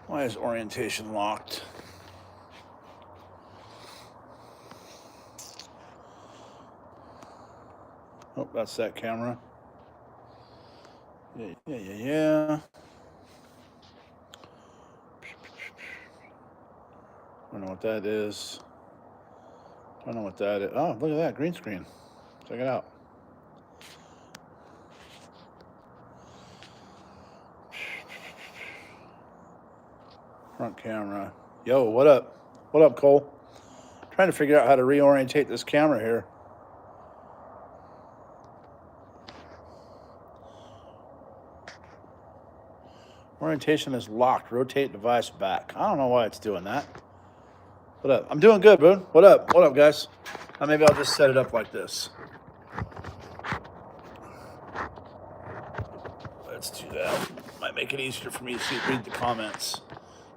Why is orientation locked? Oh, that's that camera. Yeah. I don't know what that is. I don't know what that is. Oh, look at that, green screen. Check it out. Front camera. Yo, what up? What up, Cole? Trying to figure out how to reorientate this camera here. Orientation is locked. Rotate device back. I don't know why it's doing that. What up? I'm doing good, Boone. What up? What up, guys? Maybe I'll just set it up like this. Let's do that. Might make it easier for me to read the comments.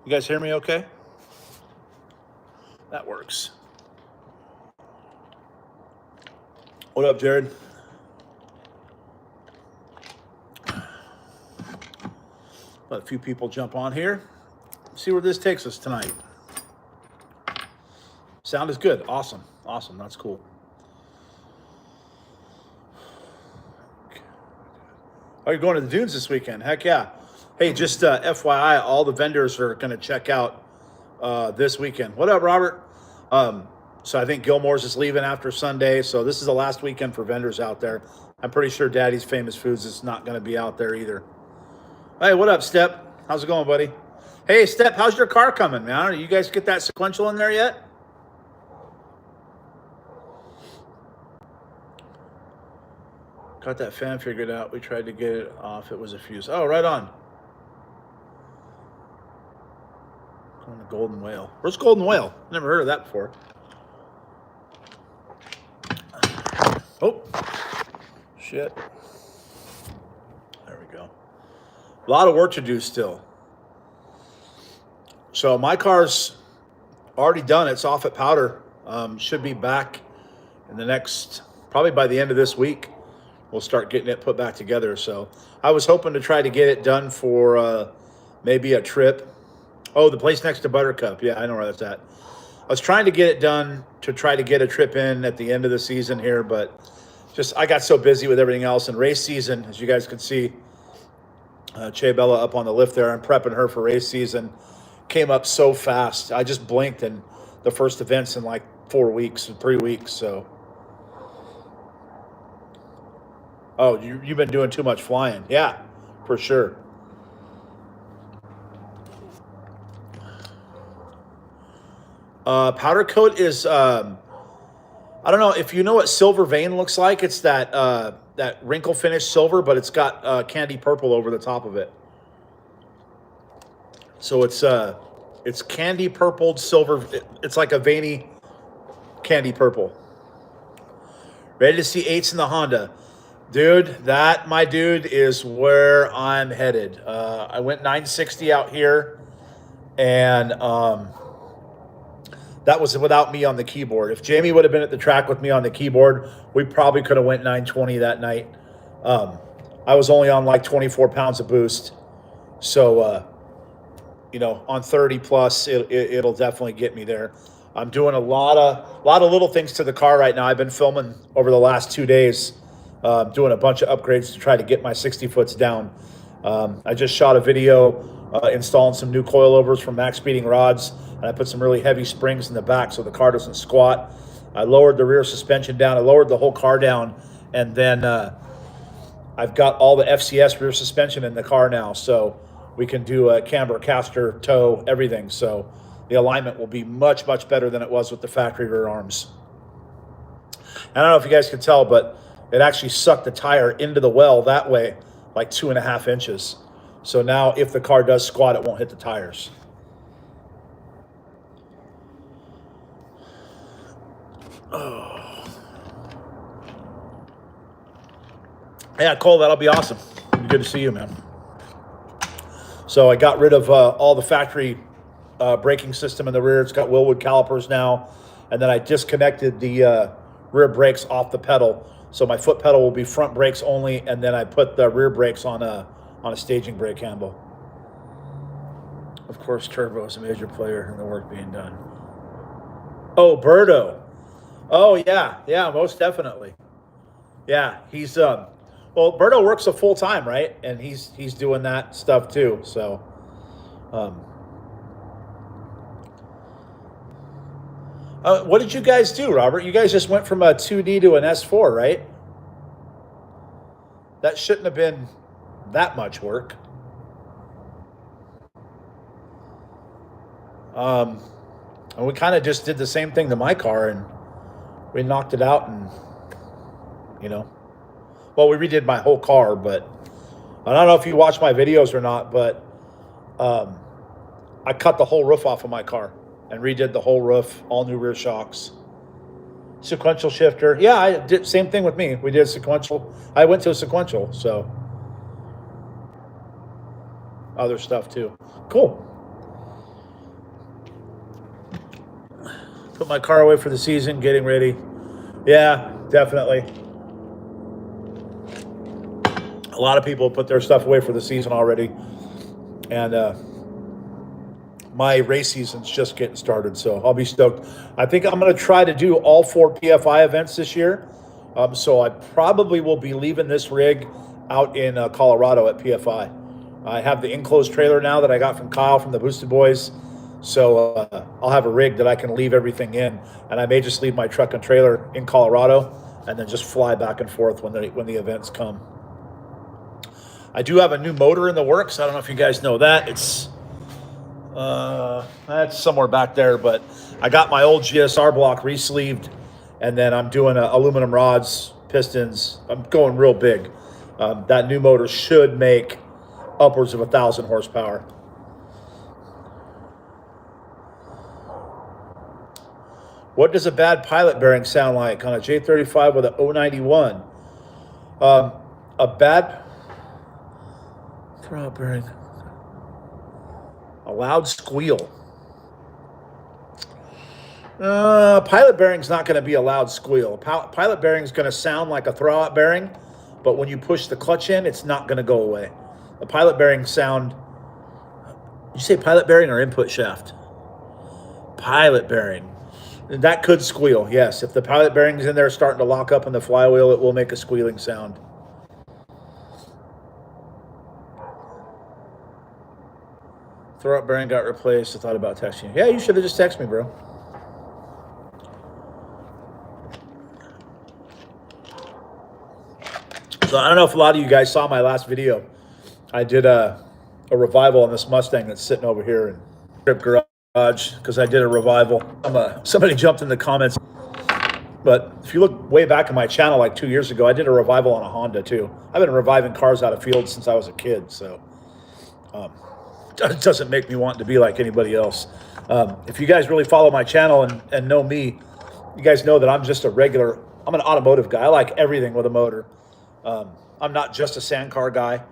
You guys hear me okay? That works. What up, Jared? Let a few people jump on here. See where this takes us tonight. Sound is good. Awesome. Awesome. That's cool. Oh, you're going to the dunes this weekend? Heck yeah. Hey, just FYI, all the vendors are going to check out this weekend. What up, Robert? So I think Gilmore's is leaving after Sunday. So this is the last weekend for vendors out there. I'm pretty sure Daddy's Famous Foods is not going to be out there either. Hey, what up, Step? How's it going, buddy? Hey, Step, how's your car coming, man? You guys get that sequential in there yet? Got that fan figured out. We tried to get it off. It was a fuse. Oh, right on. Going to Golden Whale. Where's Golden Whale? Never heard of that before. Oh, shit. There we go. A lot of work to do still. So my car's already done. It's off at powder. Should be back in the next, probably by the end of this week. We'll start getting it put back together. So I was hoping to try to get it done for maybe a trip. Oh, the place next to Buttercup. Yeah, I know where that's at. I was trying to get it done to try to get a trip in at the end of the season here, but just I got so busy with everything else. And race season, as you guys can see, Che Bella up on the lift there. I'm prepping her for race season. Came up so fast. I just blinked, and the first event's in like 4 weeks, 3 weeks. So, oh, you've been doing too much flying. Yeah, for sure. Powder coat is, I don't know if you know what silver vein looks like. It's that that wrinkle finish silver, but it's got candy purple over the top of it. So it's candy purpled silver. It's like a veiny candy purple. Ready to see 8s in the Honda. Dude, that, my dude, is where I'm headed. I went 960 out here, and that was without me on the keyboard. If Jamie would have been at the track with me on the keyboard, we probably could have went 920 that night. I was only on like 24 pounds of boost. So, you know, on 30 plus, it'll definitely get me there. I'm doing a lot of little things to the car right now. I've been filming over the last 2 days, doing a bunch of upgrades to try to get my 60 foots down. I just shot a video installing some new coilovers from Max Speeding rods, and I put some really heavy springs in the back so the car doesn't squat. I lowered the rear suspension down. I lowered the whole car down, and then I've got all the FCS rear suspension in the car now, so we can do a camber, caster, toe, everything. So the alignment will be much, much better than it was with the factory rear arms. And I don't know if you guys can tell, but it actually sucked the tire into the well that way, like 2.5 inches. So now if the car does squat, it won't hit the tires. Oh. Yeah, Cole, that'll be awesome. It'll be good to see you, man. So I got rid of all the factory braking system in the rear. It's got Willwood calipers now. And then I disconnected the rear brakes off the pedal. So my foot pedal will be front brakes only, and then I put the rear brakes on a staging brake handle. Of course, Turbo is a major player in the work being done. Oh, Birdo. Oh yeah, yeah, most definitely. Yeah, he's well, Berto works a full time, right? And he's doing that stuff too. So, um, what did you guys do, Robert? You guys just went from a 2D to an S4, right? That shouldn't have been that much work. Um, and we kind of just did the same thing to my car, and we knocked it out, and you know, well, we redid my whole car, but I don't know if you watch my videos or not, but um, I cut the whole roof off of my car and redid the whole roof, all new rear shocks, sequential shifter. Yeah, I did same thing with me. We did sequential. I went to a sequential, so other stuff too. Cool. Put my car away for the season, getting ready. Yeah, definitely. A lot of people put their stuff away for the season already, and my race season's just getting started, so I'll be stoked. I think I'm going to try to do all 4 PFI events this year, so I probably will be leaving this rig out in Colorado at PFI. I have the enclosed trailer now that I got from Kyle from the Boosted Boys, so I'll have a rig that I can leave everything in, and I may just leave my truck and trailer in Colorado and then just fly back and forth when the events come. I do have a new motor in the works. I don't know if you guys know that. It's that's somewhere back there, but I got my old GSR block re-sleeved, and then I'm doing aluminum rods, pistons. I'm going real big. That new motor should make upwards of 1,000 horsepower. What does a bad pilot bearing sound like on a J35 with a 091? A bad throw bearing. A loud squeal. Pilot bearing's not going to be a loud squeal. Pilot bearing's going to sound like a throwout bearing, but when you push the clutch in, it's not going to go away. The pilot bearing sound. You say pilot bearing or input shaft? Pilot bearing. That could squeal, yes. If the pilot bearing's in there starting to lock up in the flywheel, it will make a squealing sound. Throwout bearing got replaced. I thought about texting you. Yeah, you should have just texted me, bro. So I don't know if a lot of you guys saw my last video. I did a revival on this Mustang that's sitting over here in Trip Garage because I did a revival. Somebody jumped in the comments. But if you look way back in my channel like 2 years ago, I did a revival on a Honda too. I've been reviving cars out of field since I was a kid, so it doesn't make me want to be like anybody else. If you guys really follow my channel and know me, you guys know that I'm just I'm an automotive guy. I like everything with a motor. I'm not just a sand car guy.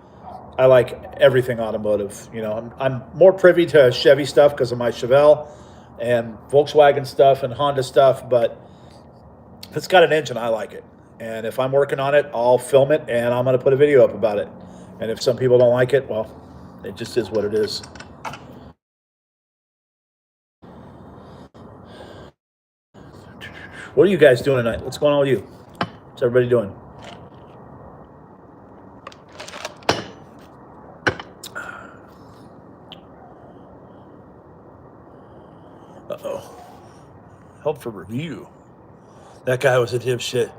I like everything automotive. You know, I'm more privy to Chevy stuff because of my Chevelle and Volkswagen stuff and Honda stuff, but if it's got an engine, I like it. And if I'm working on it, I'll film it and I'm going to put a video up about it. And if some people don't like it, well, it just is what it is. What are you guys doing tonight? What's going on with you? What's everybody doing? Uh-oh. Help for review. That guy was a dipshit.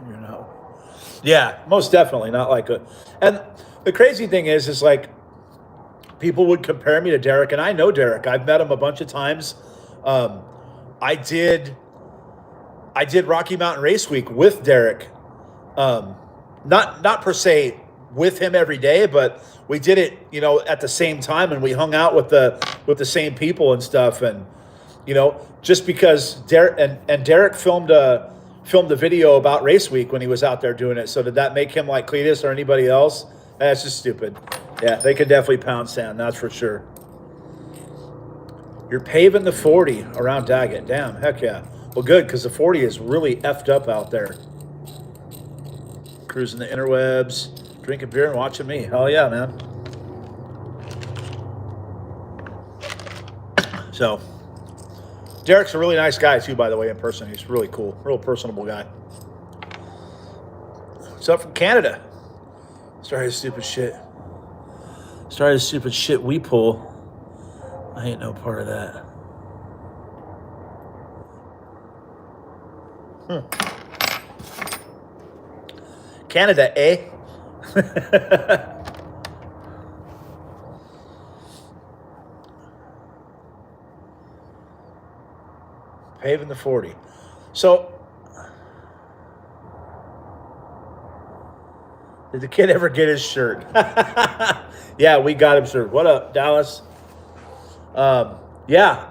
You know. Yeah, most definitely. Not like a... And the crazy thing is like, people would compare me to Derek, and I know Derek. I've met him a bunch of times. I did Rocky Mountain Race Week with Derek. Not per se with him every day, but we did it, you know, at the same time, and we hung out with the same people and stuff. And you know, just because Derek filmed a video about Race Week when he was out there doing it. So did that make him like Cletus or anybody else? That's just stupid. Yeah, they could definitely pound sand, that's for sure. You're paving the 40 around Daggett. Damn, heck yeah. Well, good, because the 40 is really effed up out there. Cruising the interwebs, drinking beer and watching me. Hell yeah, man. So Derek's a really nice guy too, by the way, in person. He's really cool, real personable guy. What's up from Canada? Started stupid shit we pull. I ain't no part of that. Canada, eh? Paving the 40. So, did the kid ever get his shirt? Yeah, we got him shirt. What up, Dallas? Yeah,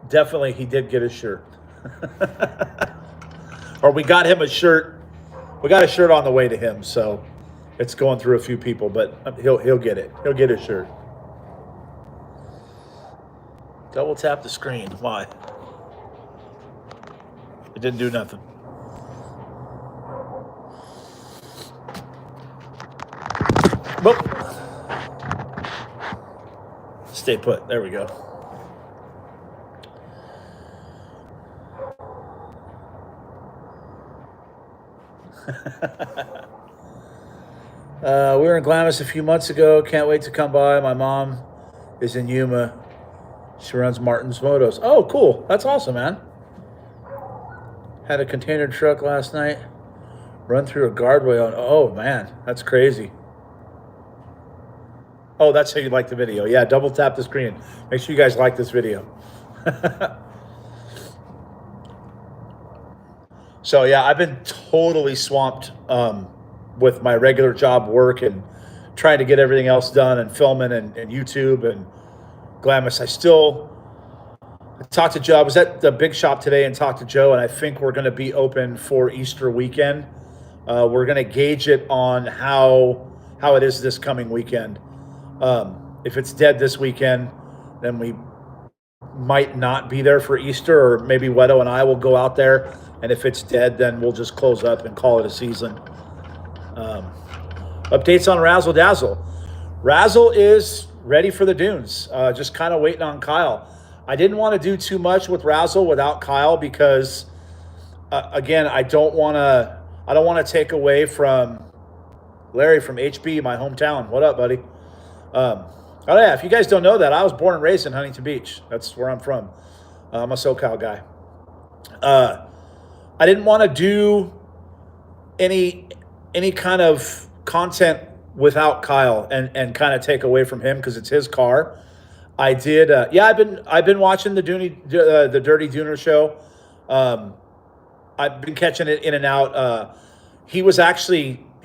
definitely he did get his shirt. Or we got him a shirt. We got a shirt on the way to him, so it's going through a few people, but he'll get it. He'll get his shirt. Double tap the screen. Why? It didn't do nothing. Boop. Stay put. There we go. We were in Glamus a few months ago. Can't wait to come by. My mom is in Yuma. She runs Martin's Motos. Oh, cool. That's awesome, man. Had a container truck last night run through a guardrail. On, oh, man. That's crazy. Oh, that's how you like the video. Yeah, double tap the screen. Make sure you guys like this video. So, yeah, I've been totally swamped with my regular job work and trying to get everything else done and filming and YouTube and Glamus. I talked to Joe. I was at the big shop today and talked to Joe, and I think we're going to be open for Easter weekend. We're going to gauge it on how it is this coming weekend. If it's dead this weekend, then we might not be there for Easter, or maybe Wedo and I will go out there. And if it's dead, then we'll just close up and call it a season. Updates on Razzle Dazzle. Razzle is ready for the dunes. Just kind of waiting on Kyle. I didn't want to do too much with Razzle without Kyle because, again, I don't want to take away from Larry from HB, my hometown. What up, buddy? Oh yeah, if you guys don't know that, I was born and raised in Huntington Beach. That's where I'm from. I'm a SoCal guy. I didn't want to do any kind of content without Kyle and kind of take away from him because it's his car. I did. Yeah, I've been watching the Dirty Dooner show. I've been catching it in and out. He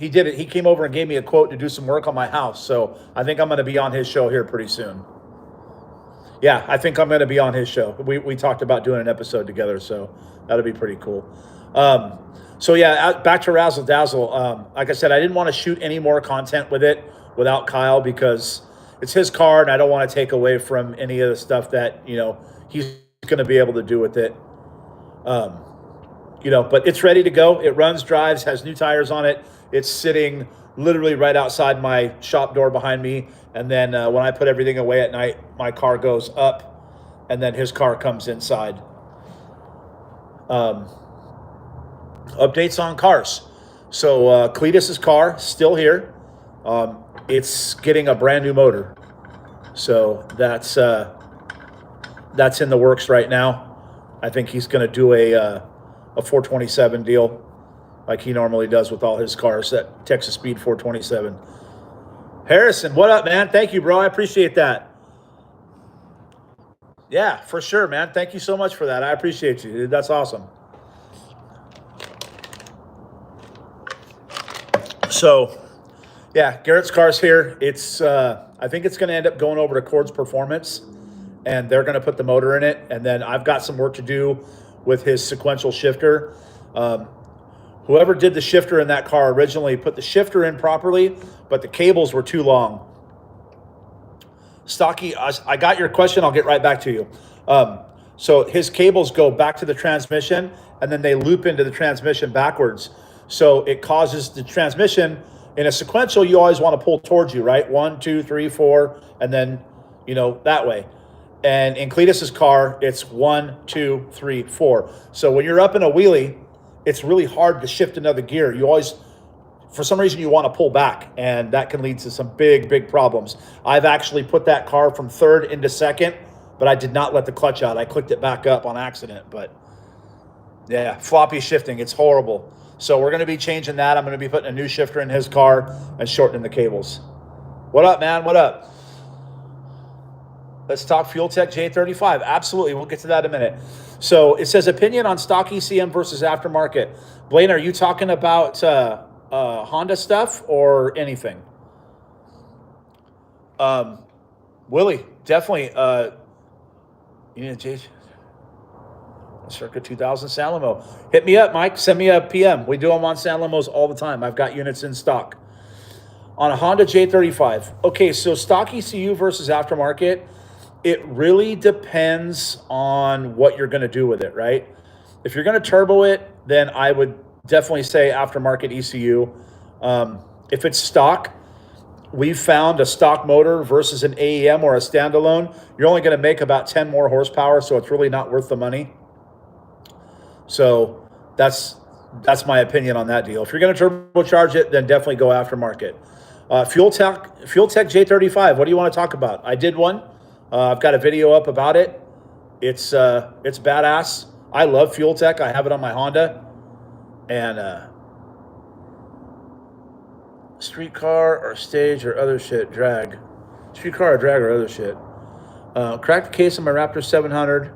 did it. He came over and gave me a quote to do some work on my house. So I think I'm going to be on his show here pretty soon. Yeah, I think I'm going to be on his show. We talked about doing an episode together, so that'll be pretty cool. So yeah, back to Razzle Dazzle. Like I said, I didn't want to shoot any more content with it without Kyle because it's his car, and I don't want to take away from any of the stuff that he's going to be able to do with it. But it's ready to go. It runs, drives, has new tires on it. It's sitting literally right outside my shop door behind me. And then when I put everything away at night, my car goes up, and then his car comes inside. Updates on cars. So Cletus's car still here. It's getting a brand new motor. So that's in the works right now. I think he's going to do a 427 deal like he normally does with all his cars, that Texas Speed 427. Harrison, what up, man? Thank you, bro. I appreciate that. Yeah, for sure, man. Thank you so much for that. I appreciate you, dude. That's awesome. So, yeah, Garrett's car's here. It's I think it's going to end up going over to Cord's Performance, and they're going to put the motor in it. And then I've got some work to do with his sequential shifter. Whoever did the shifter in that car originally put the shifter in properly, but the cables were too long. Stocky, I got your question. I'll get right back to you. So his cables go back to the transmission, and then they loop into the transmission backwards. So it causes the transmission in a sequential. You always want to pull towards you, right? 1, 2, 3, 4, and then that way. And in Cletus's car, it's 1, 2, 3, 4. So when you're up in a wheelie, it's really hard to shift another gear. You always, for some reason, you want to pull back, and that can lead to some big problems. I've actually put that car from third into second, but I did not let the clutch out. I clicked it back up on accident, but yeah, floppy shifting, it's horrible. So we're going to be changing that. I'm going to be putting a new shifter in his car and shortening the cables. What up, man? What up? Let's talk FuelTech J35. Absolutely. We'll get to that in a minute. So it says opinion on stock ECM versus aftermarket. Blaine, are you talking about Honda stuff or anything? Willie, definitely. You need a J Circa 2000 San Limo. Hit me up, Mike. Send me a PM. We do them on San Limos all the time. I've got units in stock. On a Honda J35. Okay, so stock ECU versus aftermarket. It really depends on what you're going to do with it, right? If you're going to turbo it, then I would definitely say aftermarket ECU. If it's stock, we've found a stock motor versus an AEM or a standalone, you're only going to make about 10 more horsepower, so it's really not worth the money. So that's my opinion on that deal. If you're going to turbocharge it, then definitely go aftermarket. FuelTech J35, what do you want to talk about? I did one. I've got a video up about it. It's badass. I love FuelTech. I have it on my Honda. And streetcar or stage or other shit, drag. Streetcar or drag or other shit. Cracked the case of my Raptor 700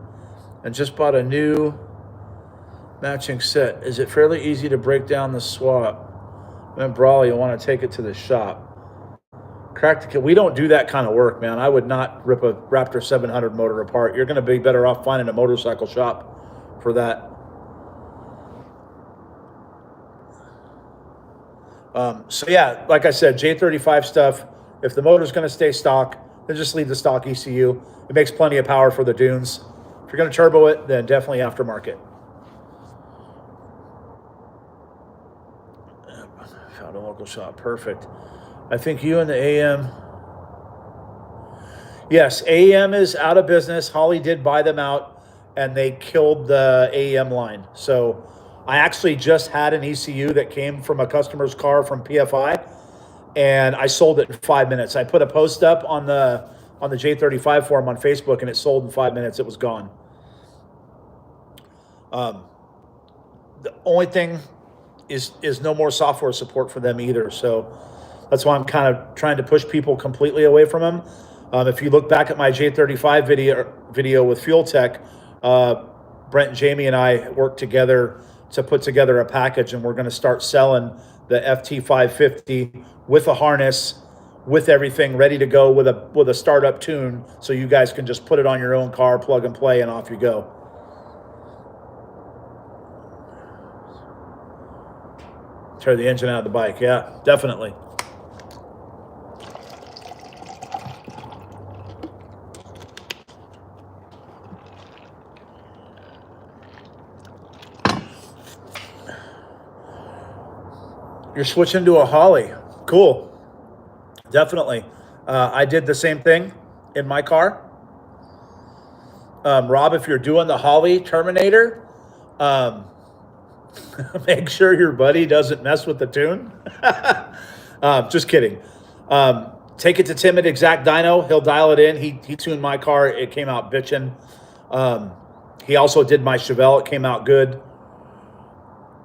and just bought a new matching set. Is it fairly easy to break down the swap? Then Brawley, you want to take it to the shop. We don't do that kind of work, man. I would not rip a Raptor 700 motor apart. You're going to be better off finding a motorcycle shop for that. So yeah, like I said, J35 stuff, if the motor's going to stay stock, then just leave the stock ECU. It makes plenty of power for the dunes. If you're going to turbo it, then definitely aftermarket. Found a local shop. Perfect. I think you and the AM. Yes, AM is out of business. Holly did buy them out, and they killed the AM line. So I actually just had an ECU that came from a customer's car from PFI, and I sold it in 5 minutes. I put a post up on the J35 forum on Facebook, and it sold in 5 minutes. It was gone. The only thing is no more software support for them either. So that's why I'm kind of trying to push people completely away from them. If you look back at my J35 video with FuelTech, Brent and Jamie and I worked together to put together a package, and we're going to start selling the FT550 with a harness, with everything ready to go with a startup tune, so you guys can just put it on your own car, plug and play, and off you go. Tear the engine out of the bike. Yeah, definitely. You're switching to a Holly. Cool. Definitely. I did the same thing in my car. Rob, if you're doing the Holly Terminator, make sure your buddy doesn't mess with the tune. Just kidding. Take it to Tim at Exact Dyno. He'll dial it in. He tuned my car. It came out bitchin'. He also did my Chevelle. It came out good.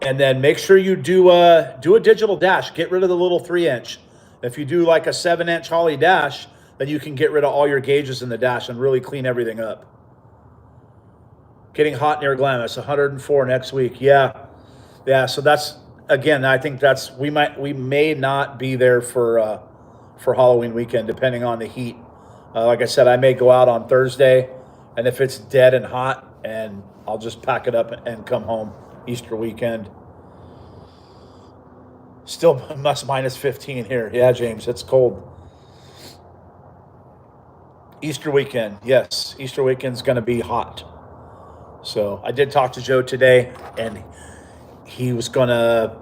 And then make sure you do a digital dash. Get rid of the little 3-inch. If you do like a 7-inch Holly dash, then you can get rid of all your gauges in the dash and really clean everything up. Getting hot near Glamus, 104 next week. Yeah. So that's, again, I think that's, we may not be there for Halloween weekend, depending on the heat. Like I said, I may go out on Thursday, and if it's dead and hot, and I'll just pack it up and come home Easter weekend. Still minus 15 here. Yeah, James, it's cold. Easter weekend, yes. Easter weekend's going to be hot. So I did talk to Joe today, and he was going to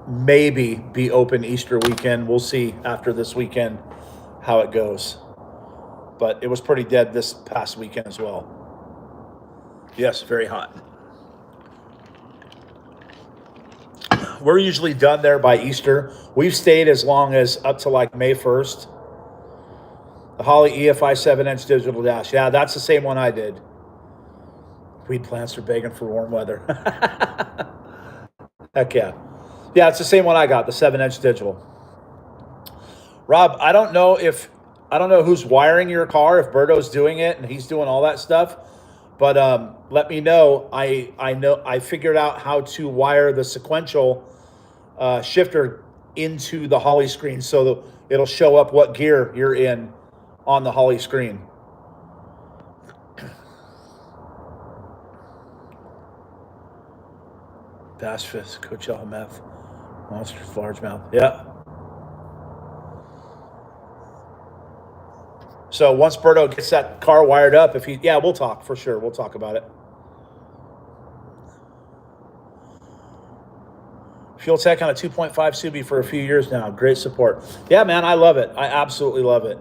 maybe be open Easter weekend. We'll see after this weekend how it goes. but it was pretty dead this past weekend as well. Yes, very hot. We're usually done there by Easter. We've stayed as long as up to like May 1st. The Holley EFI 7-inch digital dash. Yeah, that's the same one I did. Weed plants are begging for warm weather. Heck yeah. Yeah, it's the same one I got, the 7-inch digital. Rob, I don't know who's wiring your car, if Berto's doing it and he's doing all that stuff. But let me know. I figured out how to wire the sequential shifter into the Holley screen so that it'll show up what gear you're in on the Holley screen. Bass Fist, Coachella meth, Monsters, largemouth. Yeah. So once Berto gets that car wired up, we'll talk for sure. We'll talk about it. FuelTech on a 2.5 Subi for a few years now. Great support. Yeah, man, I love it. I absolutely love it.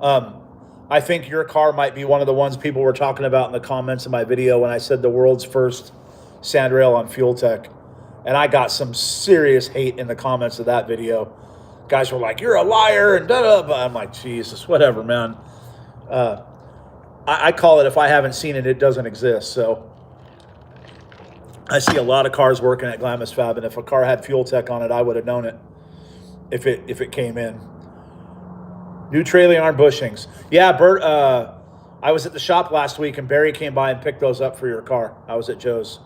I think your car might be one of the ones people were talking about in the comments of my video when I said the world's first sandrail on FuelTech. And I got some serious hate in the comments of that video. Guys were like, you're a liar, and da-da. I'm like, Jesus, whatever, man. I call it, if I haven't seen it, it doesn't exist. So I see a lot of cars working at Glamus Fab, and if a car had FuelTech on it, I would have known it if it came in. New trailing arm bushings. Yeah, Bert, I was at the shop last week, and Barry came by and picked those up for your car. I was at Joe's.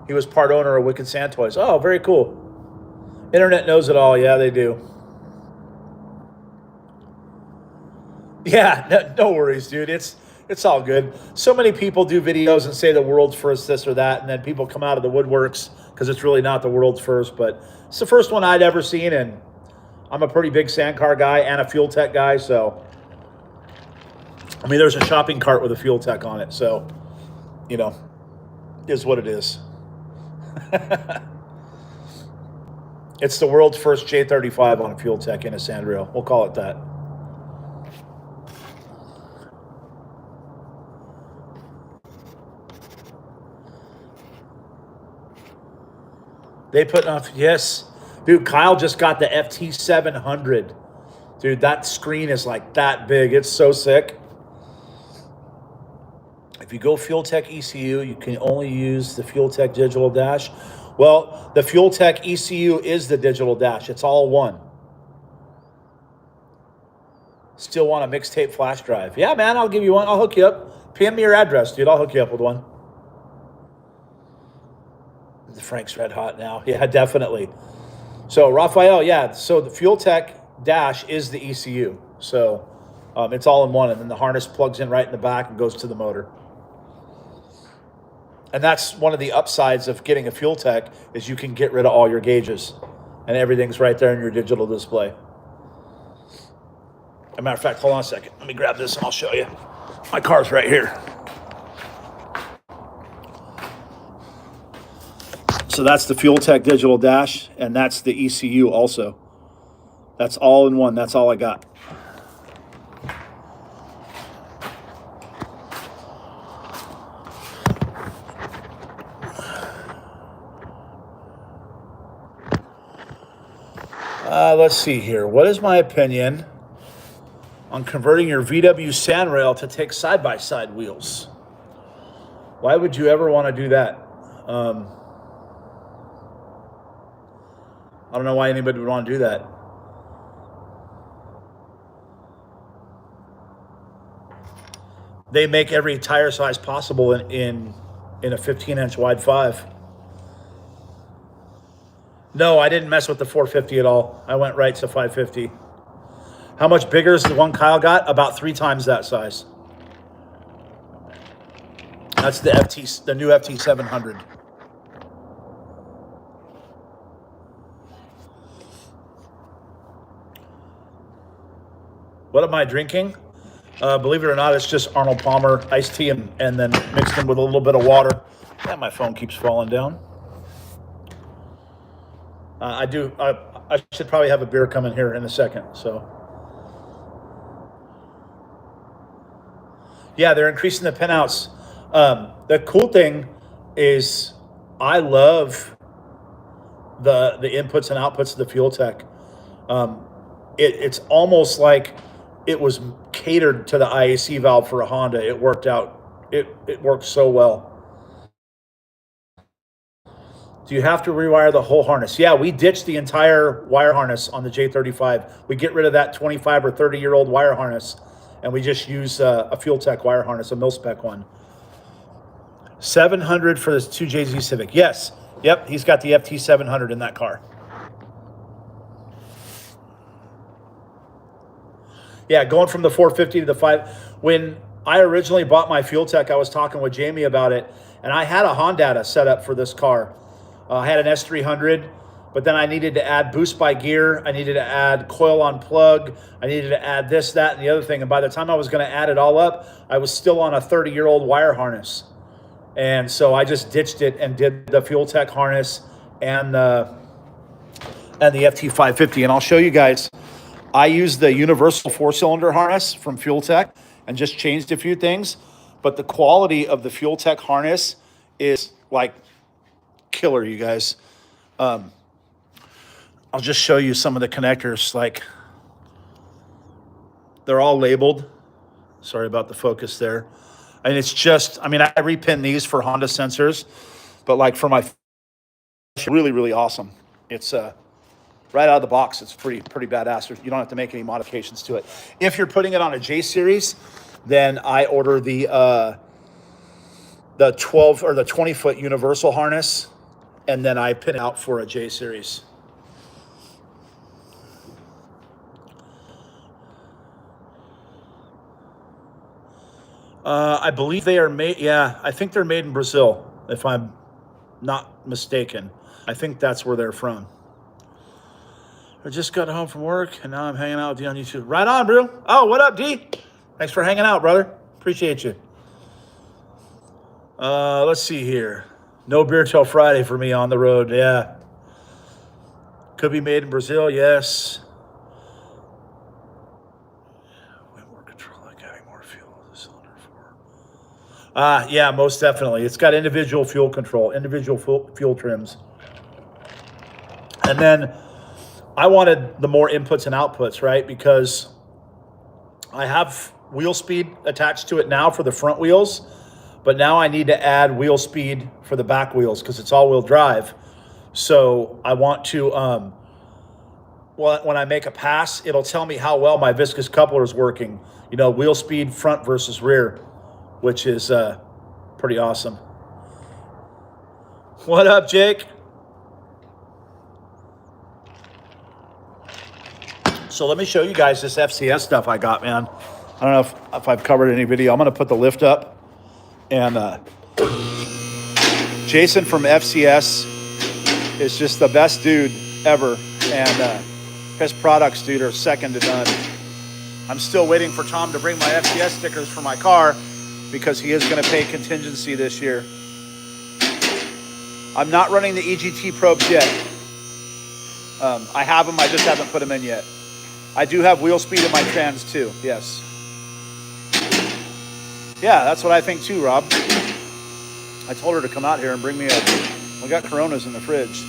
He was part owner of Wicked Sand Toys. Oh, very cool. Internet knows it all. Yeah, they do. Yeah, no worries, dude. It's all good. So many people do videos and say the world's first this or that, and then people come out of the woodworks because it's really not the world's first, but it's the first one I'd ever seen, and I'm a pretty big sand car guy and a FuelTech guy, so I mean, there's a shopping cart with a FuelTech on it, so, you know, is what it is. It's the world's first J35 on a FuelTech in a sandrail. We'll call it that. They put off, yes. Dude, Kyle just got the FT700. Dude, that screen is like that big. It's so sick. If you go FuelTech ECU, you can only use the FuelTech digital dash. Well, the FuelTech ECU is the digital dash. It's all one. Still want a mixtape flash drive? Yeah, man, I'll give you one. I'll hook you up. PM me your address, dude. I'll hook you up with one. The Frank's red hot now. Yeah, definitely. So, Raphael, yeah. So, the FuelTech dash is the ECU. So, it's all in one. And then the harness plugs in right in the back and goes to the motor. And that's one of the upsides of getting a FuelTech is you can get rid of all your gauges. And everything's right there in your digital display. As a matter of fact, hold on a second. Let me grab this and I'll show you. My car's right here. So that's the FuelTech digital dash, and that's the ECU also. That's all in one. That's all I got. Let's see here. What is my opinion on converting your VW Sandrail to take side-by-side wheels? Why would you ever want to do that? I don't know why anybody would want to do that. They make every tire size possible in a 15-inch wide 5. No, I didn't mess with the 450 at all. I went right to 550. How much bigger is the one Kyle got? About 3 times that size. That's the new FT700. What am I drinking? Believe it or not, it's just Arnold Palmer iced tea and then mixed in with a little bit of water. Yeah, my phone keeps falling down. I do. I should probably have a beer coming here in a second. So, yeah, they're increasing the pinouts. The cool thing is, I love the inputs and outputs of the FuelTech. Um, it's almost like it was catered to the IAC valve for a Honda. It worked out. It worked so well. Do you have to rewire the whole harness? Yeah, we ditched the entire wire harness on the J35. We get rid of that 25 or 30-year-old wire harness, and we just use a FuelTech wire harness, a mil-spec one. 700 for this 2JZ Civic. Yes. Yep, he's got the FT 700 in that car. Yeah, going from the 450 to the 5. When I originally bought my FuelTech, I was talking with Jamie about it, and I had a Honda set up for this car. I had an S300, but then I needed to add boost by gear. I needed to add coil on plug. I needed to add this, that, and the other thing. And by the time I was going to add it all up, I was still on a 30-year-old wire harness. And so I just ditched it and did the FuelTech harness and the FT550. And I'll show you guys. I used the universal 4-cylinder harness from FuelTech and just changed a few things. But the quality of the FuelTech harness is like killer, you guys. I'll just show you some of the connectors. Like, they're all labeled. Sorry about the focus there. And it's just, I mean, I repin these for Honda sensors, but like for my, really, really awesome. It's right out of the box. It's pretty badass. You don't have to make any modifications to it. If you're putting it on a J series, then I order the 12 or the 20-foot universal harness, and then I pin out for a J series. I believe they are made. Yeah, I think they're made in Brazil, if I'm not mistaken. I think that's where they're from. I just got home from work, and now I'm hanging out with you on YouTube. Right on, bro. Oh, what up, D? Thanks for hanging out, brother. Appreciate you. Let's see here. No beer till Friday for me on the road. Yeah. Could be made in Brazil. Yes. More control, like adding more fuel to the cylinder for. Yeah, most definitely. It's got individual fuel control, individual fuel trims. And then I wanted the more inputs and outputs, right? Because I have wheel speed attached to it now for the front wheels, but now I need to add wheel speed for the back wheels because it's all-wheel drive. So I want to, when I make a pass, it'll tell me how well my viscous coupler is working. You know, wheel speed front versus rear, which is pretty awesome. What up, Jake? So let me show you guys this FCS stuff I got, man. I don't know if I've covered any video. I'm going to put the lift up. And Jason from FCS is just the best dude ever. And his products, dude, are second to none. I'm still waiting for Tom to bring my FCS stickers for my car because he is going to pay contingency this year. I'm not running the EGT probes yet. I have them. I just haven't put them in yet. I do have wheel speed in my trans too. Yes. Yeah, that's what I think too, Rob. I told her to come out here and bring me we got Coronas in the fridge.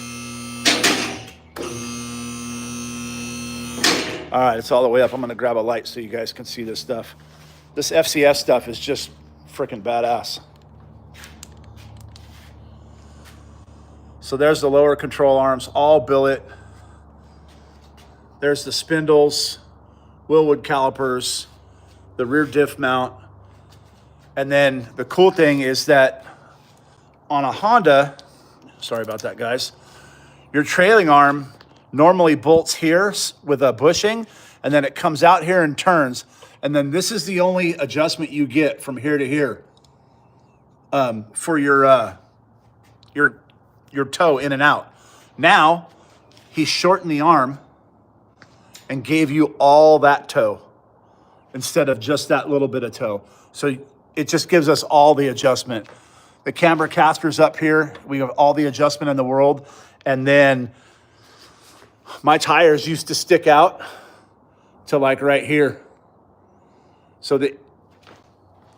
All right, it's all the way up. I'm going to grab a light so you guys can see this stuff. This FCS stuff is just freaking badass. So there's the lower control arms, all billet. There's the spindles, Willwood calipers, the rear diff mount. And then the cool thing is that on a Honda, sorry about that, guys, your trailing arm normally bolts here with a bushing, and then it comes out here and turns. And then this is the only adjustment you get from here to here for your toe in and out. Now, he shortened the arm and gave you all that toe instead of just that little bit of toe. So it just gives us all the adjustment. The camber caster's up here. We have all the adjustment in the world. And then My tires used to stick out to like right here. So that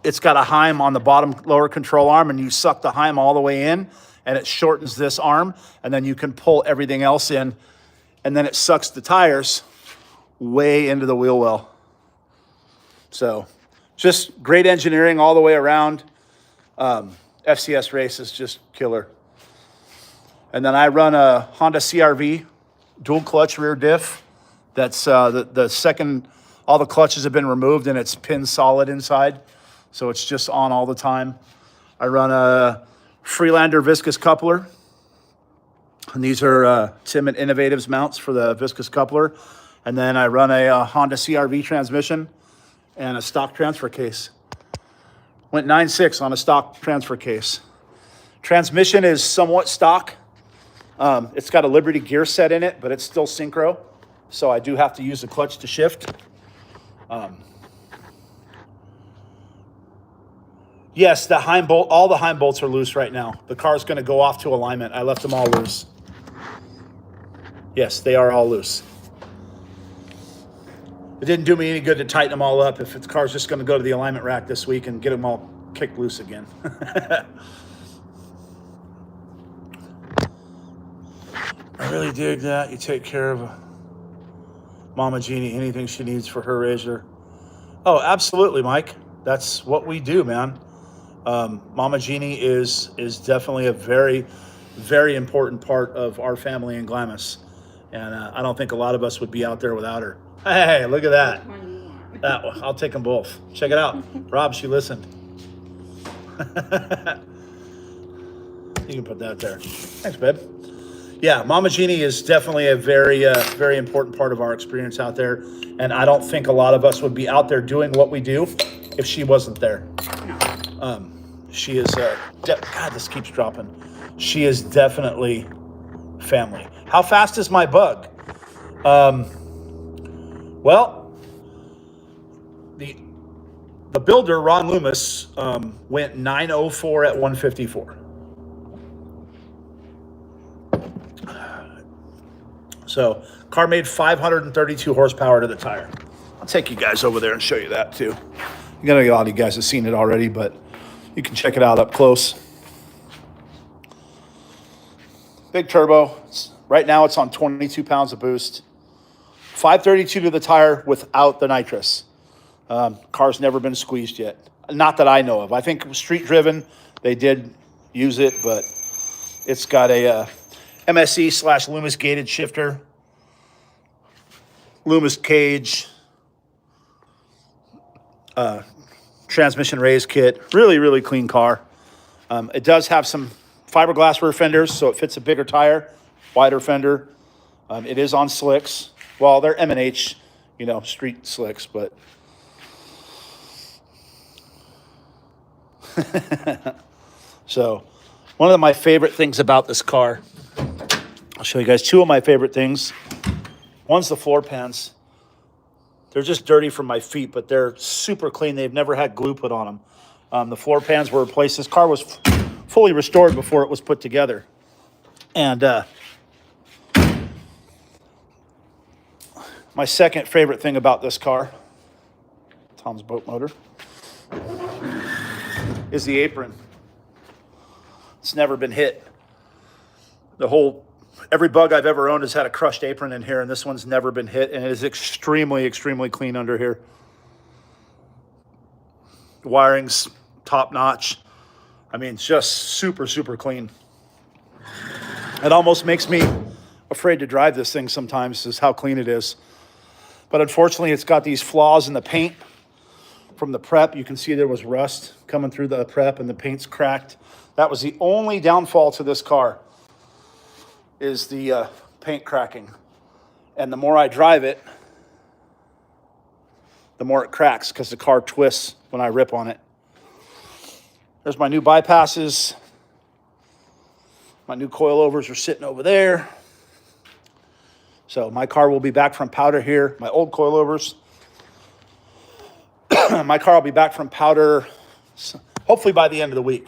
it's got a heim on the bottom lower control arm, and you suck the heim all the way in, and it shortens this arm, and then you can pull everything else in, and then it sucks the tires way into the wheel well. So just great engineering all the way around. FCS race is just killer. And then I run a Honda CRV dual clutch rear diff. That's the second, all the clutches have been removed and it's pin solid inside. So it's just on all the time. I run a Freelander viscous coupler. And these are Tim and Innovatives mounts for the viscous coupler. And then I run a Honda CRV transmission and a stock transfer case. Went 9.6 on a stock transfer case. Transmission is somewhat stock. It's got a Liberty gear set in it, but it's still synchro. So I do have to use the clutch to shift. Yes, the Heim bolt, all the Heim bolts are loose right now. The car's going to go off to alignment. I left them all loose. Yes, they are all loose. It didn't do me any good to tighten them all up if the car's just going to go to the alignment rack this week and get them all kicked loose again. I really dig that. You take care of Mama Jeannie, anything she needs for her razor. Oh, absolutely, Mike. That's what we do, man. Mama Jeannie is definitely a very, very important part of our family in Glamus. And I don't think a lot of us would be out there without her. Hey, look at that. That one. I'll take them both. Check it out. Rob, she listened. You can put that there. Thanks, babe. Yeah, Mama Jeannie is definitely a very, very important part of our experience out there. And I don't think a lot of us would be out there doing what we do if she wasn't there. She is, God, this keeps dropping. She is definitely family. How fast is my bug? Well, the builder, Ron Loomis, went 904 at 154. So, car made 532 horsepower to the tire. I'll take you guys over there and show you that too. I know a lot of you guys have seen it already, but you can check it out up close. Big turbo. Right now it's on 22 pounds of boost. 532 to the tire without the nitrous. Car's never been squeezed yet. Not that I know of. I think street driven, they did use it, but it's got a MSE / Loomis gated shifter, Loomis cage, transmission raise kit. Really, really clean car. It does have some fiberglass rear fenders, so it fits a bigger tire, wider fender. It is on slicks. Well, they're M&H, street slicks, but so one of my favorite things about this car, I'll show you guys two of my favorite things. One's the floor pans. They're just dirty from my feet, but they're super clean. They've never had glue put on them. The floor pans were replaced. This car was fully restored before it was put together. And my second favorite thing about this car, Tom's boat motor, is the apron. It's never been hit. Every bug I've ever owned has had a crushed apron in here, and this one's never been hit, and it is extremely, extremely clean under here. The wiring's top notch. I mean, just super, super clean. It almost makes me afraid to drive this thing sometimes, is how clean it is. But unfortunately, it's got these flaws in the paint from the prep. You can see there was rust coming through the prep, and the paint's cracked. That was the only downfall to this car, is the paint cracking. And the more I drive it, the more it cracks because the car twists when I rip on it. There's my new bypasses. My new coilovers are sitting over there. So my car will be back from powder here. My old coilovers. My car will be back from powder hopefully by the end of the week.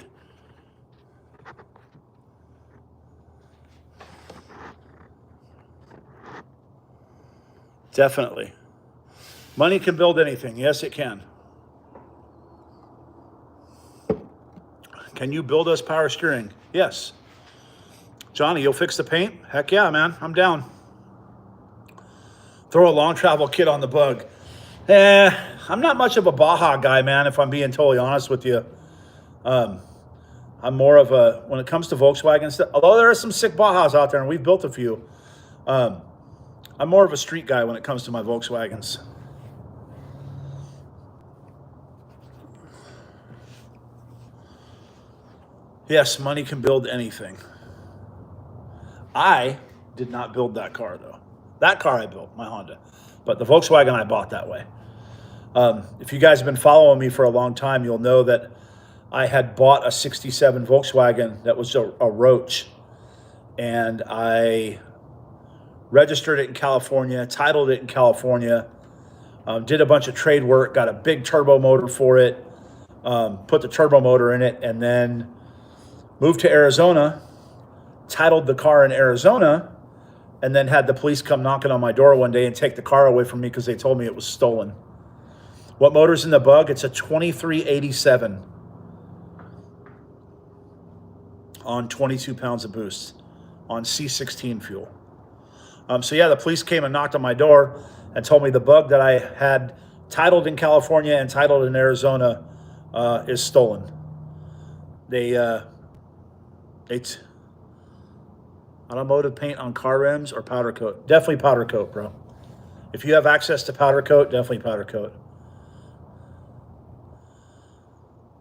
Definitely. Money can build anything. Yes, it can. Can you build us power steering? Yes. Johnny, you'll fix the paint? Heck yeah, man. I'm down. Throw a long travel kit on the bug. I'm not much of a Baja guy, man, if I'm being totally honest with you. I'm more of a, when it comes to Volkswagen stuff, although there are some sick Bajas out there, and we've built a few, I'm more of a street guy when it comes to my Volkswagens. Yes, money can build anything. I did not build that car, though. That car I built, my Honda. But the Volkswagen I bought that way. If you guys have been following me for a long time, you'll know that I had bought a 67 Volkswagen that was a Roach. And I registered it in California, titled it in California, did a bunch of trade work, got a big turbo motor for it, put the turbo motor in it, and then moved to Arizona, titled the car in Arizona, and then had the police come knocking on my door one day and take the car away from me because they told me it was stolen. What motor's in the bug? It's a 2387 on 22 pounds of boost on C16 fuel. So yeah, the police came and knocked on my door and told me the bug that I had titled in California and titled in Arizona is stolen. Automotive paint on car rims or powder coat? Definitely powder coat, bro. If you have access to powder coat, definitely powder coat.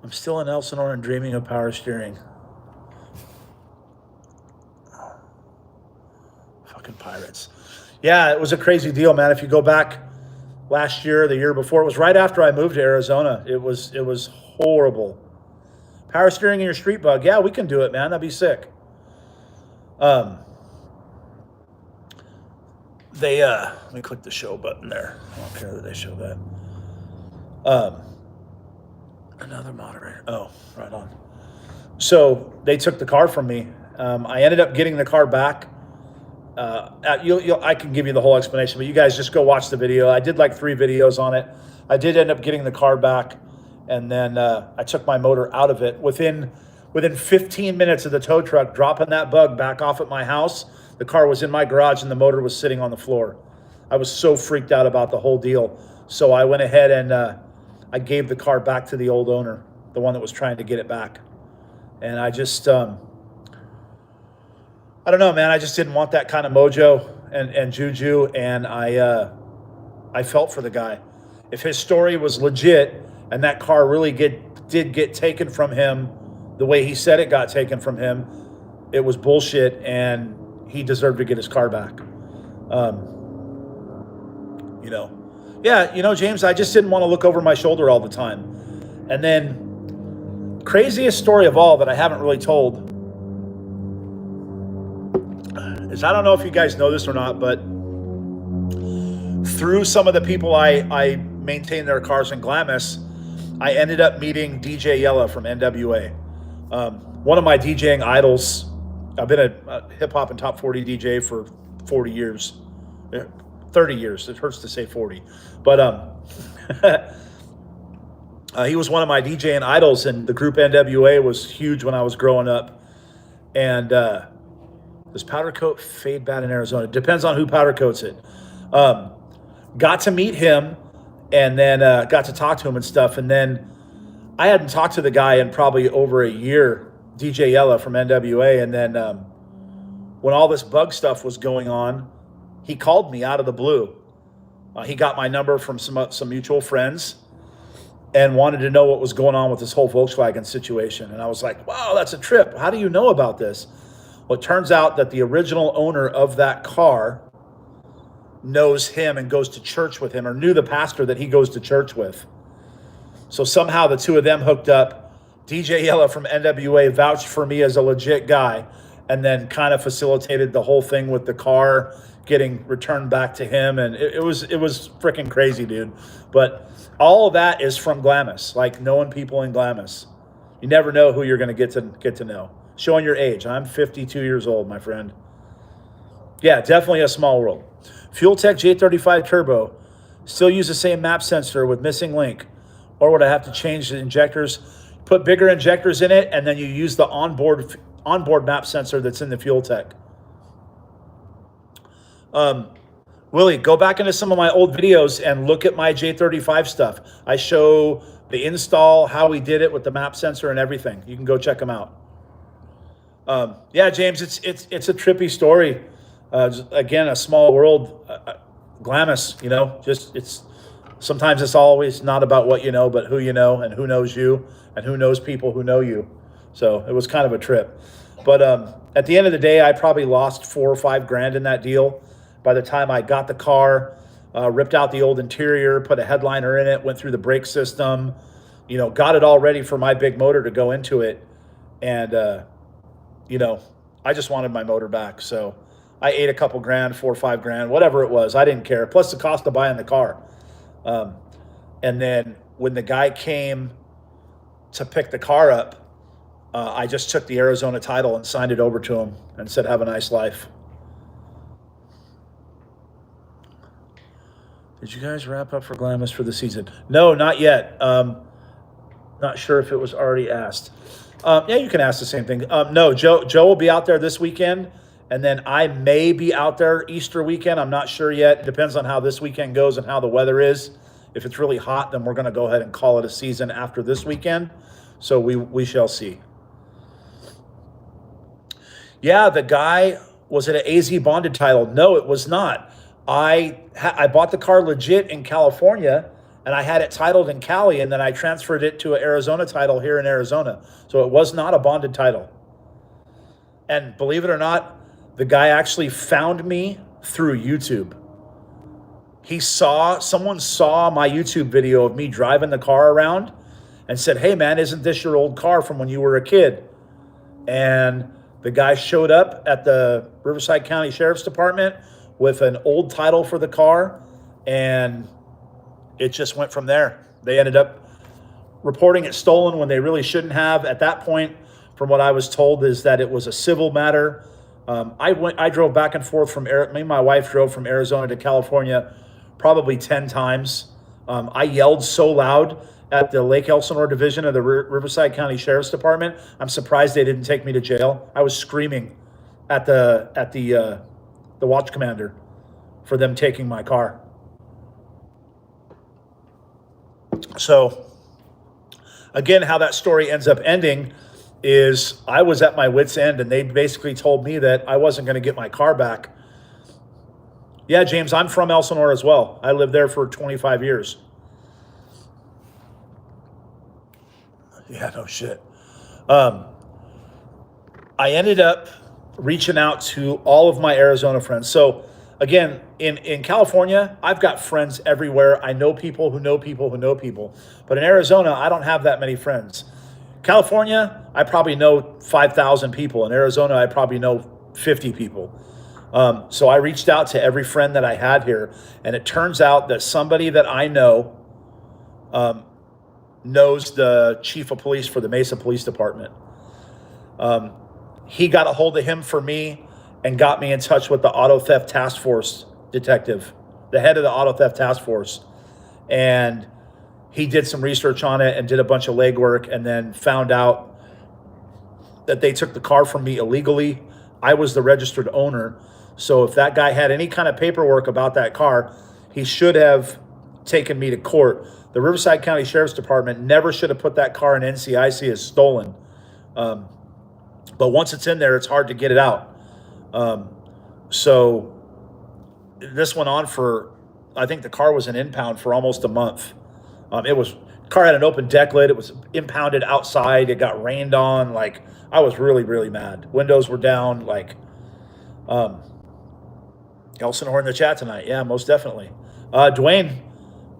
I'm still in Elsinore and dreaming of power steering. Fucking pirates. Yeah, it was a crazy deal, man. If you go back last year, the year before, it was right after I moved to Arizona. It was horrible. Power steering in your street bug. Yeah, we can do it, man. That'd be sick. Let me click the show button there. I don't care that they show that. Another moderator. Oh, right on. So they took the car from me. I ended up getting the car back. I can give you the whole explanation, but you guys just go watch the video. I did like 3 videos on it. I did end up getting the car back, and then I took my motor out of it. Within 15 minutes of the tow truck dropping that bug back off at my house, the car was in my garage and the motor was sitting on the floor. I was so freaked out about the whole deal. So I went ahead and I gave the car back to the old owner, the one that was trying to get it back. And I just, I don't know, man. I just didn't want that kind of mojo and juju. And I felt for the guy. If his story was legit and that car really did get taken from him the way he said it got taken from him, it was bullshit and he deserved to get his car back. James, I just didn't want to look over my shoulder all the time. And then, craziest story of all that I haven't really told is, I don't know if you guys know this or not, but through some of the people I maintain their cars in Glamus, I ended up meeting DJ Yella from NWA. One of my DJing idols. I've been a hip-hop and top 40 DJ for 40 years. 30 years. It hurts to say 40. But he was one of my DJing idols, and the group NWA was huge when I was growing up. And does powder coat fade bad in Arizona? It depends on who powder coats it. Got to meet him, and then got to talk to him and stuff. And then I hadn't talked to the guy in probably over a year, DJ Yella from NWA. And then when all this bug stuff was going on, he called me out of the blue. He got my number from some mutual friends and wanted to know what was going on with this whole Volkswagen situation. And I was like, wow, that's a trip. How do you know about this? Well, it turns out that the original owner of that car knows him and goes to church with him, or knew the pastor that he goes to church with. So somehow the two of them hooked up. DJ Yella from NWA vouched for me as a legit guy, and then kind of facilitated the whole thing with the car getting returned back to him. And it was freaking crazy, dude. But all of that is from Glamus, like knowing people in Glamus. You never know who you're going to get to know. Showing your age. I'm 52 years old, my friend. Yeah, definitely a small world. FuelTech J35 Turbo. Still use the same map sensor with missing link. Or would I have to change the injectors? Put bigger injectors in it, and then you use the onboard map sensor that's in the FuelTech. Willie, go back into some of my old videos and look at my J35 stuff. I show the install, how we did it with the map sensor and everything. You can go check them out. Yeah, James, it's a trippy story. Again, a small world. Glamus, you know, sometimes it's always not about what you know, but who you know and who knows you and who knows people who know you. So it was kind of a trip. But at the end of the day, I probably lost $4 or $5 grand in that deal. By the time I got the car, ripped out the old interior, put a headliner in it, went through the brake system, you know, got it all ready for my big motor to go into it. And, you know, I just wanted my motor back. So I ate a couple grand, $4 or $5 grand, whatever it was. I didn't care. Plus the cost of buying the car. And then when the guy came to pick the car up, I just took the Arizona title and signed it over to him and said, have a nice life. Did you guys wrap up for Glamus for the season? No, not yet. Not sure if it was already asked. Yeah, you can ask the same thing. No, Joe will be out there this weekend, and then I may be out there Easter weekend. I'm not sure yet. It depends on how this weekend goes and how the weather is. If it's really hot, then we're going to go ahead and call it a season after this weekend. So we shall see. Yeah, the guy, was it an AZ bonded title? No, it was not. I bought the car legit in California, and I had it titled in Cali, and then I transferred it to an Arizona title here in Arizona. So it was not a bonded title. And believe it or not, the guy actually found me through YouTube. Someone saw my YouTube video of me driving the car around and said, hey man, isn't this your old car from when you were a kid? And the guy showed up at the Riverside County Sheriff's Department with an old title for the car, and it just went from there. They ended up reporting it stolen when they really shouldn't have. At that point, from what I was told, is that it was a civil matter. I drove back and forth me and my wife drove from Arizona to California probably 10 times. I yelled so loud at the Lake Elsinore division of the Riverside County Sheriff's Department. I'm surprised they didn't take me to jail. I was screaming at the watch commander for them taking my car. So again, how that story ends up ending is I was at my wit's end, and they basically told me that I wasn't going to get my car back. Yeah, James, I'm from Elsinore as well. I lived there for 25 years. Yeah, no shit. I ended up reaching out to all of my Arizona friends. So again, in California, I've got friends everywhere. I know people who know people who know people. But in Arizona, I don't have that many friends. California, I probably know 5,000 people. In Arizona, I probably know 50 people. So I reached out to every friend that I had here, and it turns out that somebody that I know knows the chief of police for the Mesa Police Department. He got a hold of him for me and got me in touch with the Auto Theft Task Force detective, the head of the Auto Theft Task Force. And he did some research on it and did a bunch of legwork, and then found out that they took the car from me illegally. I was the registered owner. So if that guy had any kind of paperwork about that car, he should have taken me to court. The Riverside County Sheriff's Department never should have put that car in NCIC as stolen. But once it's in there, it's hard to get it out. So this went on for, I think the car was an impound for almost a month. Car had an open deck lid. It was impounded outside. It got rained on. Like, I was really, really mad. Windows were down. Like, Elsinore in the chat tonight. Yeah, most definitely. Dwayne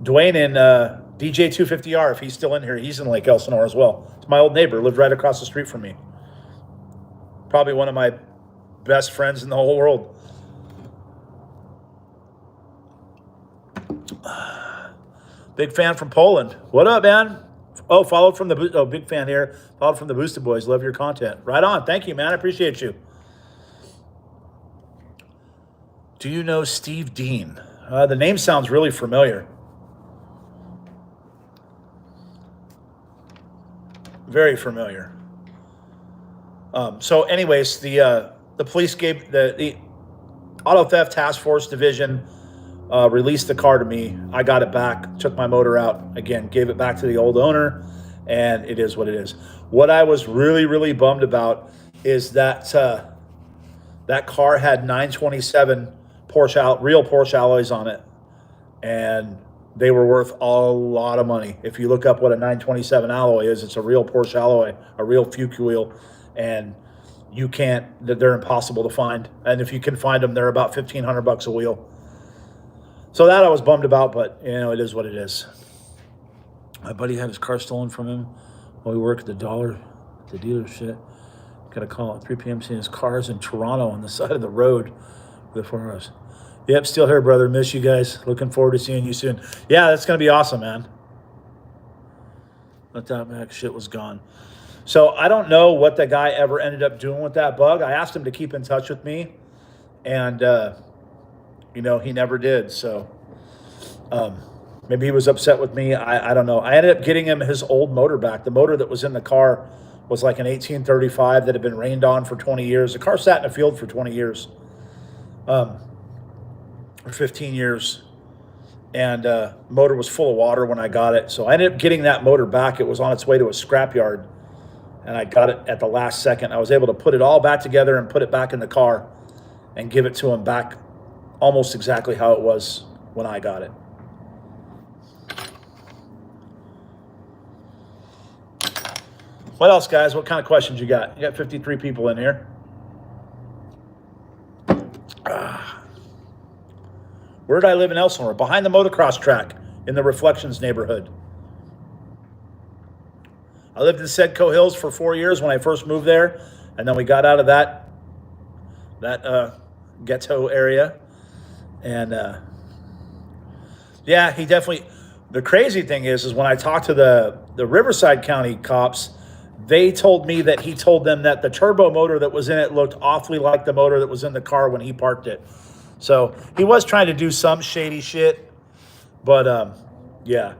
in DJ250R, if he's still in here, he's in Lake Elsinore as well. It's my old neighbor, lived right across the street from me. Probably one of my best friends in the whole world. Big fan from Poland. What up, man? Oh, followed from the big fan here. Followed from the Boosted Boys. Love your content. Right on. Thank you, man. I appreciate you. Do you know Steve Dean? The name sounds really familiar. Very familiar. So anyways, the police gave the Auto Theft Task Force Division released the car to me. I got it back, took my motor out, again, gave it back to the old owner, and it is what it is. What I was really, really bummed about is that that car had 927 real Porsche alloys on it, and they were worth a lot of money. If you look up what a 927 alloy is, it's a real Porsche alloy, a real Fuke wheel, and they're impossible to find. And if you can find them, they're about $1,500 a wheel. So that I was bummed about, but it is what it is. My buddy had his car stolen from him while we work at the dealership. Got a call at 3 p.m. seeing his cars in Toronto on the side of the road before us. Yep, still here, brother. Miss you guys. Looking forward to seeing you soon. Yeah, that's going to be awesome, man. But that Mac shit was gone. So I don't know what the guy ever ended up doing with that bug. I asked him to keep in touch with me, and, he never did. So maybe he was upset with me. I don't know. I ended up getting him his old motor back. The motor that was in the car was like an 1835 that had been rained on for 20 years. The car sat in the field for 20 years. Or 15 years, and motor was full of water when I got it. So I ended up getting that motor back. It was on its way to a scrapyard, and I got it at the last second. I was able to put it all back together and put it back in the car and give it to him back almost exactly how it was when I got it. What else, guys? What kind of questions you got? You got 53 people in here. Where did I live in Elsinore? Behind the motocross track in the Reflections neighborhood. I lived in Sedco Hills for 4 years when I first moved there, and then we got out of that ghetto area. And yeah, he definitely. The crazy thing is when I talked to the Riverside County cops, they told me that he told them that the turbo motor that was in it looked awfully like the motor that was in the car when he parked it. So he was trying to do some shady shit, but yeah.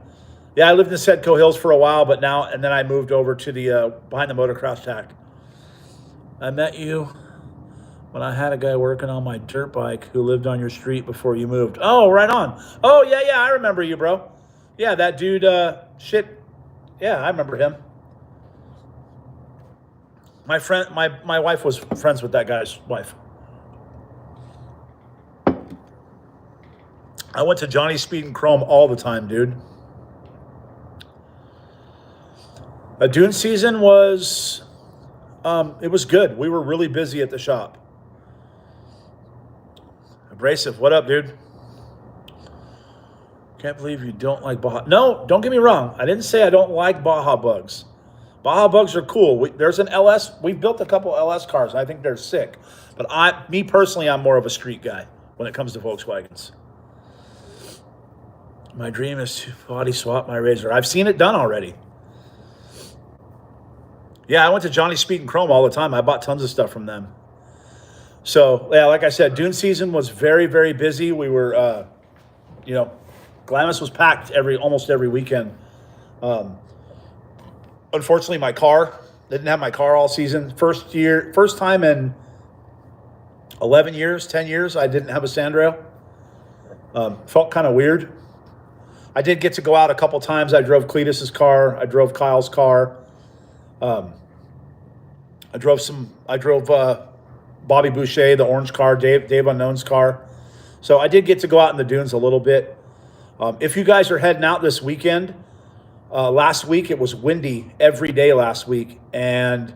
I lived in Sedco Hills for a while, but then I moved over to the behind the motocross track. I met you when I had a guy working on my dirt bike who lived on your street before you moved. Oh, right on. Oh yeah, I remember you, bro. Yeah, that dude. Shit. Yeah, I remember him. My friend, my wife was friends with that guy's wife. I went to Johnny's Speed and Chrome all the time, dude. Dune season was, it was good. We were really busy at the shop. Abrasive, what up, dude? Can't believe you don't like Baja. No, don't get me wrong. I didn't say I don't like Baja bugs. Baja bugs are cool. There's an LS. We've built a couple LS cars. I think they're sick. But me personally, I'm more of a street guy when it comes to Volkswagens. My dream is to body swap my Razor. I've seen it done already. Yeah, I went to Johnny's Speed and Chrome all the time. I bought tons of stuff from them. So, yeah, like I said, Dune season was very, very busy. We were, Glamus was packed almost every weekend. Unfortunately, my car, didn't have my car all season. First time in 11 years, 10 years, I didn't have a sandrail. Felt kind of weird. I did get to go out a couple times. I drove Cletus's car. I drove Kyle's car. I drove Bobby Boucher, the orange car, Dave Unknown's car. So I did get to go out in the dunes a little bit. If you guys are heading out this weekend, last week it was windy every day last week. And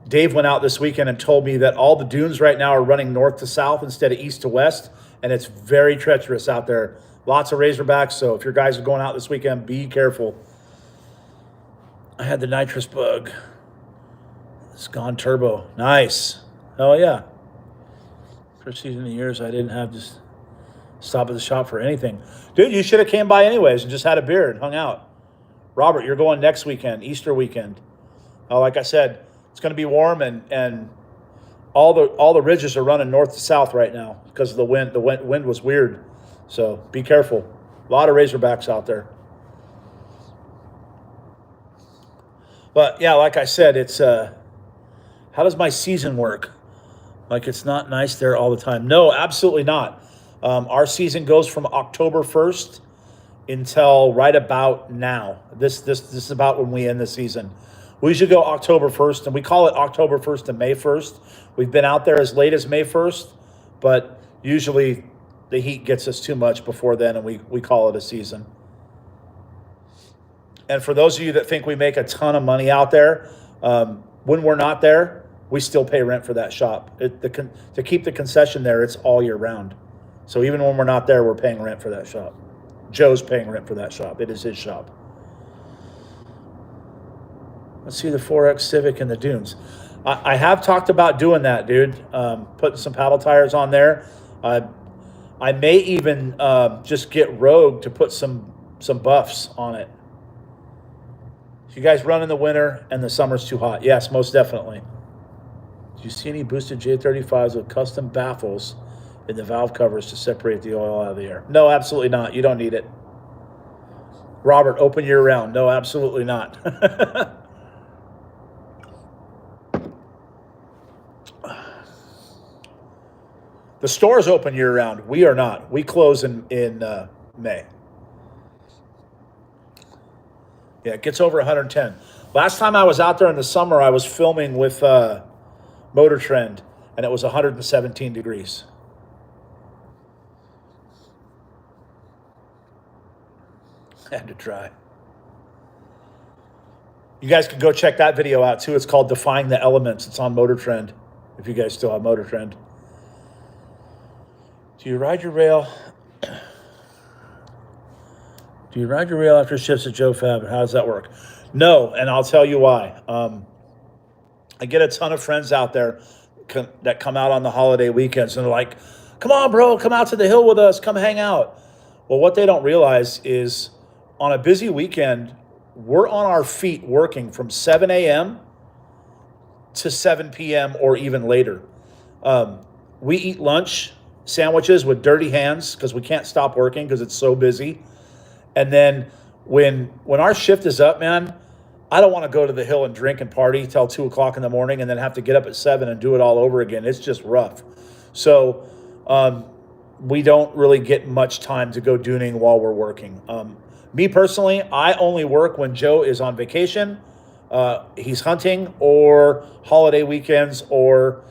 Dave went out this weekend and told me that all the dunes right now are running north to south instead of east to west. And it's very treacherous out there. Lots of Razorbacks. So if your guys are going out this weekend, be careful. I had the nitrous bug. It's gone turbo. Nice. Oh, yeah. First season of years, I didn't have to stop at the shop for anything. Dude, you should have came by anyways and just had a beer and hung out. Robert, you're going next weekend, Easter weekend. Like I said, it's going to be warm and all the ridges are running north to south right now because of the wind. The wind was weird, so be careful. A lot of Razorbacks out there. But yeah, like I said, it's how does my season work? Like it's not nice there all the time. No, absolutely not. Our season goes from October 1st until right about now. This is about when we end the season. We usually go October 1st, and we call it October 1st to May 1st. We've been out there as late as May 1st, but usually the heat gets us too much before then, and we call it a season. And for those of you that think we make a ton of money out there, when we're not there, we still pay rent for that shop. To keep the concession there, it's all year round. So even when we're not there, we're paying rent for that shop. Joe's paying rent for that shop. It is his shop. Let's see the 4X Civic in the dunes. I have talked about doing that, dude. Putting some paddle tires on there. I may even just get Rogue to put some buffs on it. You guys run in the winter and the summer's too hot. Yes, most definitely. Do you see any boosted J35s with custom baffles in the valve covers to separate the oil out of the air? No, absolutely not. You don't need it. Robert, open year round. No, absolutely not. The store's open year round. We are not. We close in May. Yeah, it gets over 110. Last time I was out there in the summer, I was filming with Motor Trend, and it was 117 degrees. Had to try. You guys can go check that video out too. It's called Defying the Elements. It's on Motor Trend, if you guys still have Motor Trend. Do you ride your rail? Do you ride your rail after shifts at Joe Fab? How does that work? No, and I'll tell you why. I get a ton of friends out there that come out on the holiday weekends and they're like, come on, bro, come out to the hill with us, come hang out. Well, what they don't realize is on a busy weekend, we're on our feet working from 7 a.m. to 7 p.m. or even later. We eat lunch sandwiches with dirty hands because we can't stop working because it's so busy. And then when our shift is up, man, I don't want to go to the hill and drink and party till 2 o'clock in the morning and then have to get up at 7 and do it all over again. It's just rough. So we don't really get much time to go duning while we're working. Me personally, I only work when Joe is on vacation, he's hunting, or holiday weekends, or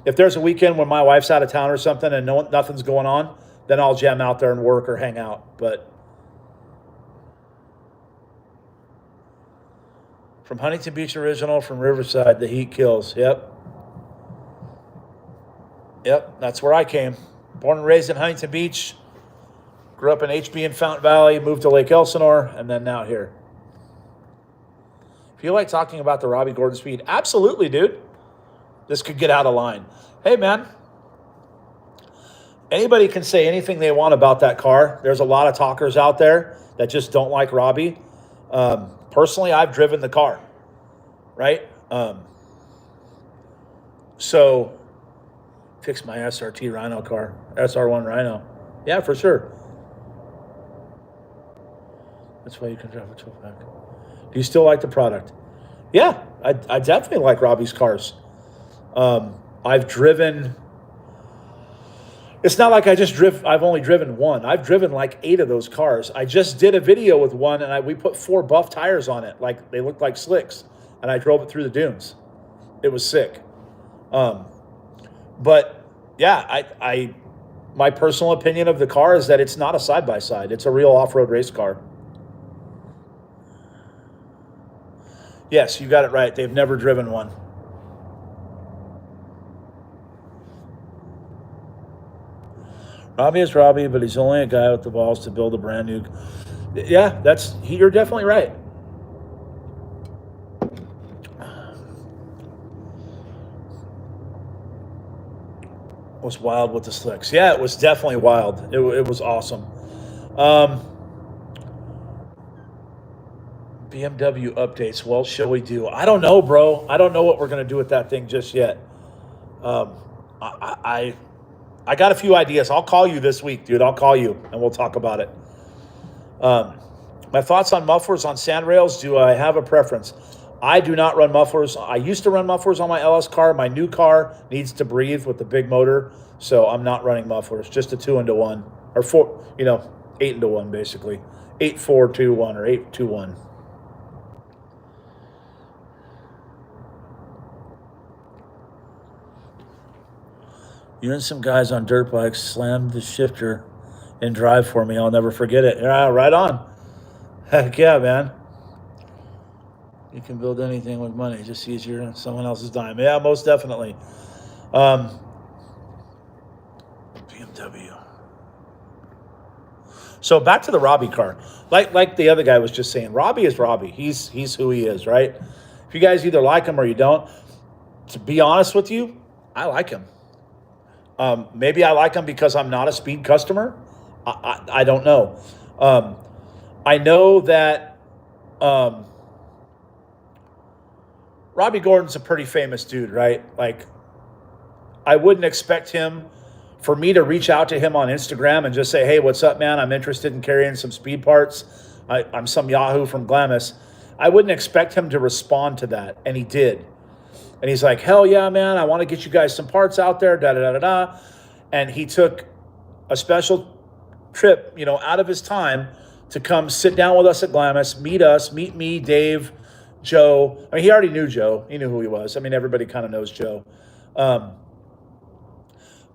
if there's a weekend when my wife's out of town or something and nothing's going on, then I'll jam out there and work or hang out. But from Huntington Beach original, from Riverside, the heat kills. Yep, that's where I came. Born and raised in Huntington Beach. Grew up in HB in Fountain Valley, moved to Lake Elsinore, and then now here. If you like talking about the Robbie Gordon speed, absolutely, dude. This could get out of line. Hey, man. Anybody can say anything they want about that car. There's a lot of talkers out there that just don't like Robbie. Personally, I've driven the car, right? So, fix my SRT Rhino car, SR1 Rhino. Yeah, for sure. That's why you can drive a 12-pack. Do you still like the product? Yeah, I definitely like Robbie's cars. I've driven. It's not like I've only driven one. I've driven like 8 of those cars. I just did a video with one, and we put 4 buff tires on it, like they looked like slicks, and I drove it through the dunes. It was sick. But yeah, my personal opinion of the car is that it's not a side-by-side. It's a real off-road race car. Yes, you got it right. They've never driven one. Robbie is Robbie, but he's only a guy with the balls to build a brand new. Yeah, you're definitely right. It was wild with the slicks. Yeah, it was definitely wild. It was awesome. BMW updates. What shall we do? I don't know, bro. I don't know what we're going to do with that thing just yet. Um, I got a few ideas. I'll call you this week, dude. I'll call you and we'll talk about it. My thoughts on mufflers on sand rails. Do I have a preference? I do not run mufflers. I used to run mufflers on my LS car. My new car needs to breathe with the big motor, so I'm not running mufflers. Just a 2-into-1 or 4, 8-into-1 basically. 8-4-2-1 or 8-2-1. You and some guys on dirt bikes slammed the shifter and drive for me. I'll never forget it. Yeah, right on. Heck yeah, man. You can build anything with money. Just easier than someone else's dime. Yeah, most definitely. BMW. So back to the Robbie car. Like the other guy was just saying, Robbie is Robbie. He's who he is, right? If you guys either like him or you don't, to be honest with you, I like him. Maybe I like him because I'm not a speed customer. I don't know. I know that Robbie Gordon's a pretty famous dude, right? Like, I wouldn't expect him for me to reach out to him on Instagram and just say, hey, what's up, man? I'm interested in carrying some speed parts. I'm some Yahoo from Glamus. I wouldn't expect him to respond to that, and he did. And he's like, hell yeah, man, I want to get you guys some parts out there, da-da-da-da-da. And he took a special trip, out of his time to come sit down with us at Glamus, meet me, Dave, Joe. I mean, he already knew Joe. He knew who he was. I mean, everybody kind of knows Joe.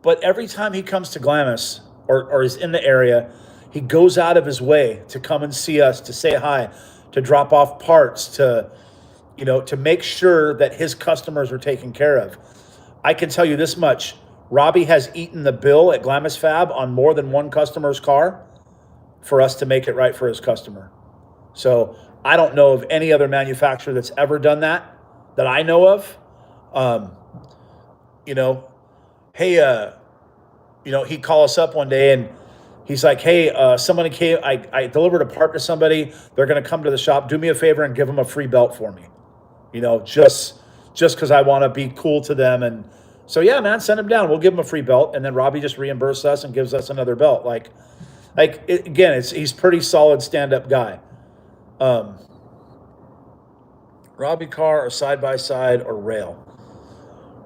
But every time he comes to Glamus or is in the area, he goes out of his way to come and see us, to say hi, to drop off parts, to make sure that his customers are taken care of. I can tell you this much. Robbie has eaten the bill at Glamus Fab on more than one customer's car for us to make it right for his customer. So I don't know of any other manufacturer that's ever done that I know of. He'd call us up one day and he's like, hey, somebody came, I delivered a part to somebody. They're going to come to the shop. Do me a favor and give them a free belt for me. Just because I want to be cool to them. And so, yeah, man, send them down. We'll give them a free belt. And then Robbie just reimburses us and gives us another belt. He's pretty solid stand-up guy. Robbie car or side-by-side or rail?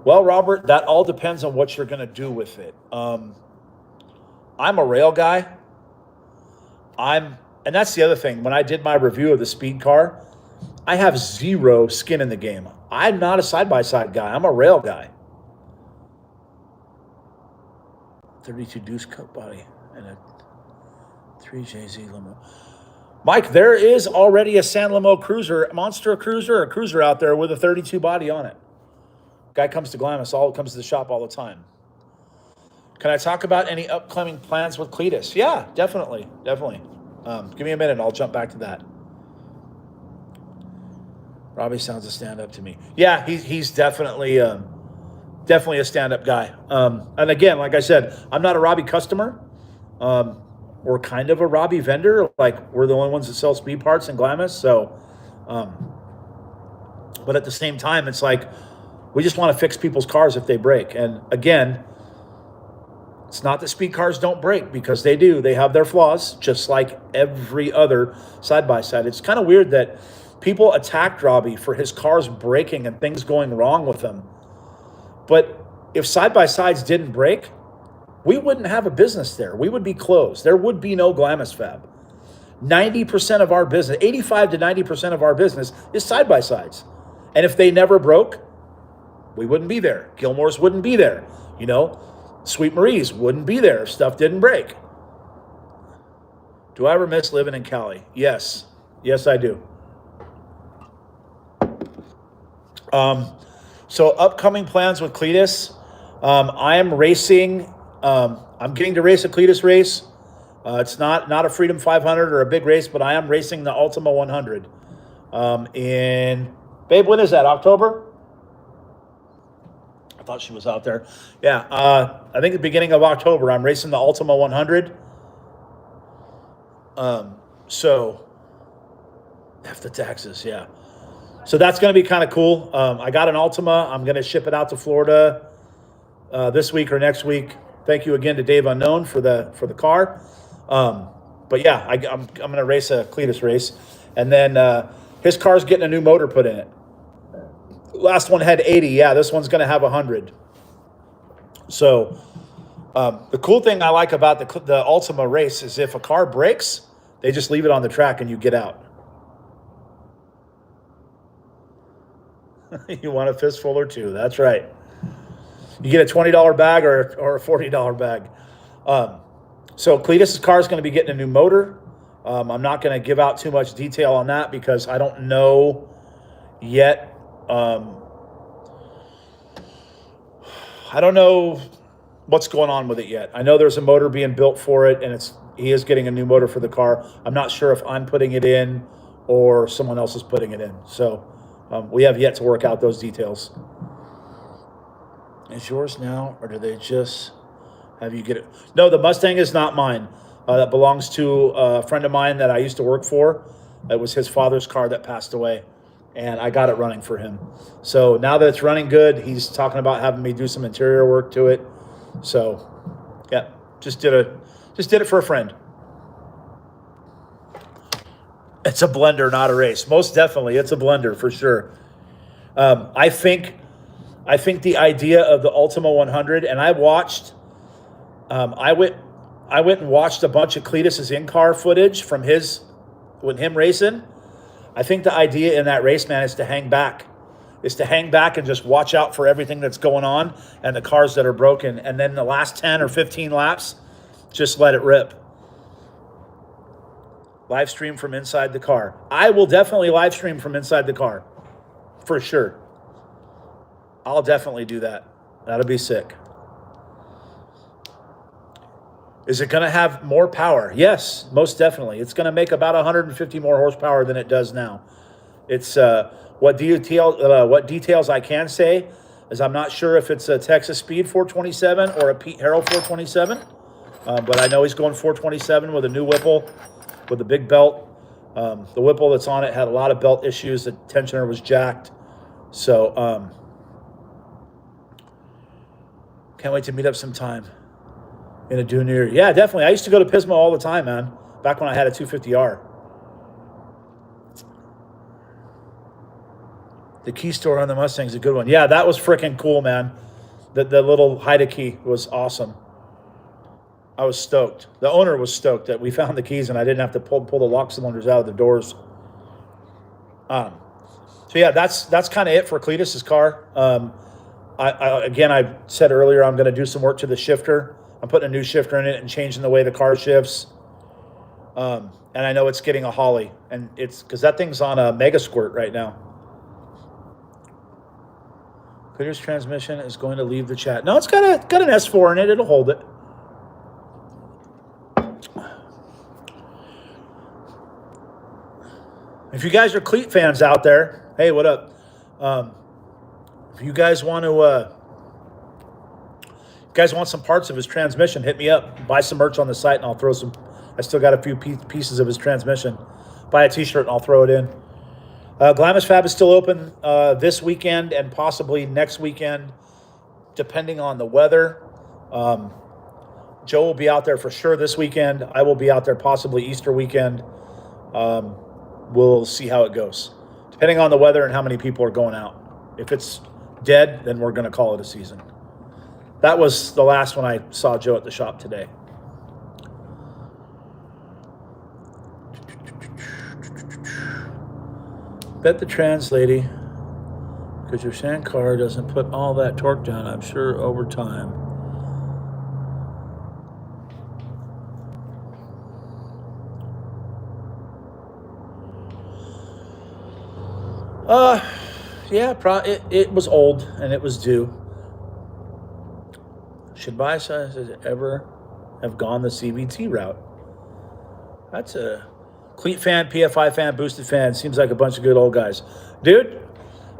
Well, Robert, that all depends on what you're going to do with it. I'm a rail guy. And that's the other thing. When I did my review of the speed car, I have zero skin in the game. I'm not a side-by-side guy. I'm a rail guy. 32 deuce cut body and a 3JZ limo. Mike, there is already a San Limo cruiser, monster cruiser, or cruiser out there with a 32 body on it. Guy comes to Glamus, comes to the shop all the time. Can I talk about any upcoming plans with Cletus? Yeah, definitely. Give me a minute, I'll jump back to that. Robbie sounds a stand-up to me. Yeah, he's definitely a stand-up guy. And again, like I said, I'm not a Robbie customer. We're kind of a Robbie vendor. Like, we're the only ones that sell speed parts in Glamus. So, but at the same time, it's like, we just want to fix people's cars if they break. And again, it's not that speed cars don't break, because they do. They have their flaws, just like every other side-by-side. It's kind of weird that people attacked Robbie for his cars breaking and things going wrong with them. But if side-by-sides didn't break, we wouldn't have a business there. We would be closed. There would be no Glamus Fab. 90% of our business, 85 to 90% of our business is side-by-sides. And if they never broke, we wouldn't be there. Gilmore's wouldn't be there. Sweet Marie's wouldn't be there if stuff didn't break. Do I ever miss living in Cali? Yes. Yes, I do. So upcoming plans with Cletus. I am racing. I'm getting to race a Cletus race. It's not a Freedom 500 or a big race, but I am racing the Ultima 100. Babe, when is that? October? I thought she was out there. Yeah, I think the beginning of October, I'm racing the Ultima 100. So, after taxes, yeah. So that's going to be kind of cool. I got an Ultima. I'm going to ship it out to Florida this week or next week. Thank you again to Dave Unknown for the car. But yeah, I'm going to race a Cletus race, and then his car's getting a new motor put in it. Last one had 80. Yeah, this one's going to have 100. So the cool thing I like about the Ultima race is if a car breaks, they just leave it on the track and you get out. You want a fistful or two. That's right. You get a $20 bag or a $40 bag. So Cletus's car is going to be getting a new motor. I'm not going to give out too much detail on that because I don't know yet. I don't know what's going on with it yet. I know there's a motor being built for it, and he is getting a new motor for the car. I'm not sure if I'm putting it in or someone else is putting it in. So we have yet to work out those details. Is yours now, or do they just have you get it? No, the Mustang is not mine. That belongs to a friend of mine that I used to work for. It was his father's car that passed away, and I got it running for him. So now that it's running good, he's talking about having me do some interior work to it. So, yeah, just did it for a friend. It's a blender, not a race. Most definitely, it's a blender for sure. I think the idea of the Ultima 100, and I watched. I went and watched a bunch of Cletus's in-car footage from with him racing. I think the idea in that race, man, is to hang back. Is to hang back and just watch out for everything that's going on and the cars that are broken. And then the last 10 or 15 laps, just let it rip. Live stream from inside the car. I will definitely live stream from inside the car. For sure. I'll definitely do that. That'll be sick. Is it going to have more power? Yes, most definitely. It's going to make about 150 more horsepower than it does now. It's what details I can say is I'm not sure if it's a Texas Speed 427 or a Pete Harrell 427, but I know he's going 427 with a new Whipple with a big belt. The Whipple that's on it had a lot of belt issues. The tensioner was jacked. So can't wait to meet up sometime in a Dune area. Yeah, definitely. I used to go to Pismo all the time, man, back when I had a 250R. The key store on the Mustang's a good one. Yeah, that was freaking cool, man. The little hide key was awesome. I was stoked. The owner was stoked that we found the keys and I didn't have to pull the lock cylinders out of the doors. So yeah, that's kind of it for Cletus's car. I said earlier I'm going to do some work to the shifter. I'm putting a new shifter in it and changing the way the car shifts. And I know it's getting a Holly, and it's because that thing's on a Mega Squirt right now. Cletus's transmission is going to leave the chat. No, it's got an S4 in it. It'll hold it. If you guys are Cleat fans out there, hey, what up? If you guys want to, some parts of his transmission, hit me up. Buy some merch on the site, and I'll throw some. I still got a few pieces of his transmission. Buy a T-shirt, and I'll throw it in. Glamus Fab is still open this weekend and possibly next weekend, depending on the weather. Joe will be out there for sure this weekend. I will be out there possibly Easter weekend. We'll see how it goes, depending on the weather and how many people are going out. If it's dead, then we're going to call it a season. That was the last one I saw Joe at the shop today. Bet the trans lady, because your sand car doesn't put all that torque down, I'm sure, over time. Yeah, it was old and it was due. Should Biosize ever have gone the CVT route? That's a Cleat fan, PFI fan, Boosted fan. Seems like a bunch of good old guys. Dude,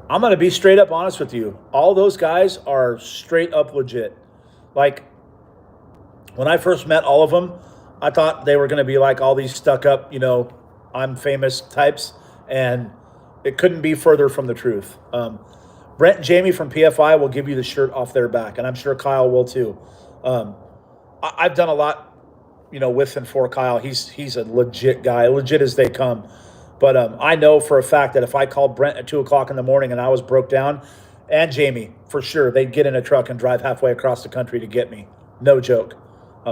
I'm going to be straight up honest with you. All those guys are straight up legit. Like, when I first met all of them, I thought they were going to be like all these stuck up, I'm famous types. And it couldn't be further from the truth. Brent and Jamie from PFI will give you the shirt off their back, and I'm sure Kyle will too. I've done a lot, with and for Kyle. He's a legit guy, legit as they come. But I know for a fact that if I called Brent at 2 o'clock in the morning and I was broke down, and Jamie, for sure, they'd get in a truck and drive halfway across the country to get me. No joke.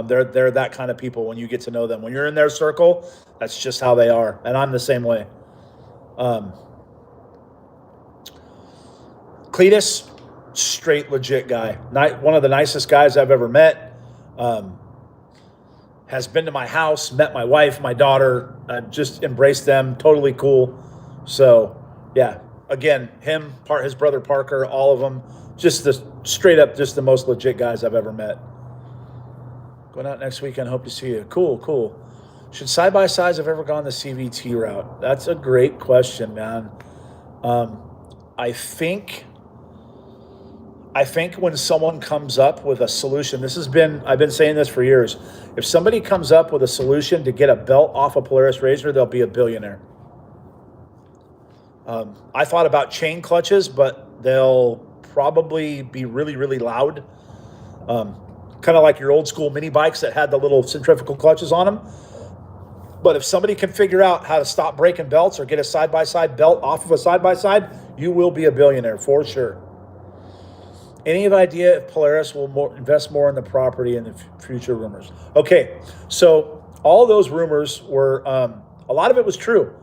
They're that kind of people when you get to know them. When you're in their circle, that's just how they are. And I'm the same way. Cletus, straight legit guy. One of the nicest guys I've ever met. Has been to my house, met my wife, my daughter, just embraced them. Totally cool. So, yeah. Again, his brother Parker, all of them, just straight up, just the most legit guys I've ever met. Going out next weekend, hope to see you. Cool. Should side-by-sides have ever gone the CVT route? That's a great question, man. I think when someone comes up with a solution, I've been saying this for years. If somebody comes up with a solution to get a belt off a Polaris RZR, they'll be a billionaire. I thought about chain clutches, but they'll probably be really, really loud. Kind of like your old school mini bikes that had the little centrifugal clutches on them. But if somebody can figure out how to stop breaking belts or get a side-by-side belt off of a side-by-side, you will be a billionaire for sure. Any idea if Polaris will invest more in the property in the future? Rumors. Okay, so all those rumors were, a lot of it was true.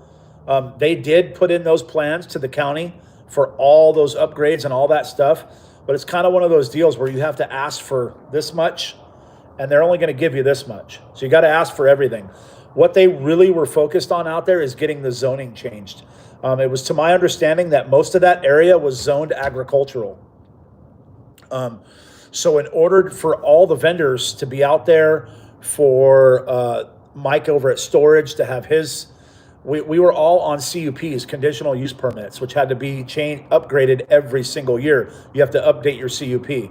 They did put in those plans to the county for all those upgrades and all that stuff, but it's kind of one of those deals where you have to ask for this much, and they're only going to give you this much. So you got to ask for everything. What they really were focused on out there is getting the zoning changed. It was to my understanding that most of that area was zoned agricultural. So in order for all the vendors to be out there, for Mike over at Storage to have his, we were all on CUPs, conditional use permits, which had to be upgraded every single year. You have to update your CUP.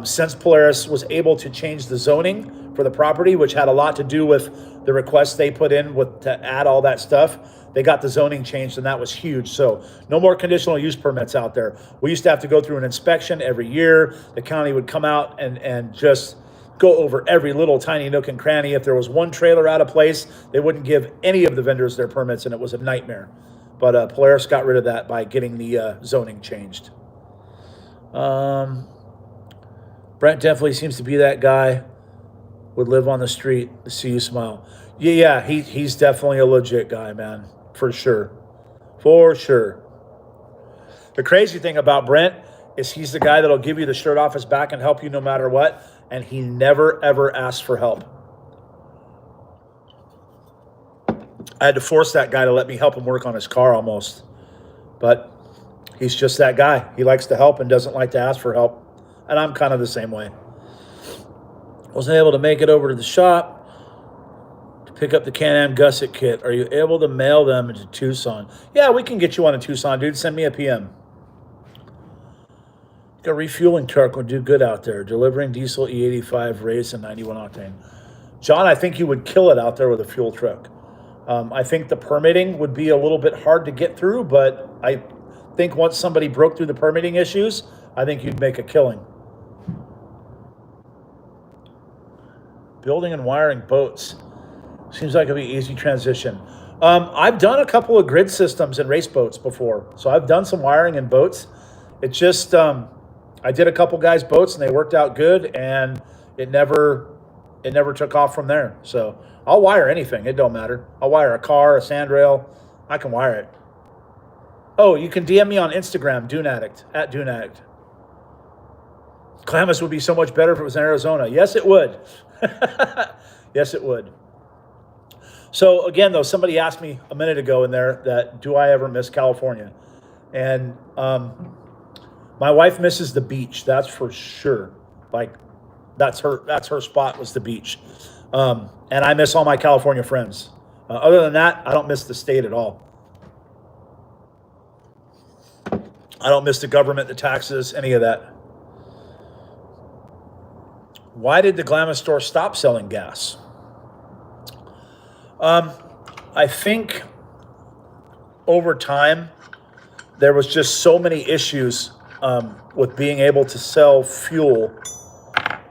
Since Polaris was able to change the zoning for the property, which had a lot to do with the requests they put in to add all that stuff, they got the zoning changed, and that was huge. So no more conditional use permits out there. We used to have to go through an inspection every year. The county would come out and just go over every little tiny nook and cranny. If there was one trailer out of place, they wouldn't give any of the vendors their permits, and it was a nightmare. But Polaris got rid of that by getting the zoning changed. Brent definitely seems to be that guy. Would live on the street. See you smile. Yeah, he's definitely a legit guy, man. For sure. The crazy thing about Brent is he's the guy that'll give you the shirt off his back and help you no matter what, and he never, ever asks for help. I had to force that guy to let me help him work on his car almost. But he's just that guy. He likes to help and doesn't like to ask for help. And I'm kind of the same way. Wasn't able to make it over to the shop to pick up the Can-Am gusset kit. Are you able to mail them into Tucson? Yeah, we can get you on a Tucson, dude. Send me a PM. A refueling truck would do good out there. Delivering diesel E85 race and 91 octane. John, I think you would kill it out there with a fuel truck. I think the permitting would be a little bit hard to get through, but I think once somebody broke through the permitting issues, I think you'd make a killing. Building and wiring boats. Seems like it'd be easy transition. I've done a couple of grid systems in race boats before. So I've done some wiring in boats. It just, I did a couple guys' boats and they worked out good, and it never took off from there. So I'll wire anything. It don't matter. I'll wire a car, a sandrail. I can wire it. Oh, you can DM me on Instagram, Dune Addict, at Dune Addict. Glamus would be so much better if it was in Arizona. Yes, it would. Yes, it would. So again, though, somebody asked me a minute ago in there that do I ever miss California? And my wife misses the beach. That's for sure. Like that's her spot was the beach. And I miss all my California friends. Other than that, I don't miss the state at all. I don't miss the government, the taxes, any of that. Why did the Glamus store stop selling gas? I think over time, there was just so many issues with being able to sell fuel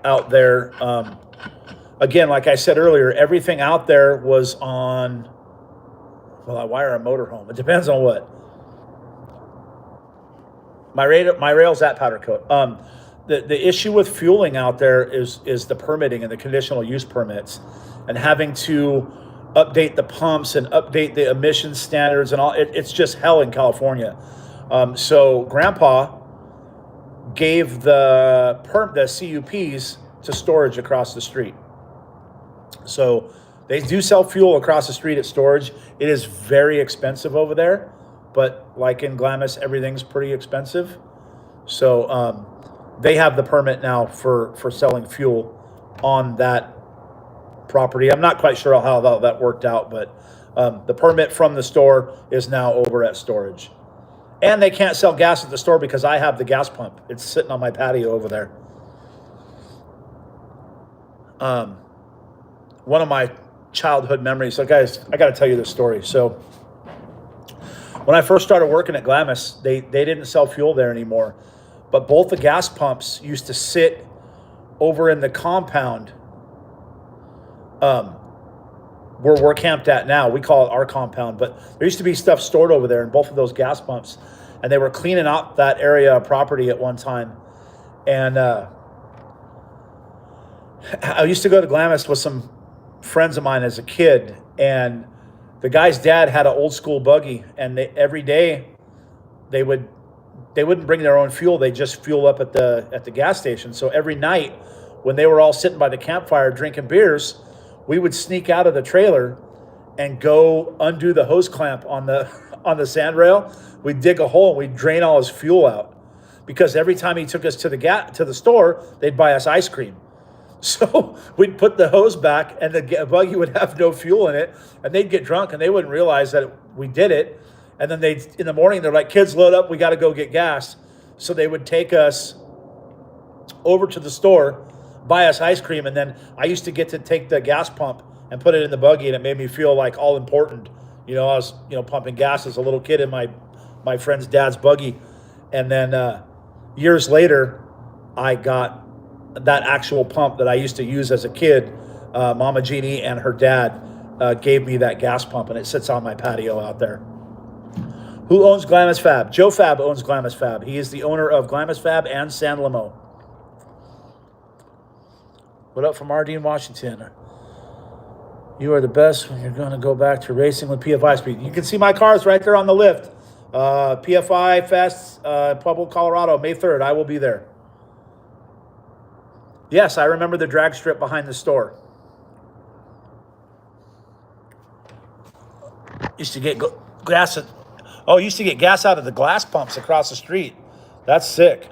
out there. Again, like I said earlier, everything out there was on, well, I wire a motorhome. It depends on what. My rail's at powder coat. The issue with fueling out there is the permitting and the conditional use permits, and having to update the pumps and update the emission standards and all. It's just hell in California. So Grandpa gave the CUPs to storage across the street. So they do sell fuel across the street at storage. It is very expensive over there, but like in Glamus, everything's pretty expensive. So they have the permit now for selling fuel on that property. I'm not quite sure how that worked out, but the permit from the store is now over at storage. And they can't sell gas at the store because I have the gas pump. It's sitting on my patio over there. One of my childhood memories. So guys, I got to tell you this story. So when I first started working at Glamus, they didn't sell fuel there anymore, but both the gas pumps used to sit over in the compound where we're camped at now. We call it our compound, but there used to be stuff stored over there in both of those gas pumps, and they were cleaning out that area of property at one time. And I used to go to Glamus with some friends of mine as a kid, and the guy's dad had an old school buggy, and every day they wouldn't bring their own fuel. They just fuel up at the gas station. So every night when they were all sitting by the campfire drinking beers, we would sneak out of the trailer and go undo the hose clamp on the sand rail. We'd dig a hole and we'd drain all his fuel out, because every time he took us to the store, they'd buy us ice cream. So we'd put the hose back and the buggy would have no fuel in it, and they'd get drunk and they wouldn't realize that we did it. And then in the morning, they're like, kids, load up, we got to go get gas. So they would take us over to the store, buy us ice cream, and then I used to get to take the gas pump and put it in the buggy, and it made me feel like all important. I was, pumping gas as a little kid in my friend's dad's buggy. And then years later, I got that actual pump that I used to use as a kid. Mama Jeannie and her dad gave me that gas pump, and it sits on my patio out there. Who owns Glamus Fab? Joe Fab owns Glamus Fab. He is the owner of Glamus Fab and San Limo. What up from Ardeen, Washington? You are the best when you're going to go back to racing with PFI speed. You can see my cars right there on the lift. PFI Fest, Pueblo, Colorado, May 3rd. I will be there. Yes, I remember the drag strip behind the store. Used to get gas. Used to get gas out of the glass pumps across the street. That's sick.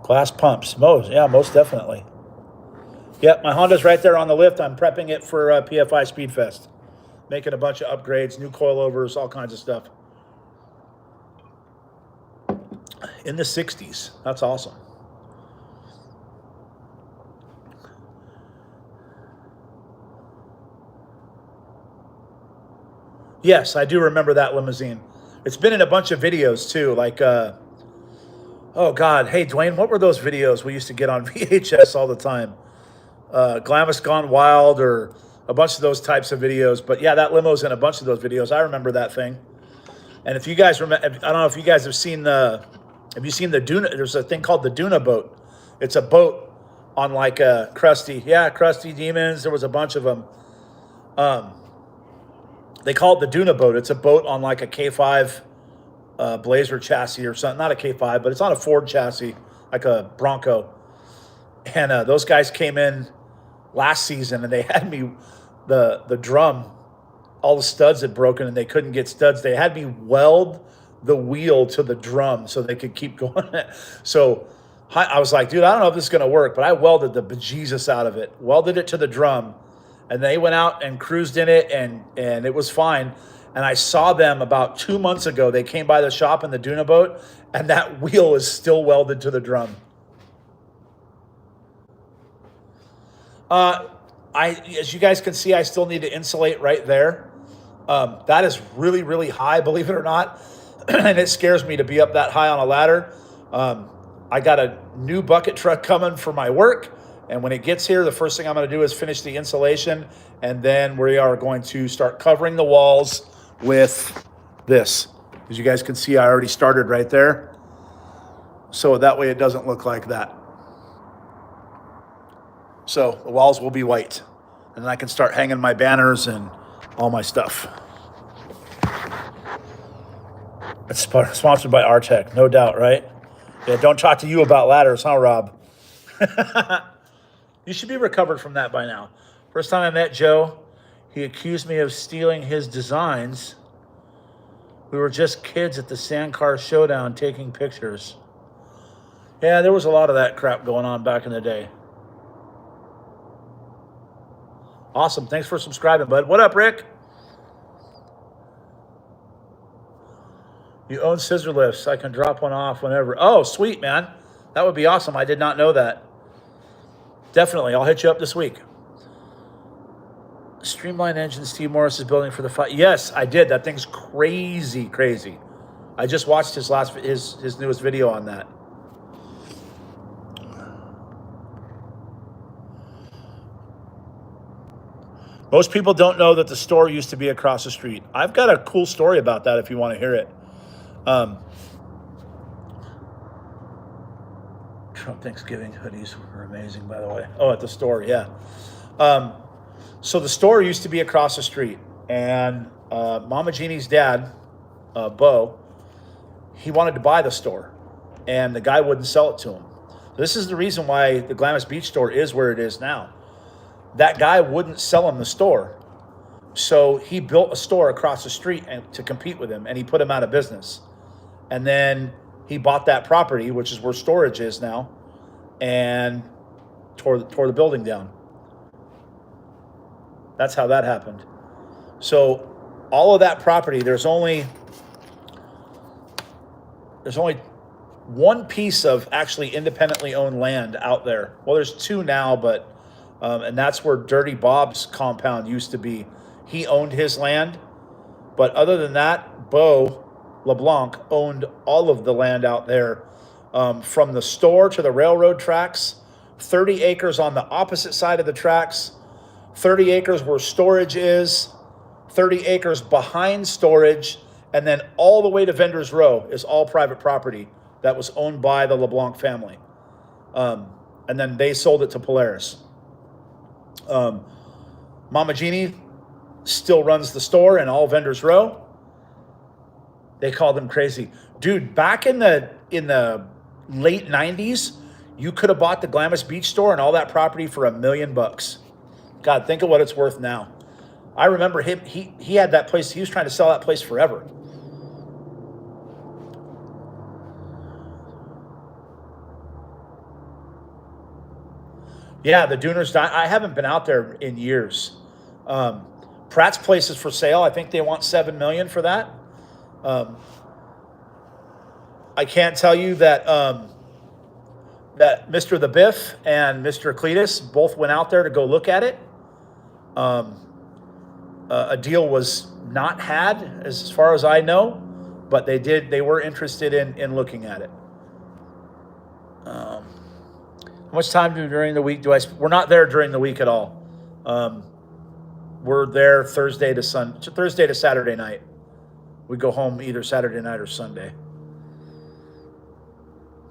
Glass pumps. Most definitely. Yep, my Honda's right there on the lift. I'm prepping it for PFI Speedfest. Making a bunch of upgrades, new coilovers, all kinds of stuff. In the 60s. That's awesome. Yes, I do remember that limousine. It's been in a bunch of videos too, like, oh God, hey Dwayne, what were those videos we used to get on VHS all the time? Glamus Gone Wild, or a bunch of those types of videos. But yeah, that limo's in a bunch of those videos. I remember that thing. And if you guys remember, I don't know if you guys have seen the Dune? There's a thing called the Dune boat. It's a boat on like a Krusty Demons. There was a bunch of them. They call it the Dune boat. It's a boat on like a K5 Blazer chassis or something. Not a K5, but it's on a Ford chassis, like a Bronco. And those guys came in last season, and they had me, the drum, all the studs had broken, and they couldn't get studs. They had me weld the wheel to the drum so they could keep going. So I was like, dude, I don't know if this is going to work, but I welded the bejesus out of it, welded it to the drum, and they went out and cruised in it, and it was fine. And I saw them about 2 months ago. They came by the shop in the Duna boat, and that wheel is still welded to the drum. As you guys can see, I still need to insulate right there. That is really, really high, believe it or not. and it scares me to be up that high on a ladder. I got a new bucket truck coming for my work, and when it gets here, the first thing I'm going to do is finish the insulation, and then we are going to start covering the walls with this. As you guys can see, I already started right there, so that way it doesn't look like that. So the walls will be white, and then I can start hanging my banners and all my stuff. It's sponsored by Artec, no doubt, right? Yeah, don't talk to you about ladders, huh, Rob? You should be recovered from that by now. First time I met Joe, he accused me of stealing his designs. We were just kids at the Sandcar Showdown taking pictures. Yeah, there was a lot of that crap going on back in the day. Awesome. Thanks for subscribing, bud. What up, Rick? You own scissor lifts. I can drop one off whenever. Oh, sweet, man. That would be awesome. I did not know that. Definitely. I'll hit you up this week. Streamline engine Steve Morris is building for the fight. Yes, I did. That thing's crazy, crazy. I just watched his newest video on that. Most people don't know that the store used to be across the street. I've got a cool story about that if you want to hear it. Trump Thanksgiving hoodies were amazing, by the way. Oh, at the store, yeah. So the store used to be across the street, and Mama Jeannie's dad, Bo, he wanted to buy the store, and the guy wouldn't sell it to him. This is the reason why the Glamus Beach store is where it is now. That guy wouldn't sell him the store, so he built a store across the street to compete with him, and he put him out of business. And then he bought that property, which is where storage is now, and tore the building down. That's how that happened. So all of that property, there's only one piece of actually independently owned land out there. Well, there's two now, but and that's where Dirty Bob's compound used to be. He owned his land, but other than that, Bo LeBlanc owned all of the land out there, from the store to the railroad tracks, 30 acres on the opposite side of the tracks, 30 acres where storage is, 30 acres behind storage, and then all the way to Vendors Row is all private property that was owned by the LeBlanc family. And then they sold it to Polaris. Mama Jeannie still runs the store and all Vendors Row. They called him crazy. Dude, back in the late 90s, you could have bought the Glamus Beach store and all that property for $1 million. God, think of what it's worth now. I remember him, he had that place, he was trying to sell that place forever. Yeah, the Duners, I haven't been out there in years. Pratt's place is for sale. I think they want $7 million for that. I can't tell you that that Mr. The Biff and Mr. Cletus both went out there to go look at it. A deal was not had, as far as I know, but they were interested in looking at it. How much time during the week we're not there during the week at all. We're there Thursday to Saturday night. We go home either Saturday night or Sunday.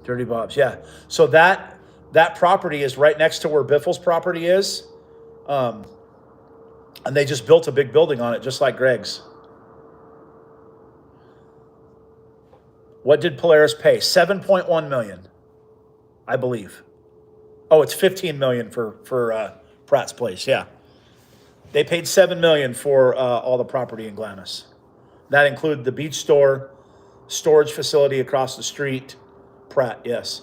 Dirty Bob's, yeah. So that property is right next to where Biffle's property is. And they just built a big building on it, just like Greg's. What did Polaris pay? $7.1 million, I believe. Oh, it's $15 million for Pratt's place, yeah. They paid $7 million for all the property in Glamis. That included the beach store, storage facility across the street, Pratt, yes.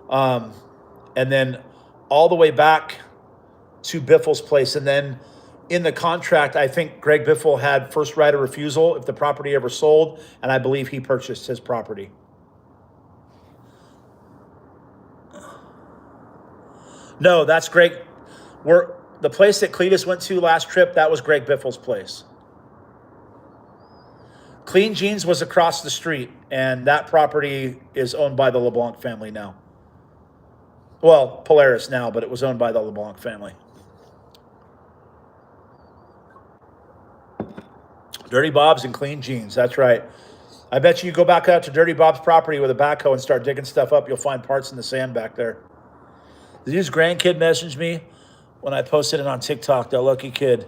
And then all the way back to Biffle's place. And then in the contract, I think Greg Biffle had first right of refusal if the property ever sold, and I believe he purchased his property. No, that's Greg. The place that Cletus went to last trip, that was Greg Biffle's place. Clean Jeans was across the street, and that property is owned by the LeBlanc family now. Well, Polaris now, but it was owned by the LeBlanc family. Dirty Bob's and Clean Jeans, that's right. I bet you go back out to Dirty Bob's property with a backhoe and start digging stuff up, you'll find parts in the sand back there. Did his grandkid message me when I posted it on TikTok, that lucky kid?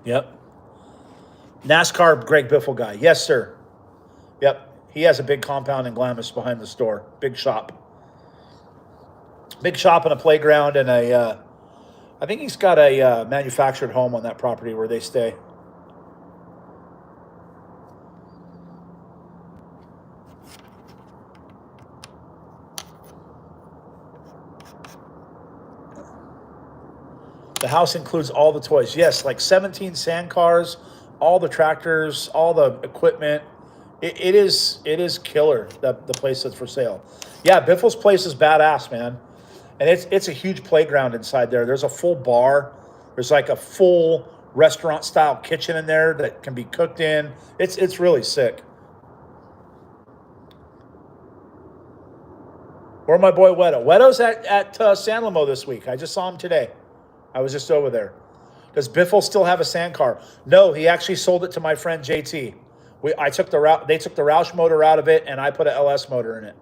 Yep. NASCAR Greg Biffle guy. Yes, sir. Yep. He has a big compound in Glamus behind the store. Big shop. Big shop and a playground and a, I think he's got a manufactured home on that property where they stay. The house includes all the toys. Yes, like 17 sand cars, all the tractors, all the equipment. It is killer, the place that's for sale. Yeah, Biffle's place is badass, man. And it's a huge playground inside there. There's a full bar. There's like a full restaurant-style kitchen in there that can be cooked in. It's really sick. Where my boy Wedo? Wedo's at San Lamo this week. I just saw him today. I was just over there. Does Biffle still have a sand car? No, he actually sold it to my friend JT. They took the Roush motor out of it, and I put an LS motor in it.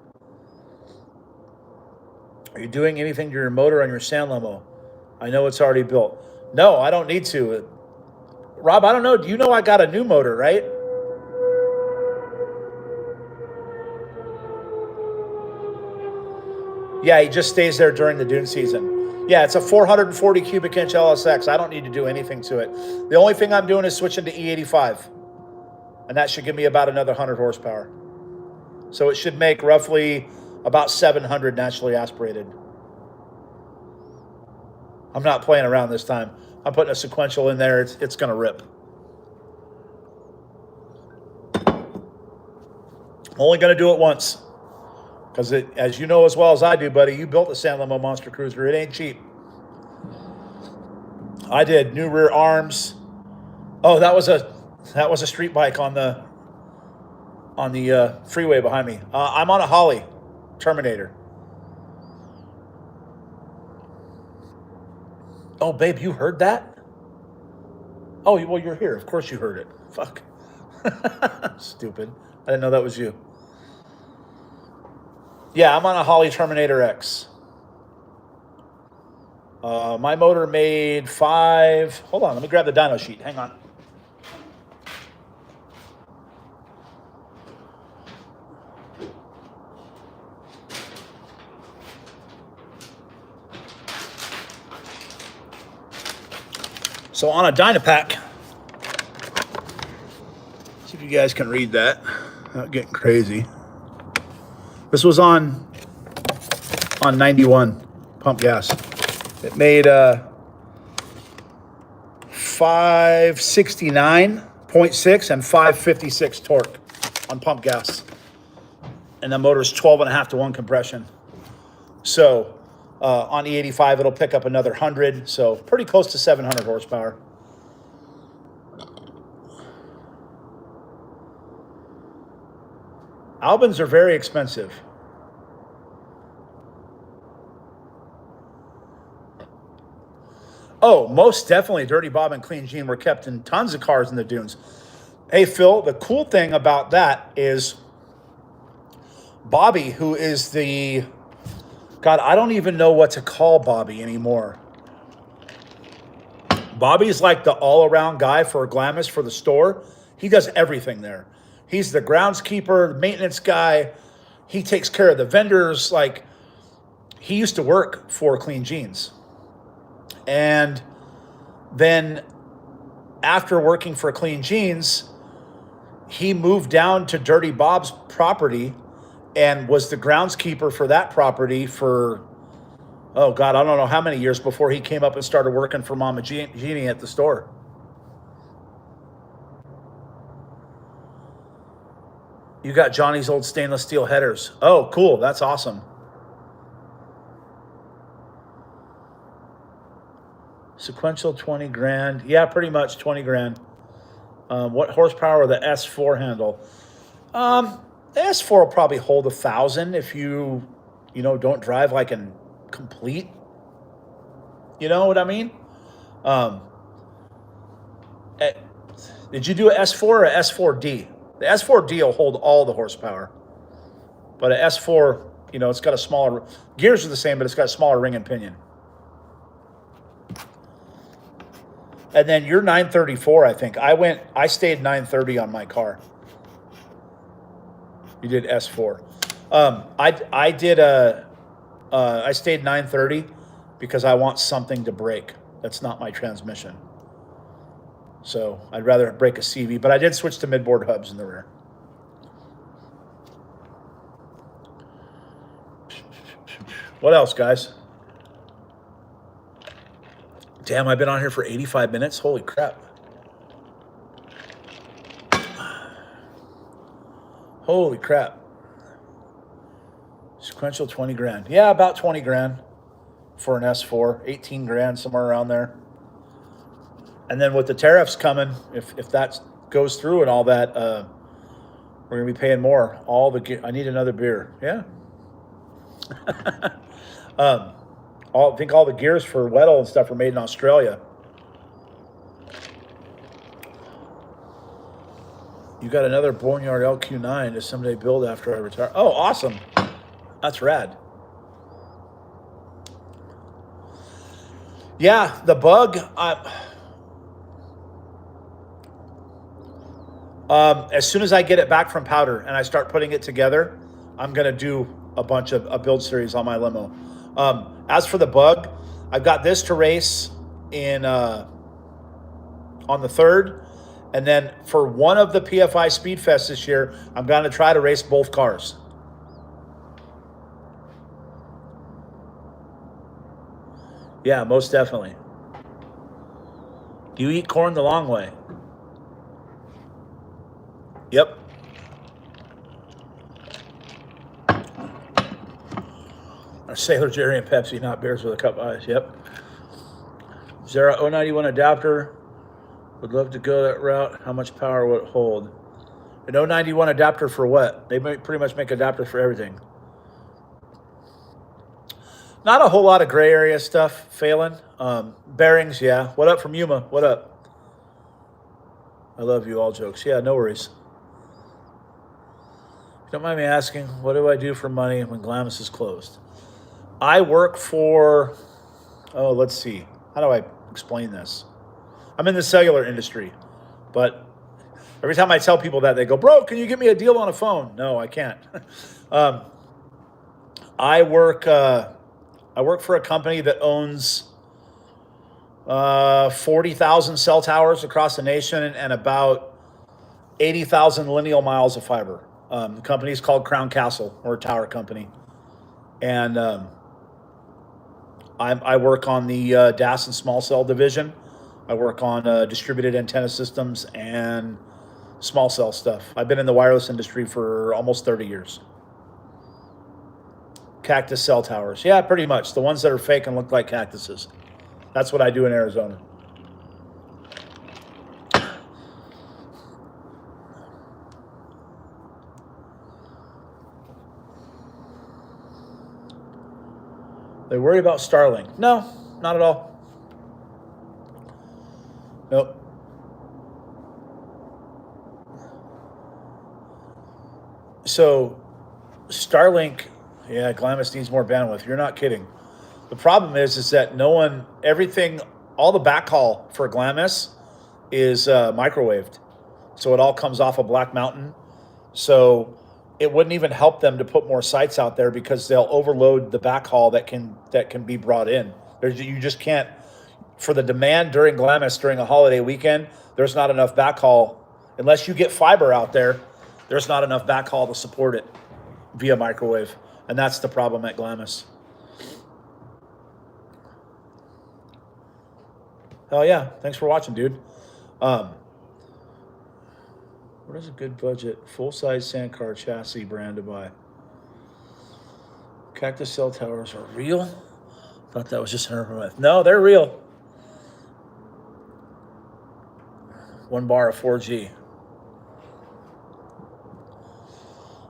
Are you doing anything to your motor on your San Lamo? I know it's already built. No, I don't need to. Rob, I don't know. Do you know I got a new motor, right? Yeah, he just stays there during the dune season. Yeah, it's a 440 cubic inch LSX. I don't need to do anything to it. The only thing I'm doing is switching to E85. And that should give me about another 100 horsepower. So it should make roughly about 700 naturally aspirated. I'm not playing around this time. I'm putting a sequential in there. It's going to rip. Only going to do it once. Because as you know as well as I do, buddy, you built the San Lamo Monster Cruiser. It ain't cheap. I did new rear arms. Oh, that was a street bike on the freeway behind me. I'm on a Holly Terminator. Oh, babe, you heard that? Oh, well, you're here. Of course you heard it. Fuck. Stupid. I didn't know that was you. Yeah, I'm on a Holly Terminator X. My motor made 5... Hold on, let me grab the dyno sheet. Hang on. So on a Dynapack, see if you guys can read that without getting crazy. This was on 91 pump gas. It made 569.6 and 556 torque on pump gas. And the motor is 12.5 to 1 compression. So on E85, it'll pick up another 100. So pretty close to 700 horsepower. Albans are very expensive. Oh, most definitely Dirty Bob and Clean Gene were kept in tons of cars in the dunes. Hey, Phil, the cool thing about that is Bobby, who is the... God, I don't even know what to call Bobby anymore. Bobby's like the all-around guy for Glamus for the store. He does everything there. He's the groundskeeper, maintenance guy. He takes care of the vendors. Like, he used to work for Clean Jeans. And then after working for Clean Jeans, he moved down to Dirty Bob's property and was the groundskeeper for that property for, oh God, I don't know how many years before he came up and started working for Mama Jeannie at the store. You got Johnny's old stainless steel headers. Oh, cool. That's awesome. Sequential 20 grand. Yeah, pretty much 20 grand. What horsepower will the S4 handle? The S4 will probably hold 1,000 if you don't drive like an complete. You know what I mean? Did you do an S4 or an S4D? The S4D will hold all the horsepower. But an S4, it's got a smaller, gears are the same, but it's got a smaller ring and pinion. And then you're 934, I think. I stayed 930 on my car. You did S4. I stayed 930 because I want something to break. That's not my transmission. So I'd rather break a CV, but I did switch to midboard hubs in the rear. What else, guys? Damn, I've been on here for 85 minutes. Holy crap. Holy crap. Sequential 20 grand. Yeah, about 20 grand for an S4. 18 grand, somewhere around there. And then with the tariffs coming, if that goes through and all that, we're going to be paying more. I need another beer. Yeah. I think all the gears for Weddle and stuff are made in Australia. You got another Boneyard LQ9 to someday build after I retire. Oh, awesome. That's rad. Yeah, the Bug. As soon as I get it back from powder and I start putting it together, I'm going to do a bunch of a build series on my limo. As for the Bug, I've got this to race in on the 3rd. And then for one of the PFI Speed Fests this year, I'm going to try to race both cars. Yeah, most definitely. You eat corn the long way. Yep. Our Sailor Jerry and Pepsi, not beers with a cup of ice. Yep. Zara 091 adapter. Would love to go that route. How much power would it hold? An 091 adapter for what? They pretty much make adapters for everything. Not a whole lot of gray area stuff, Phelan. Bearings, yeah. What up from Yuma? What up? I love you, all jokes. Yeah, no worries. Don't mind me asking, what do I do for money when Glamus is closed? I work for, let's see. How do I explain this? I'm in the cellular industry, but every time I tell people that, they go, bro, can you get me a deal on a phone? No, I can't. I work for a company that owns 40,000 cell towers across the nation and about 80,000 lineal miles of fiber. The company is called Crown Castle. We're a tower company. And I work on the DAS and small cell division. I work on distributed antenna systems and small cell stuff. I've been in the wireless industry for almost 30 years. Cactus cell towers. Yeah, pretty much. The ones that are fake and look like cactuses. That's what I do in Arizona. They worry about Starlink. No, not at all. Nope. So, Starlink, yeah, Glamus needs more bandwidth. You're not kidding. The problem is that all the backhaul for Glamus is microwaved. So it all comes off of Black Mountain. So it wouldn't even help them to put more sites out there because they'll overload the backhaul that can be brought in. You just can't. For the demand during Glamus during a holiday weekend, there's not enough backhaul. Unless you get fiber out there, there's not enough backhaul to support it via microwave. And that's the problem at Glamus. Hell yeah. Thanks for watching, dude. What is a good budget full-size sandcar chassis brand to buy? Cactus cell towers are real? Thought that was just an urban myth. No, they're real. 1 bar of 4G.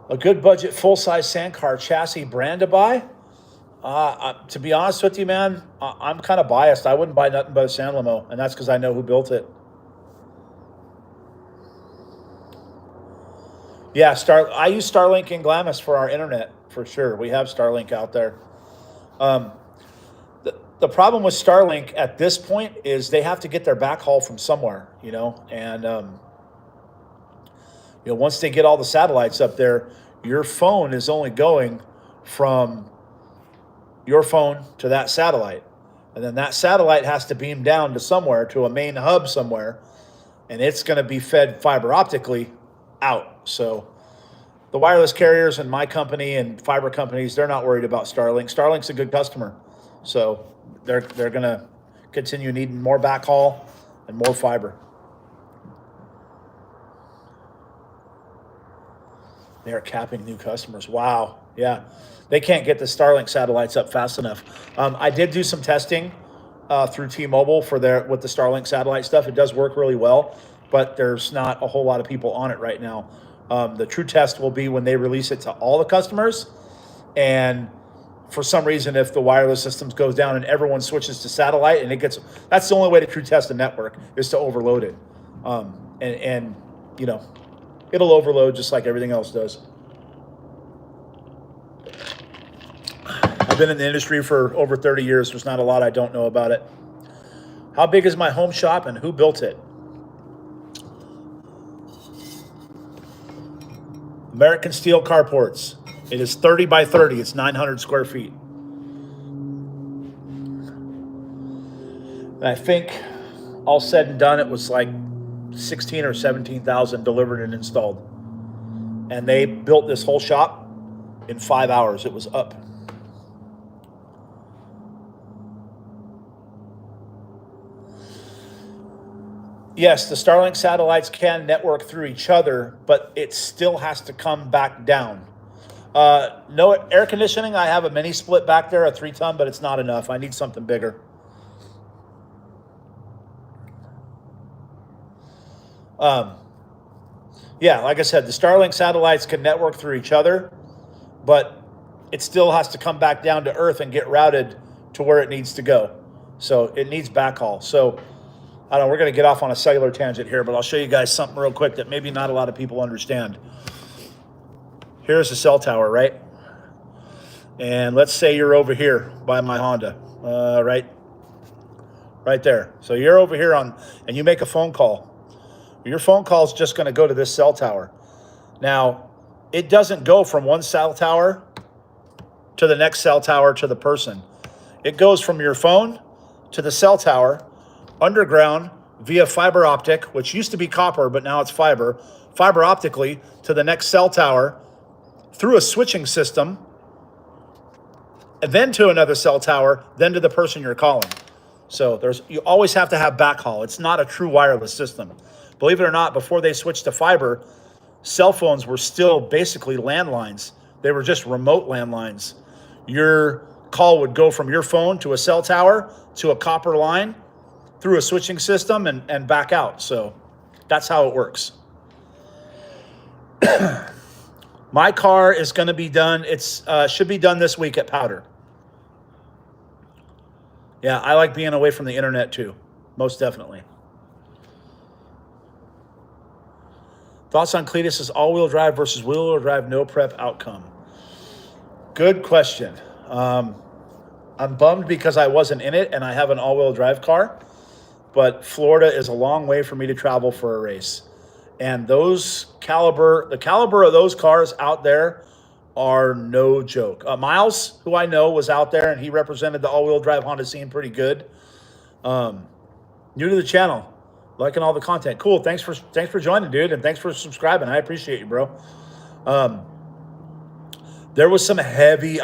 A good budget full-size sand car chassis brand to buy? To be honest with you, man, I'm kind of biased. I wouldn't buy nothing but a sand limo, and that's because I know who built it. Yeah, I use Starlink and Glamus for our internet, for sure. We have Starlink out there. The problem with Starlink at this point is they have to get their backhaul from somewhere, and once they get all the satellites up there, your phone is only going from your phone to that satellite. And then that satellite has to beam down to somewhere, to a main hub somewhere, and it's going to be fed fiber optically out. So the wireless carriers and my company and fiber companies, they're not worried about Starlink. Starlink's a good customer. So they're going to continue needing more backhaul and more fiber. They're capping new customers. Wow. Yeah. They can't get the Starlink satellites up fast enough. I did do some testing through T-Mobile with the Starlink satellite stuff. It does work really well, but there's not a whole lot of people on it right now. The true test will be when they release it to all the customers. And for some reason, if the wireless systems goes down and everyone switches to satellite, and that's the only way to true test a network, is to overload it. And it'll overload just like everything else does. I've been in the industry for over 30 years. There's not a lot I don't know about it. How big is my home shop and who built it? American Steel Carports. It is 30 by 30. It's 900 square feet. And I think all said and done, it was like 16 or 17,000 delivered and installed. And they built this whole shop in 5 hours. It was up. Yes, the Starlink satellites can network through each other, but it still has to come back down. No air conditioning. I have a mini split back there, a 3-ton, but it's not enough. I need something bigger. Yeah, like I said, the Starlink satellites can network through each other, but it still has to come back down to Earth and get routed to where it needs to go. So it needs backhaul. So I don't know, we're going to get off on a cellular tangent here, but I'll show you guys something real quick that maybe not a lot of people understand. Here's the cell tower, right? And let's say you're over here by my Honda, right there. So you're over here and you make a phone call. Your phone call is just going to go to this cell tower. Now, it doesn't go from one cell tower to the next cell tower to the person. It goes from your phone to the cell tower, underground via fiber optic, which used to be copper, but now it's fiber optically to the next cell tower, through a switching system, and then to another cell tower, then to the person you're calling. So you always have to have backhaul. It's not a true wireless system. Believe it or not, before they switched to fiber, cell phones were still basically landlines. They were just remote landlines. Your call would go from your phone to a cell tower to a copper line through a switching system and back out. So that's how it works. My car is going to be done. It's should be done this week at Powder. Yeah, I like being away from the internet too, most definitely. Thoughts on Cletus's all-wheel drive versus wheel-wheel drive no prep outcome? Good question. I'm bummed because I wasn't in it and I have an all-wheel drive car, but Florida is a long way for me to travel for a race. And the caliber of those cars out there are no joke. Miles, who I know, was out there and he represented the all-wheel drive Honda scene pretty good. New to the channel, liking all the content. Cool. Thanks for joining, dude, and thanks for subscribing. I appreciate you, bro. There was some heavy,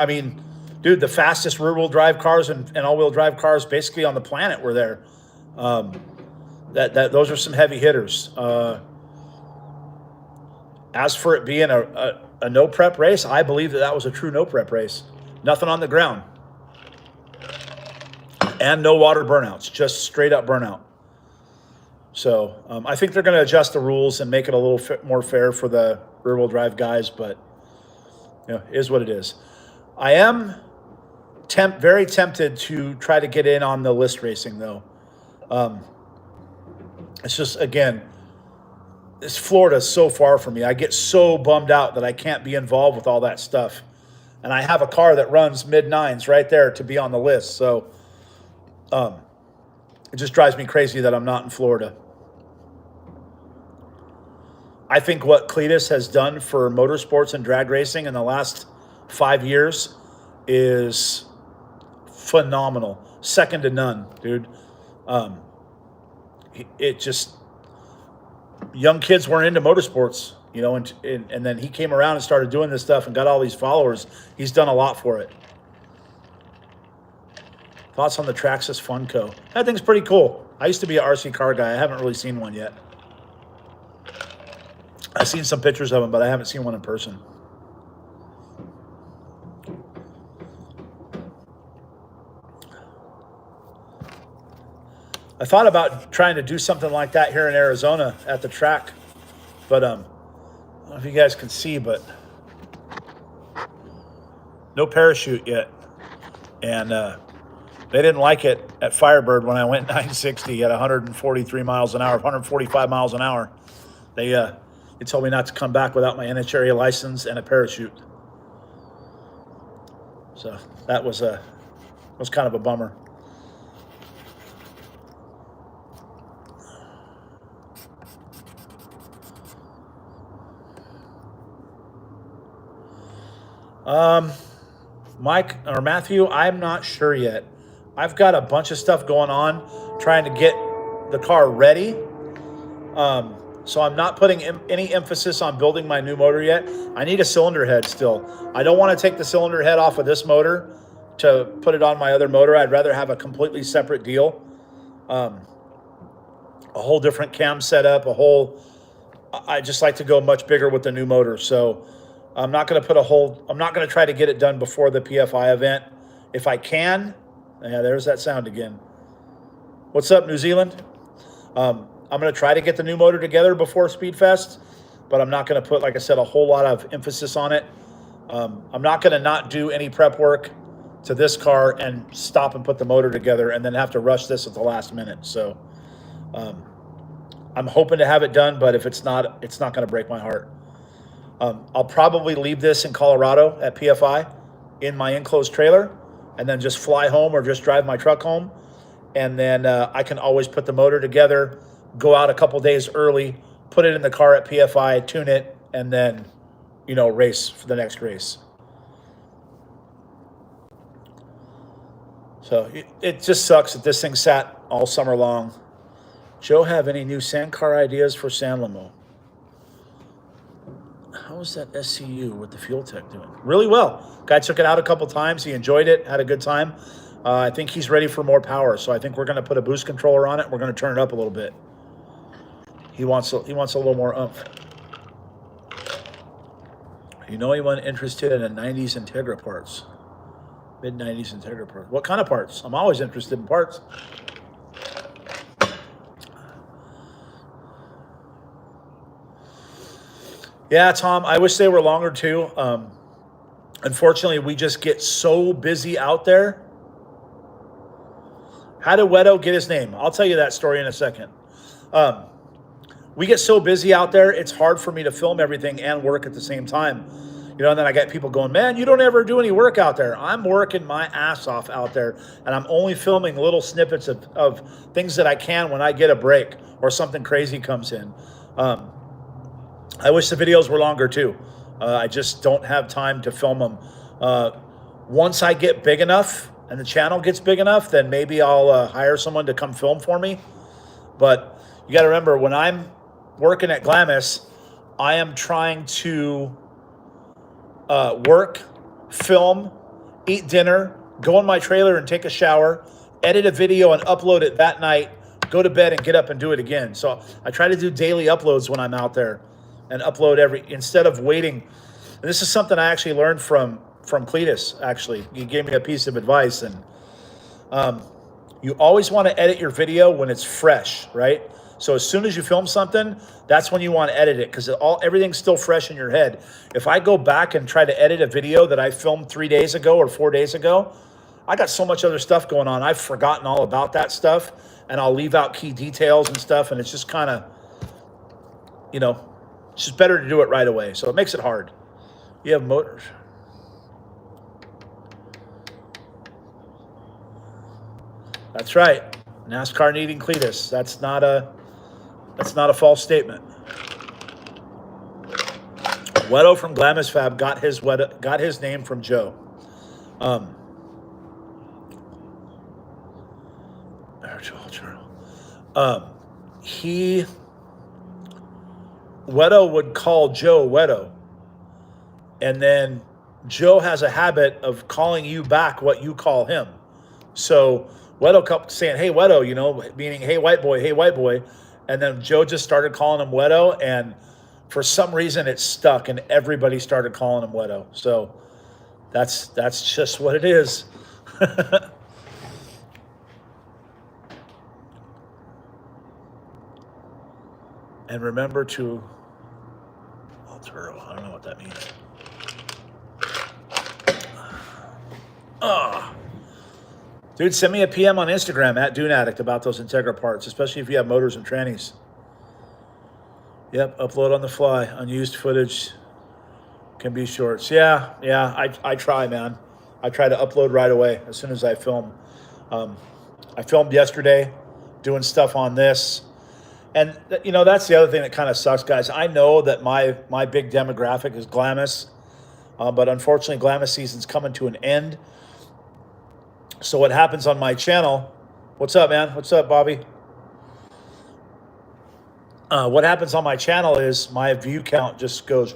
dude, the fastest rear-wheel drive cars and all-wheel drive cars basically on the planet were there. Those are some heavy hitters. As for it being a no prep race, I believe that was a true no prep race. Nothing on the ground. And no water burnouts, just straight up burnout. So I think they're going to adjust the rules and make it a little more fair for the rear-wheel drive guys, but it is what it is. I am very tempted to try to get in on the list racing, though. It's just, again, this Florida is so far from me. I get so bummed out that I can't be involved with all that stuff. And I have a car that runs mid-nines right there to be on the list. So it just drives me crazy that I'm not in Florida. I think what Cletus has done for motorsports and drag racing in the last 5 years is phenomenal. Second to none, dude. It just, young kids weren't into motorsports, and then he came around and started doing this stuff and got all these followers. He's done a lot for it. Thoughts on the Traxxas Funco? That thing's pretty cool. I used to be an RC car guy. I haven't really seen one yet. I've seen some pictures of them, but I haven't seen one in person. I thought about trying to do something like that here in Arizona at the track, but I don't know if you guys can see, but no parachute yet. And they didn't like it at Firebird when I went 960 at 143 miles an hour, 145 miles an hour. They told me not to come back without my NH area license and a parachute. So that was kind of a bummer. Mike or Matthew, I'm not sure yet. I've got a bunch of stuff going on trying to get the car ready. So I'm not putting any emphasis on building my new motor yet. I need a cylinder head still. I don't want to take the cylinder head off of this motor to put it on my other motor. I'd rather have a completely separate deal. A whole different cam setup, I just like to go much bigger with the new motor. So I'm not going to try to get it done before the PFI event. If I can, yeah, there's that sound again. What's up, New Zealand? I'm going to try to get the new motor together before Speedfest, but I'm not going to put, like I said, a whole lot of emphasis on it. I'm not going to not do any prep work to this car and stop and put the motor together and then have to rush this at the last minute. So I'm hoping to have it done, but if it's not going to break my heart. I'll probably leave this in Colorado at PFI in my enclosed trailer and then just fly home or just drive my truck home. And then I can always put the motor together, go out a couple days early, put it in the car at PFI, tune it, and then, race for the next race. So it just sucks that this thing sat all summer long. Joe, have any new sand car ideas for San Lamo? How was that SCU with the FuelTech doing? Really well. Guy took it out a couple times. He enjoyed it, had a good time. I think he's ready for more power. So I think we're going to put a boost controller on it. We're going to turn it up a little bit. He wants a little more oomph. Anyone interested in a 90s Integra parts? Mid-90s Integra parts. What kind of parts? I'm always interested in parts. Yeah, Tom, I wish they were longer too. Unfortunately, we just get so busy out there. How did Wedo get his name? I'll tell you that story in a second. We get so busy out there, it's hard for me to film everything and work at the same time. And then I get people going, man, you don't ever do any work out there. I'm working my ass off out there, and I'm only filming little snippets of things that I can when I get a break or something crazy comes in. I wish the videos were longer too. I just don't have time to film them. Once I get big enough and the channel gets big enough, then maybe I'll hire someone to come film for me. But you got to remember, when I'm working at Glamus, I am trying to work, film, eat dinner, go in my trailer and take a shower, edit a video and upload it that night, go to bed and get up and do it again. So I try to do daily uploads when I'm out there and upload instead of waiting. And this is something I actually learned from Cletus, actually. He gave me a piece of advice. And you always want to edit your video when it's fresh, right? So as soon as you film something, that's when you want to edit it, because everything's still fresh in your head. If I go back and try to edit a video that I filmed 3 days ago or 4 days ago, I got so much other stuff going on. I've forgotten all about that stuff, and I'll leave out key details and stuff, and it's just kind of, you know, it's just better to do it right away. So it makes it hard. You have motors. That's right. NASCAR needing Cletus. That's not a false statement. Wedo from Glamus Fab got his name from Joe. Wedo would call Joe Wedo, and then Joe has a habit of calling you back what you call him. So Wedo kept saying, "Hey Wedo," you know, meaning "Hey white boy," and then Joe just started calling him Wedo, and for some reason it stuck, and everybody started calling him Wedo. So that's just what it is. And remember to I don't know what that means. Dude, send me a PM on Instagram at Dune Addict about those Integra parts, especially if you have motors and trannies. Yep, upload on the fly. Unused footage can be shorts. Yeah, I try, man. I try to upload right away as soon as I film. I filmed yesterday doing stuff on this. And, you know, that's the other thing that kind of sucks, guys. I know that my big demographic is Glamus, but unfortunately, Glamus season's coming to an end. So what happens on my channel, what's up, man? What's up, Bobby? What happens on my channel is my view count just goes,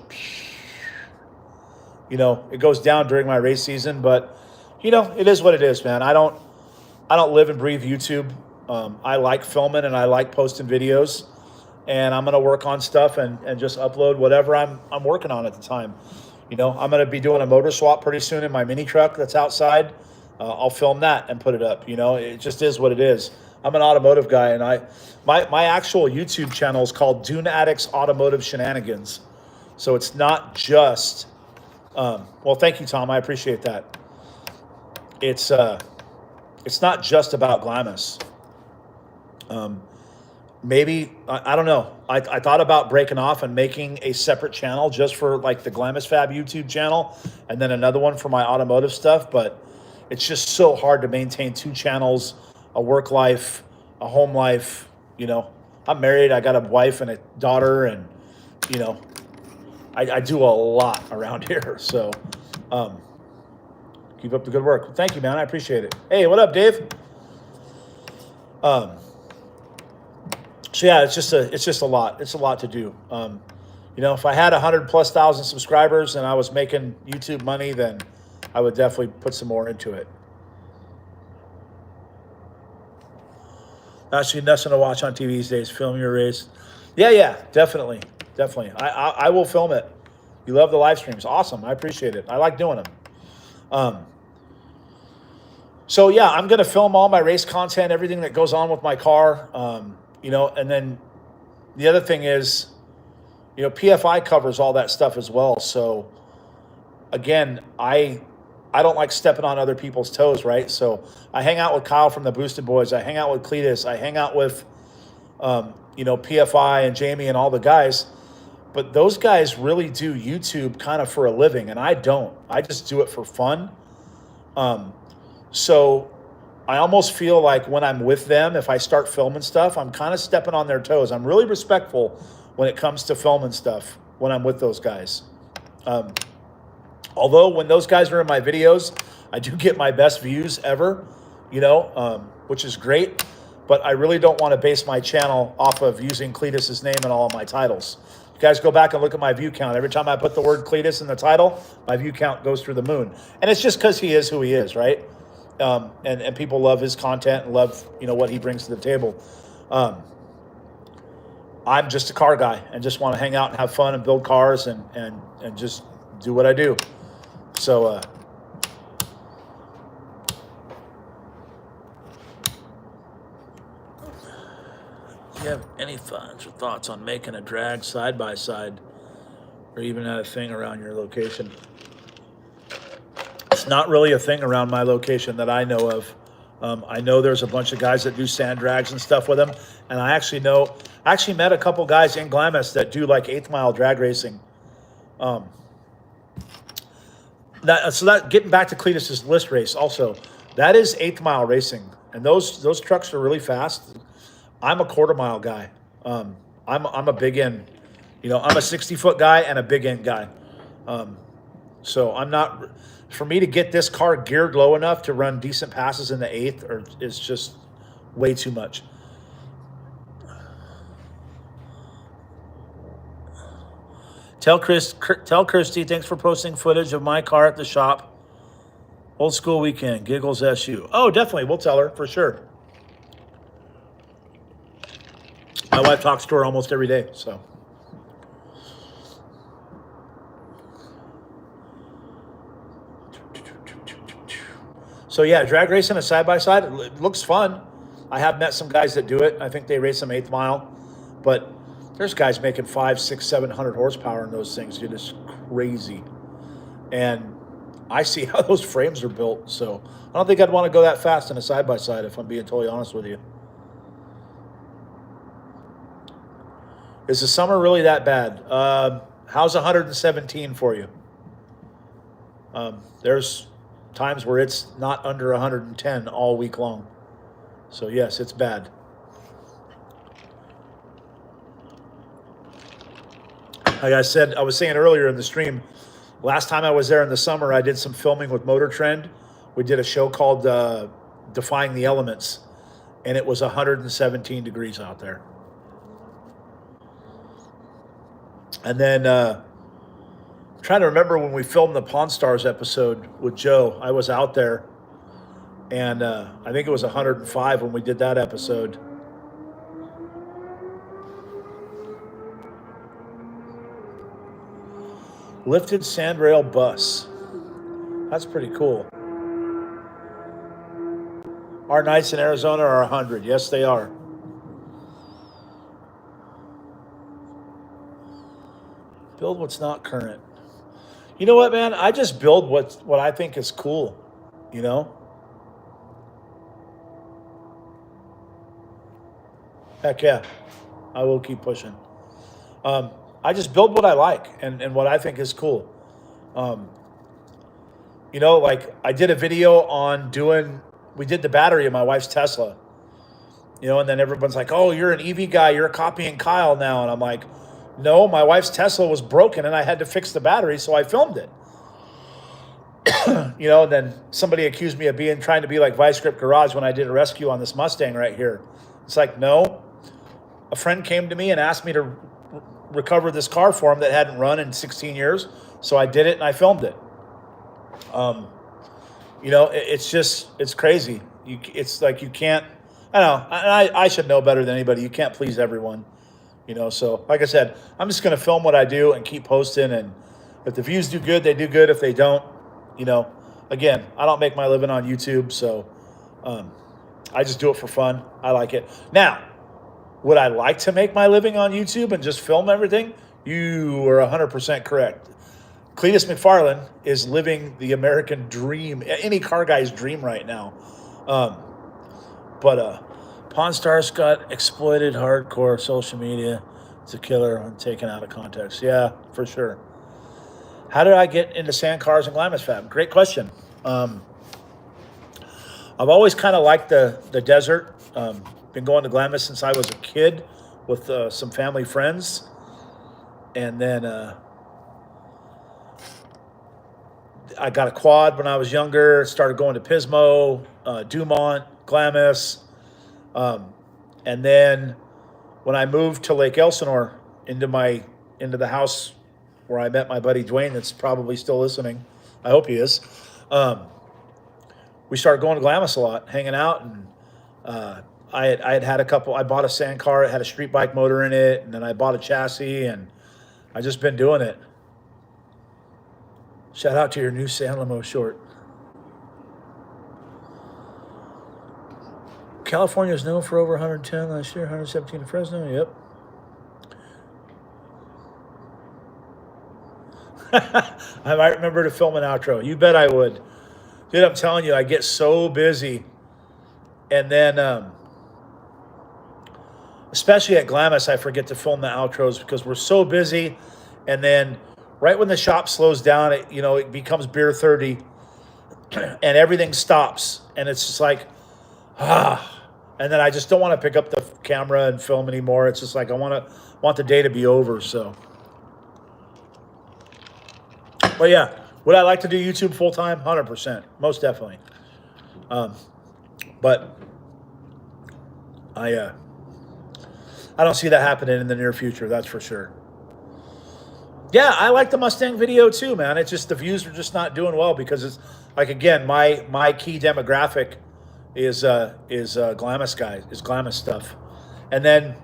you know, it goes down during my race season, but, you know, it is what it is, man. I don't live and breathe YouTube. I like filming and I like posting videos, and I'm going to work on stuff and just upload whatever I'm working on at the time. You know, I'm going to be doing a motor swap pretty soon in my mini truck that's outside. I'll film that and put it up. You know, it just is what it is. I'm an automotive guy, and my actual YouTube channel is called Dune Addict's Automotive Shenanigans. So it's not just, well, thank you, Tom. I appreciate that. It's not just about Glamus. Maybe, I don't know. I thought about breaking off and making a separate channel just for like the Glamus Fab YouTube channel, and then another one for my automotive stuff, but it's just so hard to maintain two channels, a work life, a home life. You know, I'm married, I got a wife and a daughter, and, you know, I do a lot around here. So keep up the good work. Thank you, man. I appreciate it. Hey, what up, Dave? So yeah, it's just a lot. It's a lot to do. You know, if I had 100,000+ subscribers and I was making YouTube money, then I would definitely put some more into it. Actually, nothing to watch on TV these days. Film your race. Yeah, definitely. I will film it. You love the live streams. Awesome. I appreciate it. I like doing them. So yeah, I'm going to film all my race content, everything that goes on with my car. You know, and then the other thing is, you know, PFI covers all that stuff as well. So again, I don't like stepping on other people's toes, right? So I hang out with Kyle from the Boosted Boys. I hang out with Cletus. I hang out with, you know, PFI and Jamie and all the guys. But those guys really do YouTube kind of for a living, and I don't. I just do it for fun. So I almost feel like when I'm with them, if I start filming stuff, I'm kind of stepping on their toes. I'm really respectful when it comes to filming stuff when I'm with those guys. Although when those guys are in my videos, I do get my best views ever, you know, which is great. But I really don't want to base my channel off of using Cletus's name in all of my titles. You guys go back and look at my view count. Every time I put the word Cletus in the title, my view count goes through the moon. And it's just because he is who he is, right? And people love his content and love, you know, what he brings to the table. I'm just a car guy and just want to hang out and have fun and build cars and just do what I do. So, you have any thoughts on making a drag side by side, or even at a thing around your location? It's not really a thing around my location that I know of. I know there's a bunch of guys that do sand drags and stuff with them, and I actually met a couple guys in Glamus that do like 8th mile drag racing. That getting back to Cletus's list race also, that is 8th mile racing, and those trucks are really fast. I'm a quarter mile guy. I'm a big end. I'm a 60-foot guy and a big end guy. So I'm not. For me to get this car geared low enough to run decent passes in the 8th is just way too much. Tell Kirsty, thanks for posting footage of my car at the shop. Old school weekend, Giggles SU. Oh, definitely. We'll tell her for sure. My wife talks to her almost every day, so. So yeah, drag racing a side-by-side, it looks fun. I have met some guys that do it. I think they race some 8th mile, but there's guys making 500, 600, 700 horsepower in those things. Dude, it's crazy. And I see how those frames are built, so I don't think I'd want to go that fast in a side-by-side, if I'm being totally honest with you. Is the summer really that bad? How's 117 for you? There's times where it's not under 110 all week long. So yes, it's bad. Like I said, I was saying earlier in the stream, last time I was there in the summer, I did some filming with Motor Trend. We did a show called Defying the Elements, and it was 117 degrees out there. And then I'm trying to remember when we filmed the Pawn Stars episode with Joe. I was out there, and I think it was 105 when we did that episode. Lifted sandrail bus. That's pretty cool. Our nights in Arizona are 100. Yes, they are. Build what's not current. You know what, man? I just build what I think is cool, Heck yeah. I will keep pushing. I just build what I like and what I think is cool. Like I did a video on we did the battery in my wife's Tesla, and then everyone's like, oh, you're an EV guy, you're copying Kyle now. And I'm like, no, my wife's Tesla was broken and I had to fix the battery, so I filmed it. And then somebody accused me of trying to be like Vice Grip Garage when I did a rescue on this Mustang right here. It's like, no. A friend came to me and asked me to recover this car for him that hadn't run in 16 years. So I did it and I filmed it. It's crazy. It's like you can't, I don't know, I should know better than anybody. You can't please everyone. So like I said, I'm just going to film what I do and keep posting. And if the views do good, they do good. If they don't, again, I don't make my living on YouTube. So I just do it for fun. I like it. Now, would I like to make my living on YouTube and just film everything? You are 100% correct. Cletus McFarlane is living the American dream, any car guy's dream right now. Pawn Stars got exploited hardcore social media. It's a killer when taken out of context. Yeah, for sure. How did I get into sand cars and Glamus Fab? Great question. I've always kind of liked the desert. Been going to Glamus since I was a kid with some family friends. And then I got a quad when I was younger, started going to Pismo, Dumont, Glamus. And then when I moved to Lake Elsinore into the house where I met my buddy Dwayne, that's probably still listening. I hope he is. We started going to Glamus a lot, hanging out, and I had a couple. I bought a sand car. It had a street bike motor in it, and then I bought a chassis, and I just been doing it. Shout out to your new San Lamo short. California is known for over 110 last year, 117 in Fresno. Yep. I might remember to film an outro. You bet I would. Dude, I'm telling you, I get so busy. And then, especially at Glamus, I forget to film the outros because we're so busy. And then right when the shop slows down, it becomes beer 30 and everything stops. And it's just like, and then I just don't want to pick up the camera and film anymore. It's just like I want the day to be over. So, but yeah, would I like to do YouTube full time? 100%, most definitely. But I don't see that happening in the near future. That's for sure. Yeah, I like the Mustang video too, man. It's just the views are just not doing well because it's like, again, my key demographic is Glamus guys, is Glamus stuff. And then,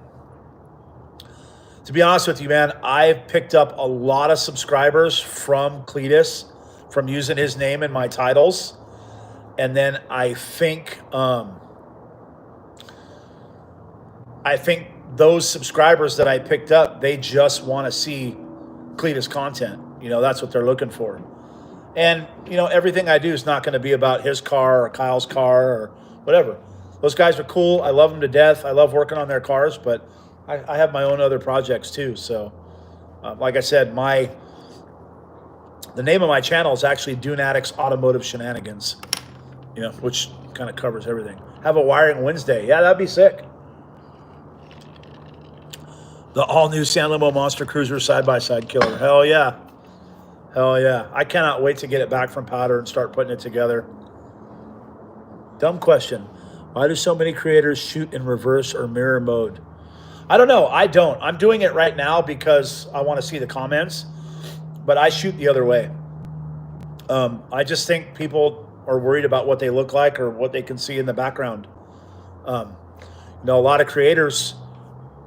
to be honest with you, man, I've picked up a lot of subscribers from Cletus, from using his name in my titles. And then I think those subscribers that I picked up, they just want to see Cletus content. That's what they're looking for. And, everything I do is not going to be about his car or Kyle's car or whatever. Those guys are cool. I love them to death. I love working on their cars, but I have my own other projects too. So, like I said, the name of my channel is actually Dune Addict's Automotive Shenanigans, which kind of covers everything. Have a wiring Wednesday. Yeah, that'd be sick. The all-new San Limo Monster Cruiser side-by-side killer. Hell yeah. Hell yeah. I cannot wait to get it back from powder and start putting it together. Dumb question. Why do so many creators shoot in reverse or mirror mode? I don't know. I don't. I'm doing it right now because I want to see the comments, but I shoot the other way. I just think people are worried about what they look like or what they can see in the background. A lot of creators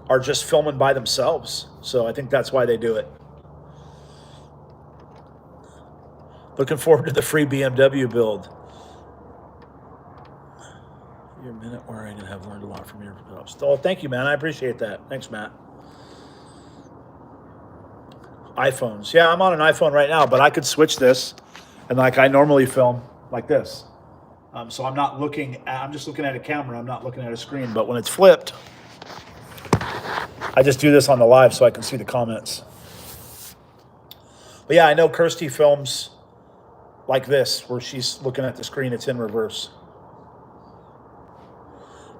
are just filming by themselves. So I think that's why they do it. Looking forward to the free BMW build. Your minute where I have learned a lot from your videos. Oh, thank you, man. I appreciate that. Thanks, Matt. iPhones. Yeah, I'm on an iPhone right now, but I could switch this and like I normally film like this. So I'm just looking at a camera. I'm not looking at a screen, but when it's flipped, I just do this on the live so I can see the comments. But yeah, I know Kirsty films like this, where she's looking at the screen. It's in reverse.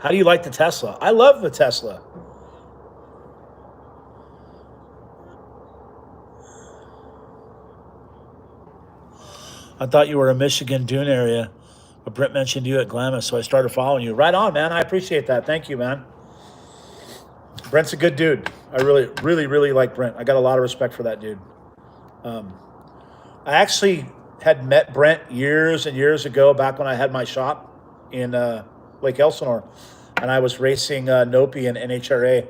How do you like the Tesla? I love the Tesla. I thought you were a Michigan Dune area, but Brent mentioned you at Glamus, so I started following you. Right on, man. I appreciate that. Thank you, man. Brent's a good dude. I really, really, really like Brent. I got a lot of respect for that dude. I actually had met Brent years and years ago, back when I had my shop in Lake Elsinore, and I was racing Nopi and NHRA,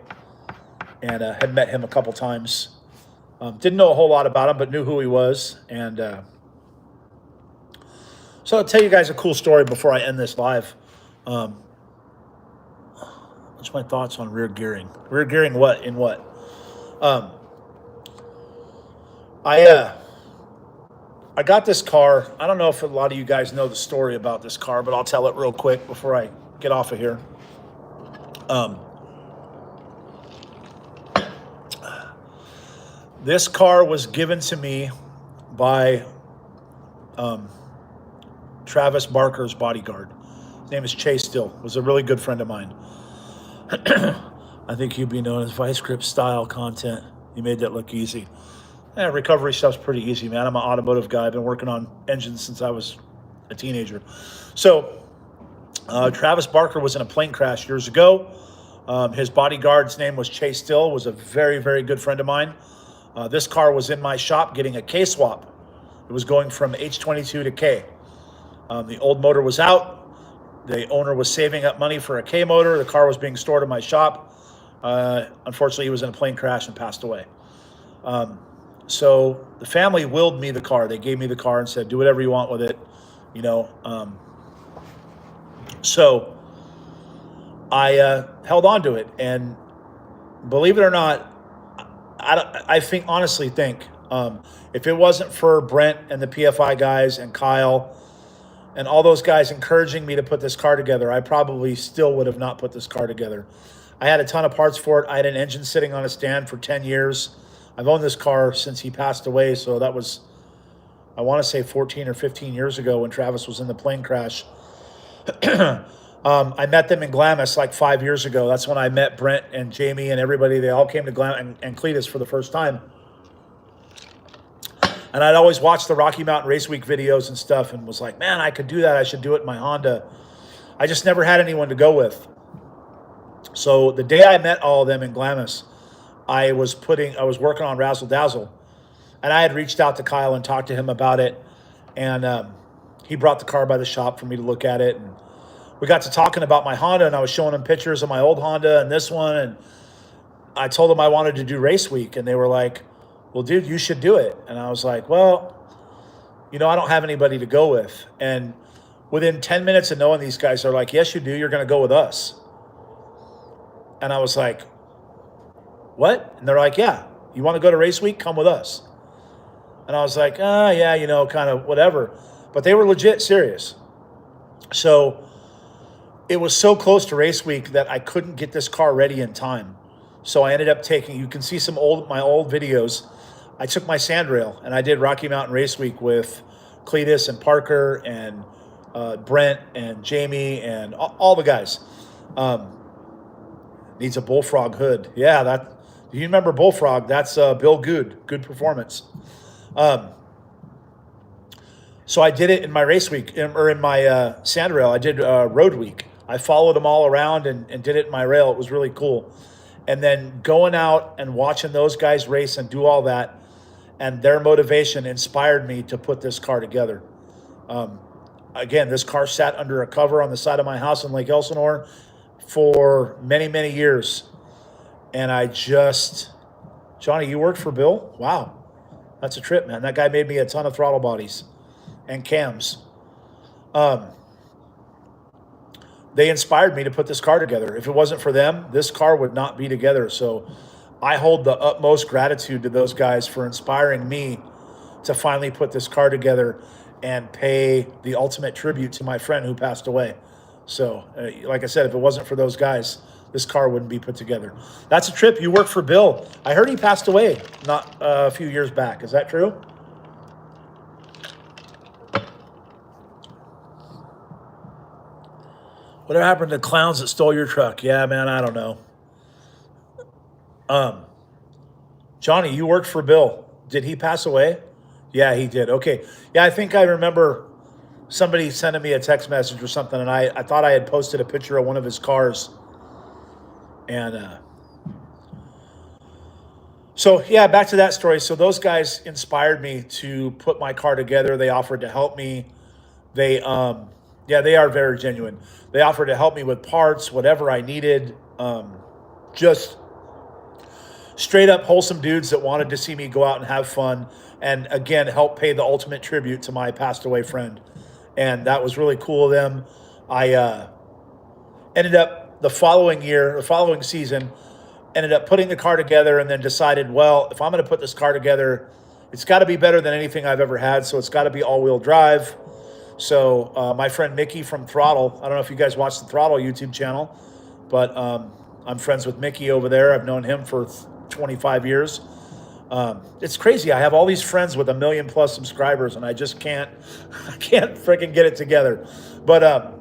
and had met him a couple times. Didn't know a whole lot about him, but knew who he was. And so I'll tell you guys a cool story before I end this live. What's my thoughts on rear gearing? Rear gearing what? In what? I got this car. I don't know if a lot of you guys know the story about this car, but I'll tell it real quick before I get off of here. This car was given to me by Travis Barker's bodyguard. His name is Chase Still. Was a really good friend of mine. I think he'd be known as Vice Grip style content. He made that look easy. Recovery stuff's pretty easy, man. I'm an automotive guy. I've been working on engines since I was a teenager. So Travis Barker was in a plane crash years ago. His bodyguard's name was Chase Still, was a very, very good friend of mine. This car was in my shop getting a K swap. It was going from H22 to K. The old motor was out. The owner was saving up money for a K motor. The car was being stored in my shop. Unfortunately, he was in a plane crash and passed away. So the family willed me the car. They gave me the car and said, do whatever you want with it. So I held on to it. And believe it or not, I think, honestly think, if it wasn't for Brent and the PFI guys and Kyle and all those guys encouraging me to put this car together, I probably still would have not put this car together. I had a ton of parts for it. I had an engine sitting on a stand for 10 years. I've owned this car since he passed away, so that was, I want to say 14 or 15 years ago when Travis was in the plane crash. I met them in Glamus like 5 years ago. That's when I met Brent and Jamie and everybody. They all came to Glamus and Cletus for the first time. And I'd always watched the Rocky Mountain Race Week videos and stuff and was like, man, I could do that. I should do it in my Honda. I just never had anyone to go with. So the day I met all of them in Glamis, I was working on Razzle Dazzle. And I had reached out to Kyle and talked to him about it. And he brought the car by the shop for me to look at it. And we got to talking about my Honda, and I was showing him pictures of my old Honda and this one. And I told them I wanted to do Race Week. And they were like, well, dude, you should do it. And I was like, well, I don't have anybody to go with. And within 10 minutes of knowing these guys, they're like, yes, you do. You're going to go with us. And I was like, what? And they're like, yeah, you want to go to Race Week? Come with us. And I was like, yeah, kind of whatever. But they were legit serious. So it was so close to Race Week that I couldn't get this car ready in time. So I ended up you can see my old videos. I took my sandrail and I did Rocky Mountain Race Week with Cletus and Parker and Brent and Jamie and all the guys. Needs a Bullfrog hood. Yeah, do you remember Bullfrog? That's Bill Good Performance. So I did it in my Race Week, or in my sandrail. I did Road Week. I followed them all around and did it in my rail. It was really cool. And then going out and watching those guys race and do all that, and their motivation inspired me to put this car together. Again, this car sat under a cover on the side of my house in Lake Elsinore for many, many years. And Johnny, you worked for Bill? Wow. That's a trip, man. That guy made me a ton of throttle bodies and cams. They inspired me to put this car together. If it wasn't for them, this car would not be together. So I hold the utmost gratitude to those guys for inspiring me to finally put this car together and pay the ultimate tribute to my friend who passed away. So, like I said, if it wasn't for those guys, this car wouldn't be put together. That's a trip. You work for Bill. I heard he passed away not a few years back. Is that true? Whatever happened to the clowns that stole your truck? Yeah, man, I don't know. Johnny, you worked for Bill. Did he pass away? Yeah, he did. Okay. Yeah, I think I remember somebody sending me a text message or something, and I thought I had posted a picture of one of his cars. And so, yeah, back to that story. So those guys inspired me to put my car together. They offered to help me. They are very genuine. They offered to help me with parts, whatever I needed. Just straight up wholesome dudes that wanted to see me go out and have fun. And again, help pay the ultimate tribute to my passed away friend. And that was really cool of them. I ended up the following season, ended up putting the car together and then decided, well, if I'm going to put this car together, it's got to be better than anything I've ever had. So it's got to be all-wheel drive. So my friend Mickey from Throttle, I don't know if you guys watch the Throttle YouTube channel, but I'm friends with Mickey over there. I've known him for 25 years. It's crazy. I have all these friends with 1 million+ subscribers, and I can't freaking get it together. But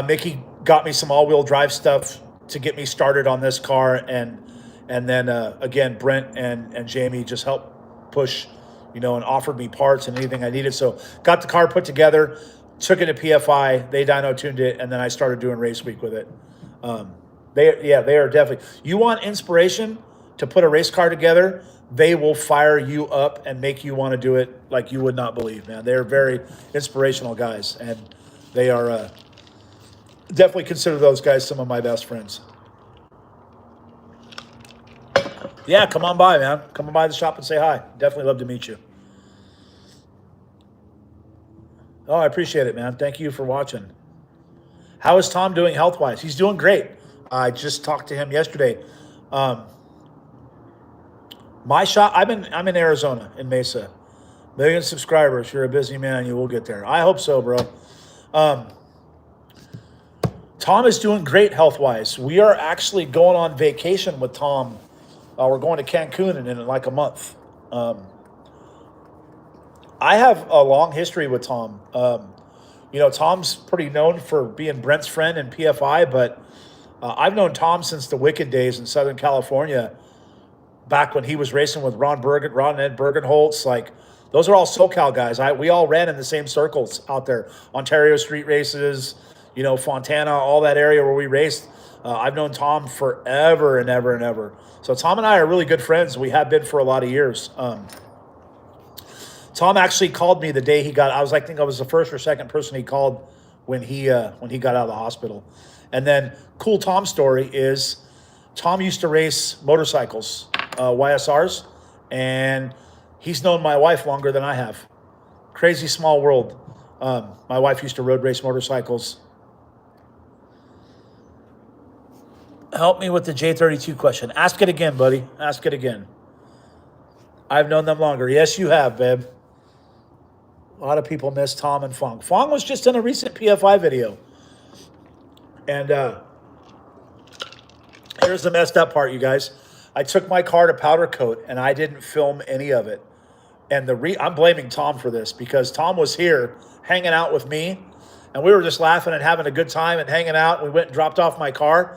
Mickey got me some all-wheel drive stuff to get me started on this car, and then again, Brent and Jamie just helped push, and offered me parts and anything I needed. So got the car put together, took it to PFI. They dyno tuned it, and then I started doing Race Week with it. They are definitely. You want inspiration to put a race car together? They will fire you up and make you want to do it like you would not believe, man. They're very inspirational guys, and they are definitely consider those guys some of my best friends. Yeah, come on by, man. Come on by the shop and say hi. Definitely love to meet you. Oh, I appreciate it, man. Thank you for watching. How is Tom doing health-wise? He's doing great. I just talked to him yesterday. Um, my shop, I'm in Arizona, in Mesa. 1,000,000 subscribers. You're a busy man. You will get there. I hope so, bro. Um, Tom is doing great health-wise. We are actually going on vacation with Tom. We're going to Cancun in like a month. I have a long history with Tom. Tom's pretty known for being Brent's friend in PFI, but I've known Tom since the Wicked days in Southern California, back when he was racing with Ron and Ed Bergenholtz. Like, those are all SoCal guys. We all ran in the same circles out there. Ontario street races, Fontana, all that area where we raced. I've known Tom forever and ever and ever. So Tom and I are really good friends. We have been for a lot of years. Tom actually called me the day he got. I think I was the first or second person he called when he got out of the hospital. And then, cool Tom story is, Tom used to race motorcycles, YSRs, and he's known my wife longer than I have. Crazy small world. My wife used to road race motorcycles. Help me with the J32 question. Ask it again, buddy. Ask it again. I've known them longer. Yes, you have, babe. A lot of people miss Tom and Fong. Fong was just in a recent PFI video. And here's the messed up part, you guys. I took my car to powder coat, and I didn't film any of it. And I'm blaming Tom for this, because Tom was here hanging out with me, and we were just laughing and having a good time and hanging out. We went and dropped off my car,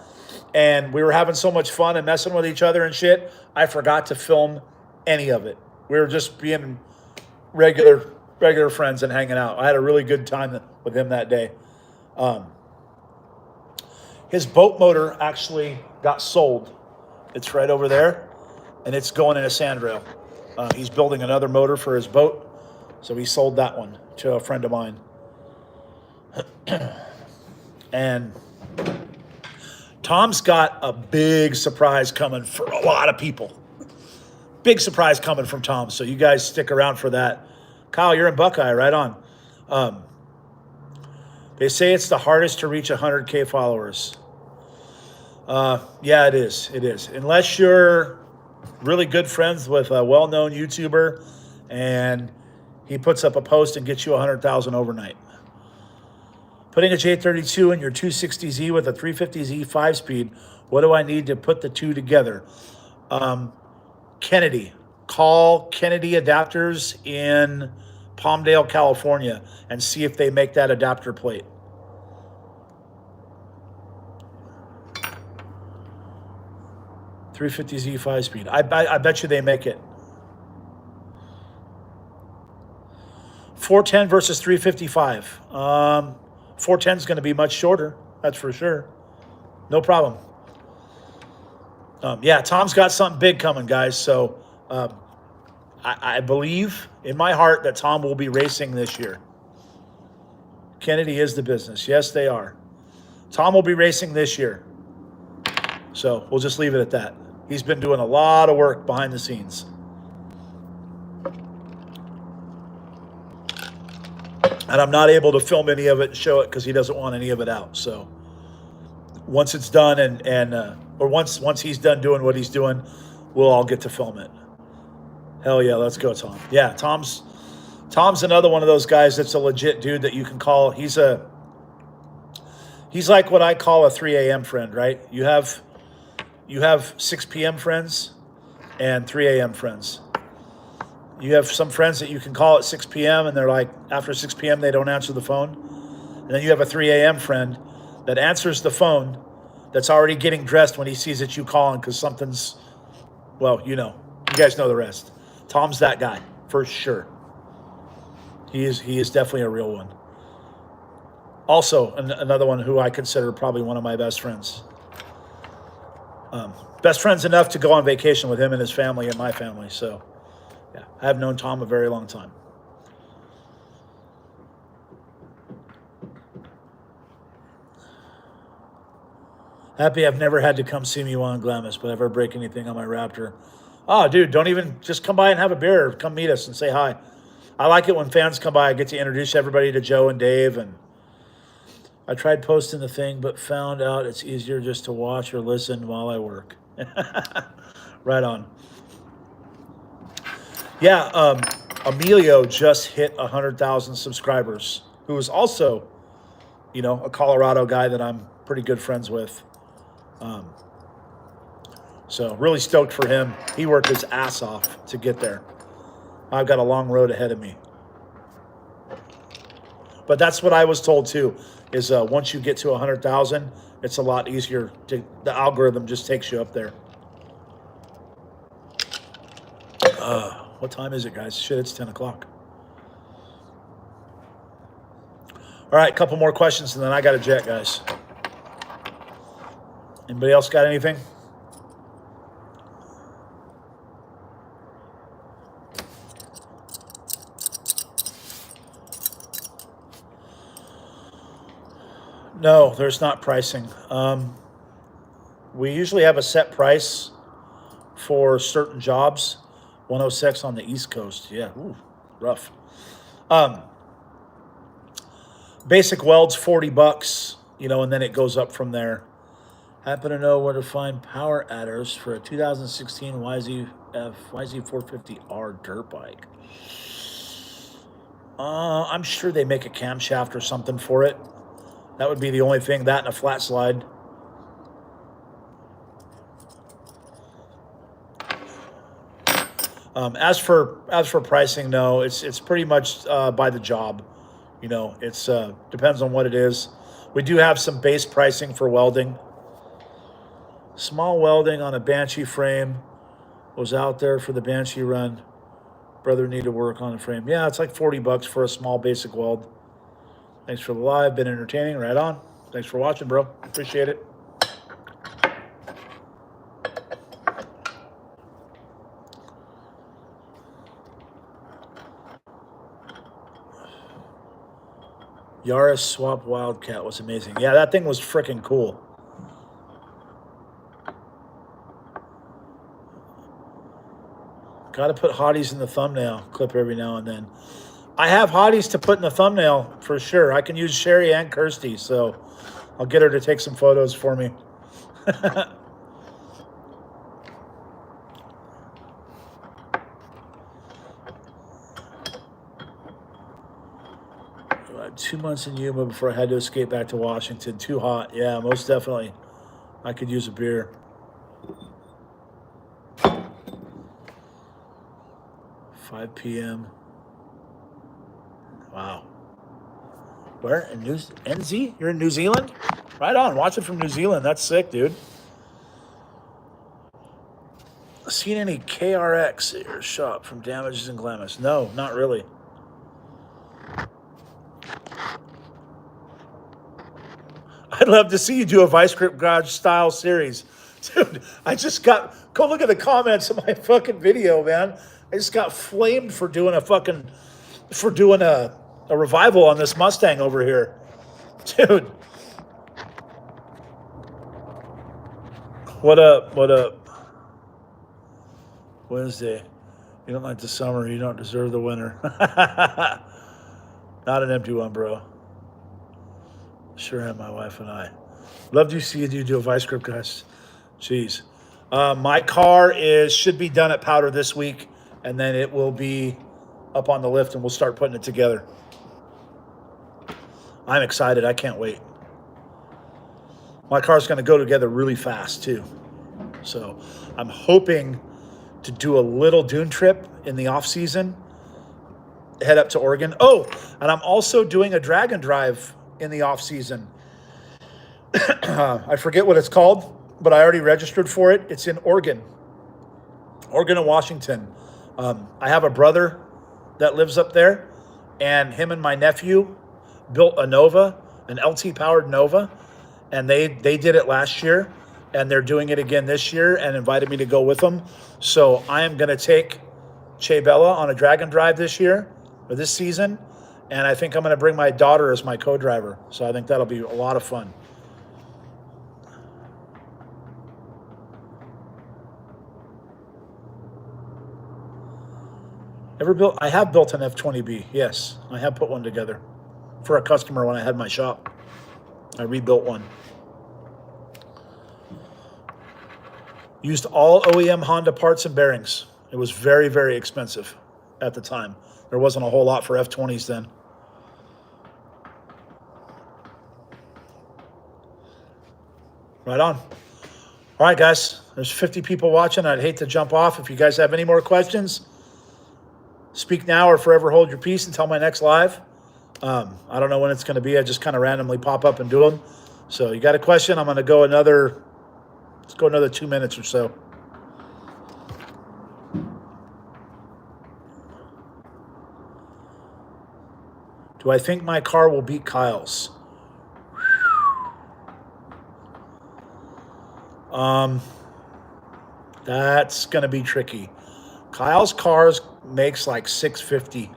and we were having so much fun and messing with each other and shit. I forgot to film any of it. We were just being regular friends and hanging out. I had a really good time with him that day. His boat motor actually got sold. It's right over there, and it's going in a sandrail. He's building another motor for his boat, so he sold that one to a friend of mine. And Tom's got a big surprise coming for a lot of people. Big surprise coming from Tom, so you guys stick around for that. Kyle, you're in Buckeye, right on. They say it's the hardest to reach 100K followers. Yeah, it is. It is. Unless you're really good friends with a well-known YouTuber and he puts up a post and gets you 100,000 overnight. Putting a J32 in your 260Z with a 350Z 5-speed, what do I need to put the two together? Kennedy. Call Kennedy Adapters in Palmdale, California, and see if they make that adapter plate. .350Z 5-speed. I bet you they make it. 410 versus 355. 410 is going to be much shorter. That's for sure. No problem. Yeah, Tom's got something big coming, guys. So I believe in my heart that Tom will be racing this year. Kennedy is the business. Yes, they are. Tom will be racing this year. So we'll just leave it at that. He's been doing a lot of work behind the scenes. And I'm not able to film any of it and show it because he doesn't want any of it out. So once it's done or once he's done doing what he's doing, we'll all get to film it. Hell yeah, let's go, Tom. Yeah, Tom's another one of those guys that's a legit dude that you can call. He's like what I call a 3 a.m. friend, right? You have 6 p.m. friends and 3 a.m. friends. You have some friends that you can call at 6 p.m. and they're like, after 6 p.m. they don't answer the phone. And then you have a 3 a.m. friend that answers the phone, that's already getting dressed when he sees that you calling because something's, well, you guys know the rest. Tom's that guy, for sure. He is definitely a real one. Also, another one who I consider probably one of my best friends. Best friends enough to go on vacation with him and his family and my family. So, yeah, I have known Tom a very long time. Happy I've never had to come see me while in Glamus, but ever break anything on my Raptor. Oh, dude, don't even, just come by and have a beer or come meet us and say hi. I like it when fans come by. I get to introduce everybody to Joe and Dave, and I tried posting the thing, but found out it's easier just to watch or listen while I work. Right on. Yeah, Emilio just hit 100,000 subscribers, who is also, you know, a Colorado guy that I'm pretty good friends with. So really stoked for him. He worked his ass off to get there. I've got a long road ahead of me. But that's what I was told too, is once you get to 100,000, it's a lot easier. The algorithm just takes you up there. What time is it, guys? Shit, it's 10 o'clock. All right, a couple more questions, and then I got a jet, guys. Anybody else got anything? No, there's not pricing. We usually have a set price for certain jobs. 106 on the East Coast. Yeah, ooh, rough. Basic welds, $40, you know, and then it goes up from there. Happen to know where to find power adders for a 2016 YZ450R dirt bike. I'm sure they make a camshaft or something for it. That would be the only thing, that and a flat slide. As for pricing, no, it's pretty much by the job. You know, it's depends on what it is. We do have some base pricing for welding. Small welding on a Banshee frame was out there for the Banshee run. Brother need to work on the frame. Yeah, it's like $40 for a small basic weld. Thanks for the live. Been entertaining. Right on. Thanks for watching, bro. Appreciate it. Yaris Swap Wildcat was amazing. Yeah, that thing was freaking cool. Got to put hotties in the thumbnail clip every now and then. I have hotties to put in the thumbnail for sure. I can use Sherry and Kirsty, so I'll get her to take some photos for me. 2 months in Yuma before I had to escape back to Washington. Too hot. Yeah, most definitely. I could use a beer. 5 p.m. Wow. Where? In NZ? You're in New Zealand? Right on. Watch it from New Zealand. That's sick, dude. Seen any KRX at your shop from Damages and Glamus? No, not really. I'd love to see you do a Vice Grip Garage style series. Dude, I just got, go look at the comments of my fucking video, man. I just got flamed for doing a revival on this Mustang over here. Dude. What up? What up? Wednesday. You don't like the summer, you don't deserve the winter. Not an empty one, bro. Sure am, my wife and I. Love to see you do a Vice Grip, guys. Jeez. My car should be done at powder this week, and then it will be up on the lift, and we'll start putting it together. I'm excited. I can't wait. My car's going to go together really fast, too. So I'm hoping to do a little dune trip in the off season, head up to Oregon. Oh, and I'm also doing a drag and drive in the off season. I forget what it's called, but I already registered for it. It's in Oregon and Washington. I have a brother that lives up there, and him and my nephew built a Nova, an LT powered Nova, and they did it last year, and they're doing it again this year and invited me to go with them. So I am going to take Che Bella on a drag and drive this year, or this season, and I think I'm going to bring my daughter as my co-driver. So I think that'll be a lot of fun. I have built an F20B, yes. I have put one together for a customer when I had my shop. I rebuilt one. Used all OEM Honda parts and bearings. It was very, very expensive at the time. There wasn't a whole lot for F20s then. Right on. All right, guys. There's 50 people watching. I'd hate to jump off. If you guys have any more questions, speak now or forever hold your peace until my next live. I don't know when it's going to be. I just kind of randomly pop up and do them. So you got a question? I'm going to go let's go another 2 minutes or so. Do I think my car will beat Kyle's? That's going to be tricky. Kyle's cars makes like 650.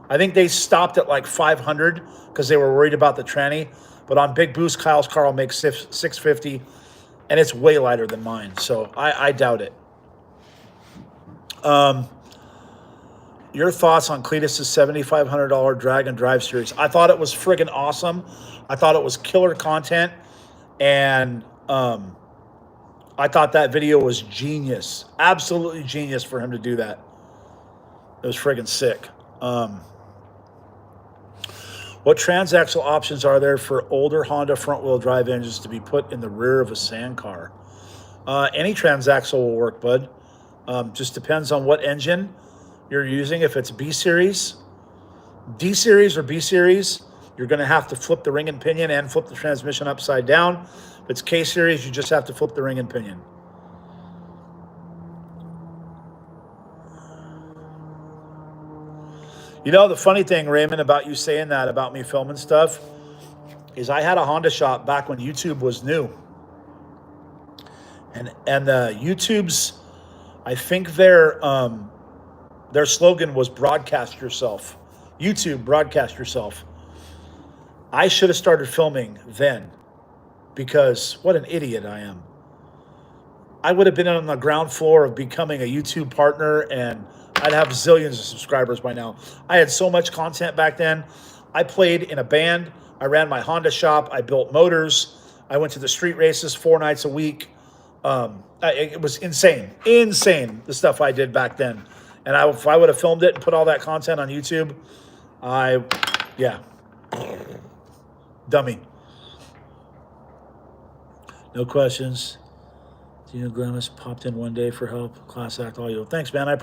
I think they stopped at like 500 because they were worried about the tranny. But on Big Boost, Kyle's car will make 650, and it's way lighter than mine. So I doubt it. Your thoughts on Cletus's $7,500 drag and drive series? I thought it was friggin' awesome. I thought it was killer content, and I thought that video was genius. Absolutely genius for him to do that. It was friggin' sick. What transaxle options are there for older Honda front-wheel drive engines to be put in the rear of a sand car? Any transaxle will work, bud. Just depends on what engine you're using. If it's B-Series, D-Series or B-Series, you're going to have to flip the ring and pinion and flip the transmission upside down. If it's K-Series, you just have to flip the ring and pinion. You know, the funny thing, Raymond, about you saying that about me filming stuff is I had a Honda shop back when YouTube was new. And the YouTube's, I think their slogan was broadcast yourself. YouTube, broadcast yourself. I should have started filming then, because what an idiot I am. I would have been on the ground floor of becoming a YouTube partner, and I'd have zillions of subscribers by now. I had so much content back then. I played in a band. I ran my Honda shop. I built motors. I went to the street races 4 nights a week. It was insane, the stuff I did back then. And if I would have filmed it and put all that content on YouTube, yeah, dummy. No questions. Glamus popped in one day for help. Class act, all you. Thanks, man.